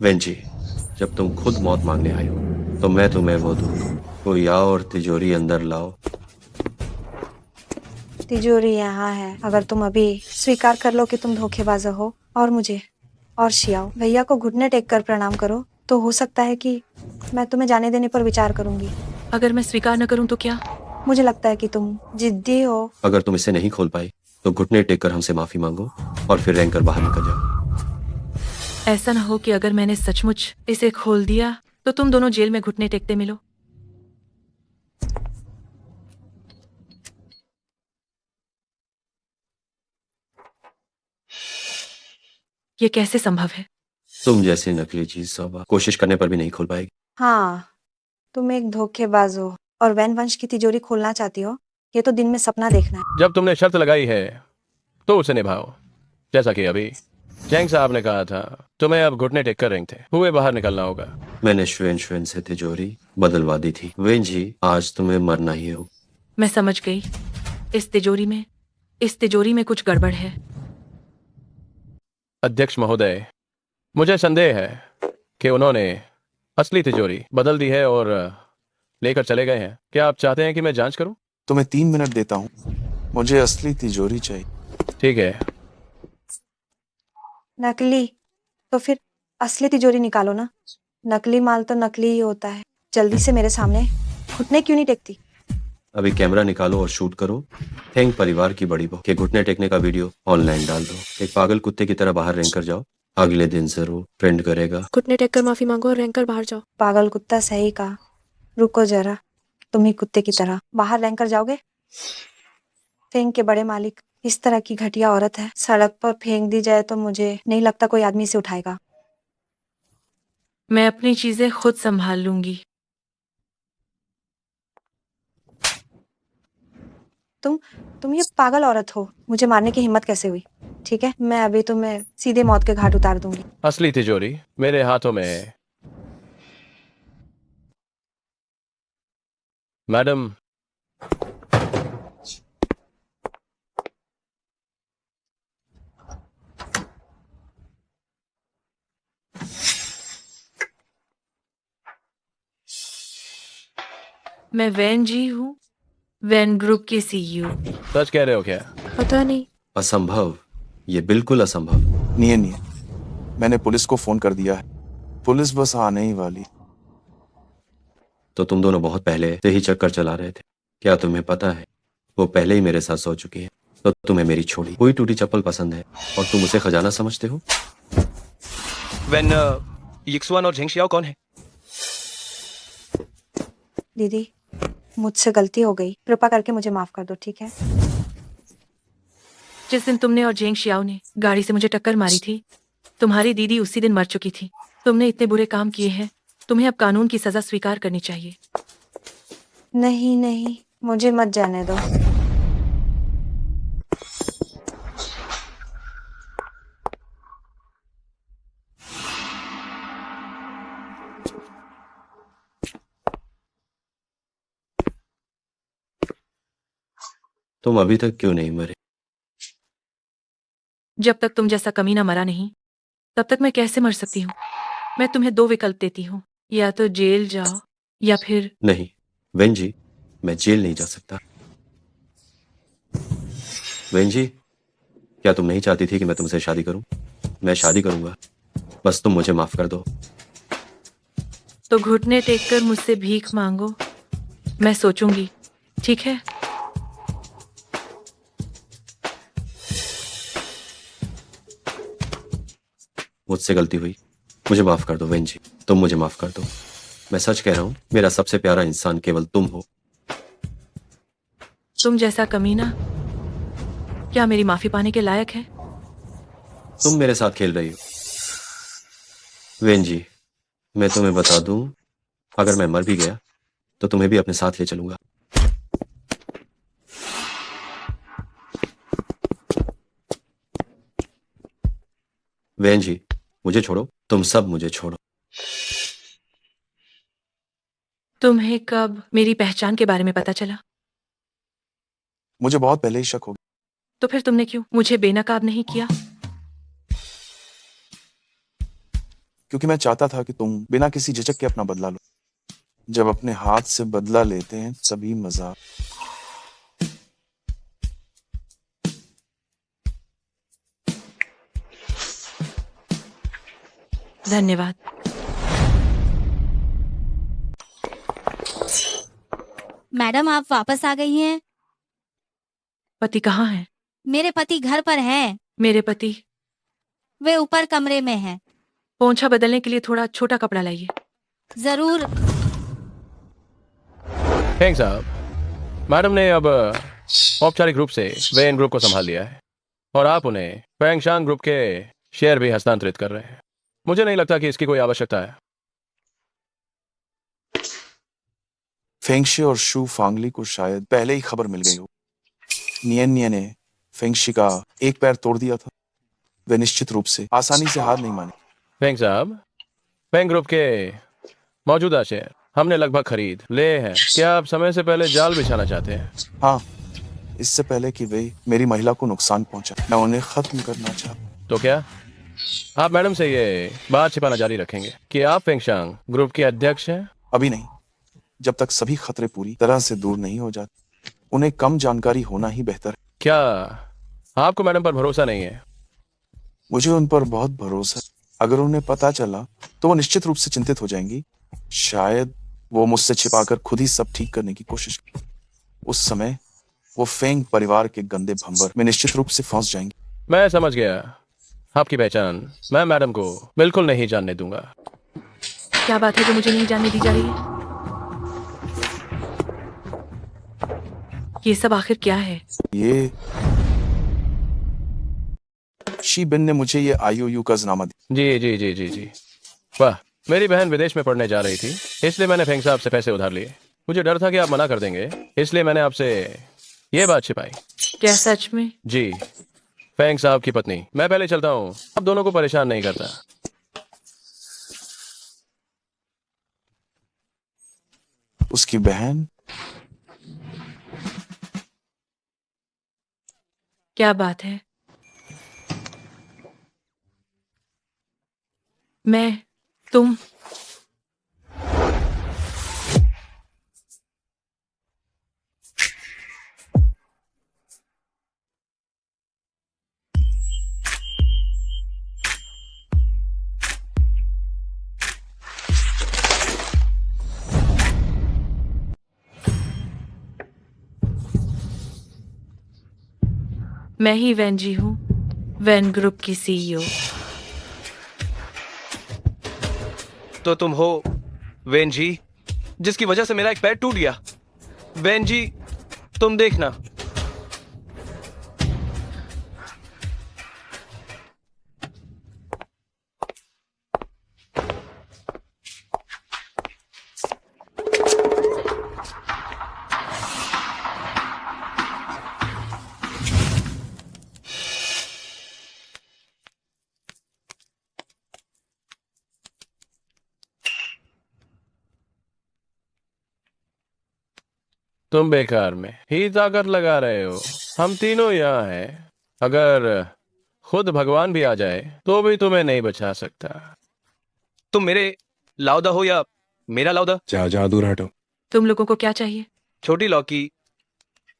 वेंजी, जब तुम खुद मौत मांगने आई हो तो मैं तुम्हें वो दूं। कोई आओ और तिजोरी अंदर लाओ। तिजोरी यहाँ है। अगर तुम अभी स्वीकार कर लो कि तुम धोखेबाज हो और मुझे और शियाओ भैया को घुटने टेक कर प्रणाम करो, तो हो सकता है कि मैं तुम्हें जाने देने पर विचार करूंगी। अगर मैं स्वीकार न करूं तो क्या? मुझे लगता है कि तुम जिद्दी हो। अगर तुम इसे नहीं खोल पाई तो घुटने टेक कर हमसे माफी मांगो और फिर रैंक कर बाहर निकल जाओ। ऐसा ना हो कि अगर मैंने सचमुच इसे खोल दिया तो तुम दोनों जेल में घुटने टेकते मिलो। ये कैसे संभव है? तुम जैसी नकली चीज सौबा कोशिश करने पर भी नहीं खोल पाएगी। हाँ, तुम एक धोखेबाज हो और वैन वंश की तिजोरी खोलना चाहती हो। ये तो दिन में सपना देखना है। जब तुमने शर्त लगाई है तो उसे निभाओ। जैसा कि अभी जैंग साहब ने कहा था, तुम्हें अब घुटने टेक कर रहे थे, हुए बाहर निकलना होगा। मैंने शुएन से तिजोरी बदलवा दी थी। वेन जी, आज तुम्हें मरना ही हो। मैं समझ गई। इस तिजोरी में कुछ गड़बड़ है। अध्यक्ष महोदय, मुझे संदेह है कि उन्होंने असली तिजोरी बदल दी है और लेकर चले गए हैं। क्या आप चाहते हैं कि मैं जांच करूं? तुम्हें 3 मिनट देता हूँ, मुझे असली तिजोरी चाहिए। ठीक है। नकली? तो फिर असली तिजोरी निकालो ना। नकली माल तो नकली ही होता है। जल्दी से मेरे सामने। घुटने क्यों नहीं टेकती? अभी कैमरा निकालो और शूट करो। फेंग परिवार की बड़ी बहू के घुटने टेकने का वीडियो ऑनलाइन डाल दो। एक पागल कुत्ते की तरह बाहर रेंग कर जाओ। अगले दिन जरूर ट्रेंड करेगा। घुटने टेक कर माफी मांगो और रैंक कर बाहर जाओ। पागल कुत्ता सही कहा। रुको जरा, तुम ही कुत्ते की तरह बाहर रेंग कर जाओगे? फेंग के बड़े मालिक इस तरह की घटिया औरत है। सड़क पर फेंक दी जाए तो मुझे नहीं लगता कोई आदमी इसे उठाएगा। मैं अपनी चीजें खुद संभाल लूंगी। तुम ये पागल औरत हो। मुझे मारने की हिम्मत कैसे हुई? ठीक है, मैं अभी तुम्हें सीधे मौत के घाट उतार दूंगी। असली तिजोरी मेरे हाथों में है। मैडम, मैं वैन जी हूँ, वैन ग्रुप की सीईओ। सच कह रहे हो क्या? पता नहीं। असंभव, ये बिल्कुल असंभव। नहीं, मैंने पुलिस को फोन कर दिया है। पुलिस बस आने ही वाली। तो तुम दोनों बहुत पहले से ही चक्कर चला रहे थे। क्या तुम्हें पता है वो पहले ही मेरे साथ सो चुकी है। तो तुम्हें मेरी छोड़ी हुई टूटी चप्पल पसंद है और तुम उसे खजाना समझते हो। वैन यिक्सुआन और झेंग कौन है? दीदी, मुझसे गलती हो गई। कृपा करके मुझे माफ कर दो, ठीक है? जिस दिन तुमने और जेंग शियाओ ने गाड़ी से मुझे टक्कर मारी थी, तुम्हारी दीदी उसी दिन मर चुकी थी। तुमने इतने बुरे काम किए हैं, तुम्हें अब कानून की सजा स्वीकार करनी चाहिए। नहीं, मुझे मत जाने दो। तुम अभी तक क्यों नहीं मरे? जब तक तुम जैसा कमीना मरा नहीं, तब तक मैं कैसे मर सकती हूँ? मैं तुम्हें 2 विकल्प देती हूँ, या तो जेल जाओ या फिर। नहीं वेन जी, मैं जेल नहीं जा सकता। वेन जी, क्या तुम नहीं चाहती थी कि मैं तुमसे शादी करूं? मैं शादी करूंगा, बस तुम मुझे माफ कर दो। तो घुटने टेक कर मुझसे भीख मांगो, मैं सोचूंगी। ठीक है? मुझसे गलती हुई, मुझे माफ कर दो वेन जी। तुम मुझे माफ कर दो। मैं सच कह रहा हूं, मेरा सबसे प्यारा इंसान केवल तुम हो। तुम जैसा कमीना क्या मेरी माफी पाने के लायक है? तुम मेरे साथ खेल रही हो। वेन जी, मैं तुम्हें बता दूं, अगर मैं मर भी गया तो तुम्हें भी अपने साथ ले चलूंगा। वेन जी, मुझे छोड़ो। तुम सब मुझे छोड़ो। तुम्हें कब मेरी पहचान के बारे में पता चला? मुझे बहुत पहले ही शक हो गया। तो फिर तुमने क्यों मुझे बेनकाब नहीं किया? क्योंकि मैं चाहता था कि तुम बिना किसी झिझक के अपना बदला लो। जब अपने हाथ से बदला लेते हैं तभी मजा। धन्यवाद। मैडम, आप वापस आ गई हैं। पति कहाँ है? मेरे पति घर पर हैं। मेरे पति? वे ऊपर कमरे में हैं। पोंछा बदलने के लिए थोड़ा छोटा कपड़ा लाइए। जरूर। फेंग साहब, मैडम ने अब औपचारिक रूप से वेन ग्रुप को संभाल लिया है और आप उन्हें फैंगशांग ग्रुप के शेयर भी हस्तांतरित कर रहे हैं। मुझे नहीं लगता कि इसकी कोई आवश्यकता है। फेंगशी और शू फांगली को शायद पहले ही खबर मिल गई हो। नियन ने फेंगशी का एक पैर तोड़ दिया था। वे निश्चित रूप से आसानी से हार नहीं माने। फेंग साहब, फेंग ग्रुप के मौजूदा शेयर हमने लगभग खरीद ले हैं। क्या आप समय से पहले जाल बिछाना चाहते हैं? हाँ, इससे पहले कि वे मेरी महिला को नुकसान पहुंचा, मैं उन्हें खत्म करना चाहता। तो क्या आप मैडम से ये बात छिपाना जारी रखेंगे कि आप फेंगशांग ग्रुप के अध्यक्ष हैं? अभी नहीं, जब तक सभी खतरे पूरी तरह से दूर नहीं हो जाते उन्हें कम जानकारी होना ही बेहतर है। क्या आपको मैडम पर भरोसा नहीं है? मुझे उन पर बहुत भरोसा है। अगर उन्हें पता चला तो वो निश्चित रूप से चिंतित हो जाएंगी। शायद वो मुझसे छिपाकर खुद ही सब ठीक करने की कोशिश करें। उस समय वो फेंग परिवार के गंदे भंवर में निश्चित रूप से फंस जाएंगे। मैं समझ गया आपकी पहचान। मैं मैडम को बिल्कुल नहीं जानने दूंगा। क्या बात है जो मुझे नहीं जानने दी जा रही है? ये सब आखिर क्या है? ये शी बिन ने मुझे ये IOU का जनामा दिया। जी जी जी जी जी। वाह, मेरी बहन विदेश में पढ़ने जा रही थी, इसलिए मैंने फेंग साहब से पैसे उधार लिए। मुझे डर था कि आप मना कर देंगे, इसलिए मैंने आपसे ये बात छिपाई। क्या सच में? जी, फेंग साहब की पत्नी। मैं पहले चलता हूँ, आप दोनों को परेशान नहीं करता। उसकी बहन? क्या बात है? तुम मैं ही वैन जी हूँ, वैन ग्रुप की CEO। तो तुम हो वेन जी, जिसकी वजह से मेरा एक पैर टूट गया। वेन जी, तुम देखना। तुम बेकार में ही ताकत लगा रहे हो। हम तीनों यहाँ हैं। अगर खुद भगवान भी आ जाए तो भी तुम्हें नहीं बचा सकता। तुम मेरे लाउदा हो या मेरा लाउदा? जा दूर हटो। तुम लोगों को क्या चाहिए? छोटी लौकी,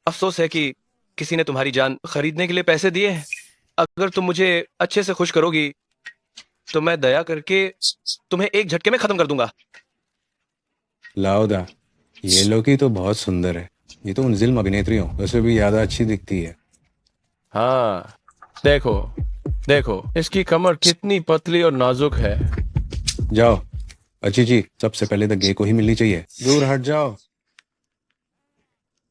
अफसोस है कि किसी ने तुम्हारी जान खरीदने के लिए पैसे दिए हैं। अगर तुम मुझे अच्छे से खुश करोगी तो मैं दया करके तुम्हें एक झटके में खत्म कर दूंगा। लाउदा, ये लोकी तो बहुत सुंदर है। ये तो उन जिल्म अभिनेत्रियों वैसे भी ज्यादा अच्छी दिखती है। हाँ, देखो देखो, इसकी कमर कितनी पतली और नाजुक है। जाओ अच्छी जी, सबसे पहले तो गे को ही मिलनी चाहिए। दूर हट जाओ।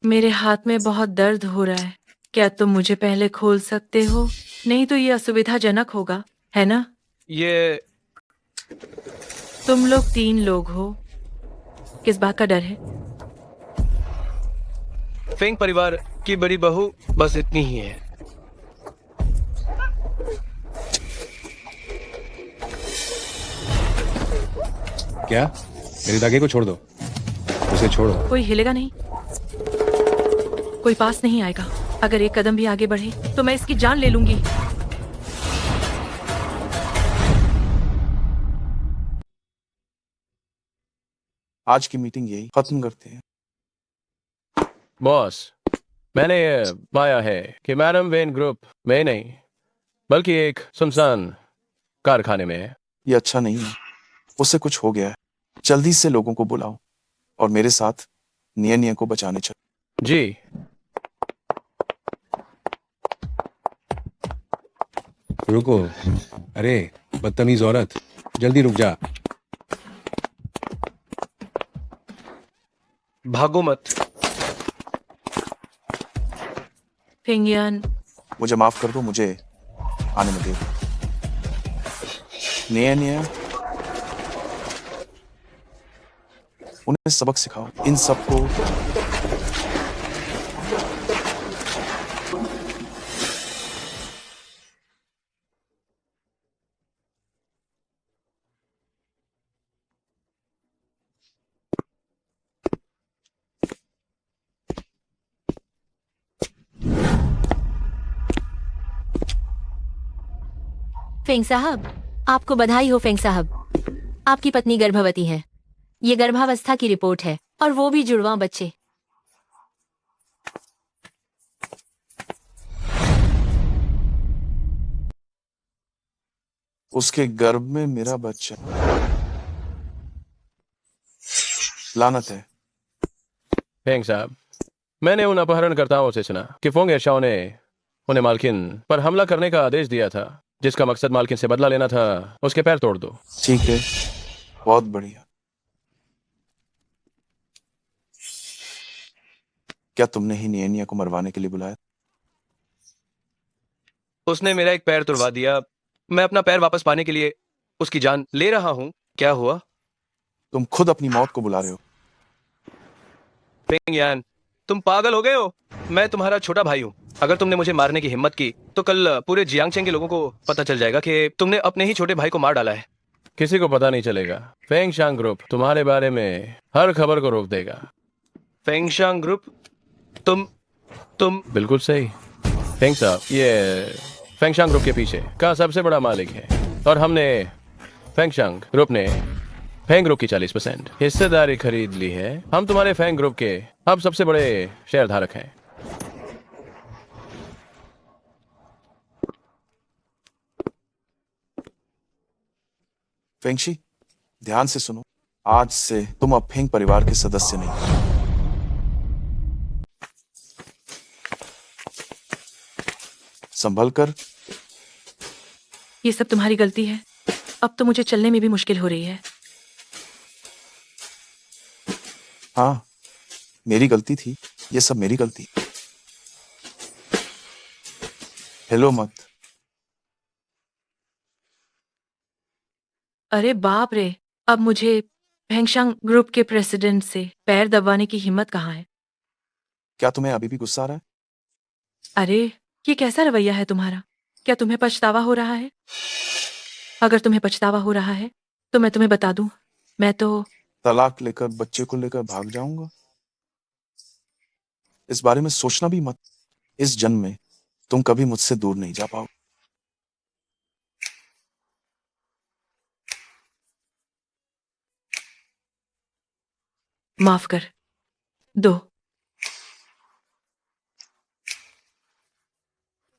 मेरे हाथ में बहुत दर्द हो रहा है। क्या तुम मुझे पहले खोल सकते हो? नहीं तो ये असुविधाजनक होगा, है ना? ये तुम लोग 3 लोग हो। किस बात का डर है? फेंग परिवार की बड़ी बहू बस इतनी ही है। क्या? मेरे धागे को छोड़ दो, उसे छोड़ो। कोई हिलेगा नहीं, कोई पास नहीं आएगा। अगर एक कदम भी आगे बढ़े तो मैं इसकी जान ले लूंगी। आज की मीटिंग यही खत्म करते हैं। बॉस, मैंने ये पाया है कि मैडम वेन ग्रुप में नहीं बल्कि एक सुनसान कारखाने में है। ये अच्छा नहीं है। उससे कुछ हो गया है। जल्दी से लोगों को बुलाओ और मेरे साथ निया को बचाने चलो। जी। रुको, अरे बदतमीज औरत, जल्दी रुक जा। भागो मत। फिंगियन, मुझे माफ कर दो, मुझे आने में दे। निया, उन्हें सबक सिखाओ। इन सबको फेंग साहब, आपको बधाई हो फेंग साहब। आपकी पत्नी गर्भवती है। ये गर्भावस्था की रिपोर्ट है और वो भी जुड़वा बच्चे। उसके गर्भ में मेरा बच्चा। लानत है। फेंग साहब, मैंने उन अपहरणकर्ताओं से सुना कि फोंग एशाओ ने उन्हें मालकिन पर हमला करने का आदेश दिया था, जिसका मकसद मालकिन से बदला लेना था। उसके पैर तोड़ दो। ठीक है, बहुत बढ़िया। क्या तुमने ही नियनिया को मरवाने के लिए बुलाया? उसने मेरा एक पैर तुड़वा दिया। मैं अपना पैर वापस पाने के लिए उसकी जान ले रहा हूँ। क्या हुआ? तुम खुद अपनी मौत को बुला रहे हो। फेंग यान, तुम पागल हो गए हो? मैं तुम्हारा छोटा भाई हूँ। अगर तुमने मुझे मारने की हिम्मत की तो कल पूरे जियांगचेंग के लोगों को पता चल जाएगा कि तुमने अपने ही छोटे भाई को मार डाला है। किसी को पता नहीं चलेगा। फेंगशांग ग्रुप तुम्हारे बारे में हर खबर को रोक देगा। फेंगशांग ग्रुप? तुम बिल्कुल सही फेंग साहब, ये फेंगशांग ग्रुप के पीछे का सबसे बड़ा मालिक है और हमने फेंगशांग ग्रुप ने फेंग ग्रुप की 40% हिस्सेदारी खरीद ली है। हम तुम्हारे फेंग ग्रुप के अब सबसे बड़े शेयरधारक हैं। फेंगशी, ध्यान से सुनो। आज से तुम अब फेंग परिवार के सदस्य नहीं। संभल कर। ये सब तुम्हारी गलती है। अब तो मुझे चलने में भी मुश्किल हो रही है। हाँ, मेरी गलती थी। ये सब मेरी गलती। हेलो मत। अरे बाप रे, अब मुझे फेंगशांग ग्रुप के प्रेसिडेंट से पैर दबाने की हिम्मत कहाँ है? क्या तुम्हें अभी भी गुस्सा आ रहा है? अरे, ये कैसा रवैया है तुम्हारा? क्या तुम्हें पछतावा हो रहा है? अगर तुम्हें पछतावा हो रहा है तो मैं तुम्हें बता दूं, मैं तो तलाक लेकर बच्चे को लेकर भाग जाऊंगा। इस बारे में सोचना भी मत। इस जन्म में तुम कभी मुझसे दूर नहीं जा पाओ। माफ कर दो।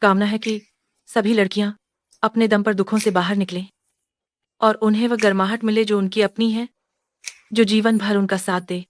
कामना है कि सभी लड़कियां अपने दम पर दुखों से बाहर निकलें और उन्हें वह गर्माहट मिले जो उनकी अपनी है, जो जीवन भर उनका साथ दे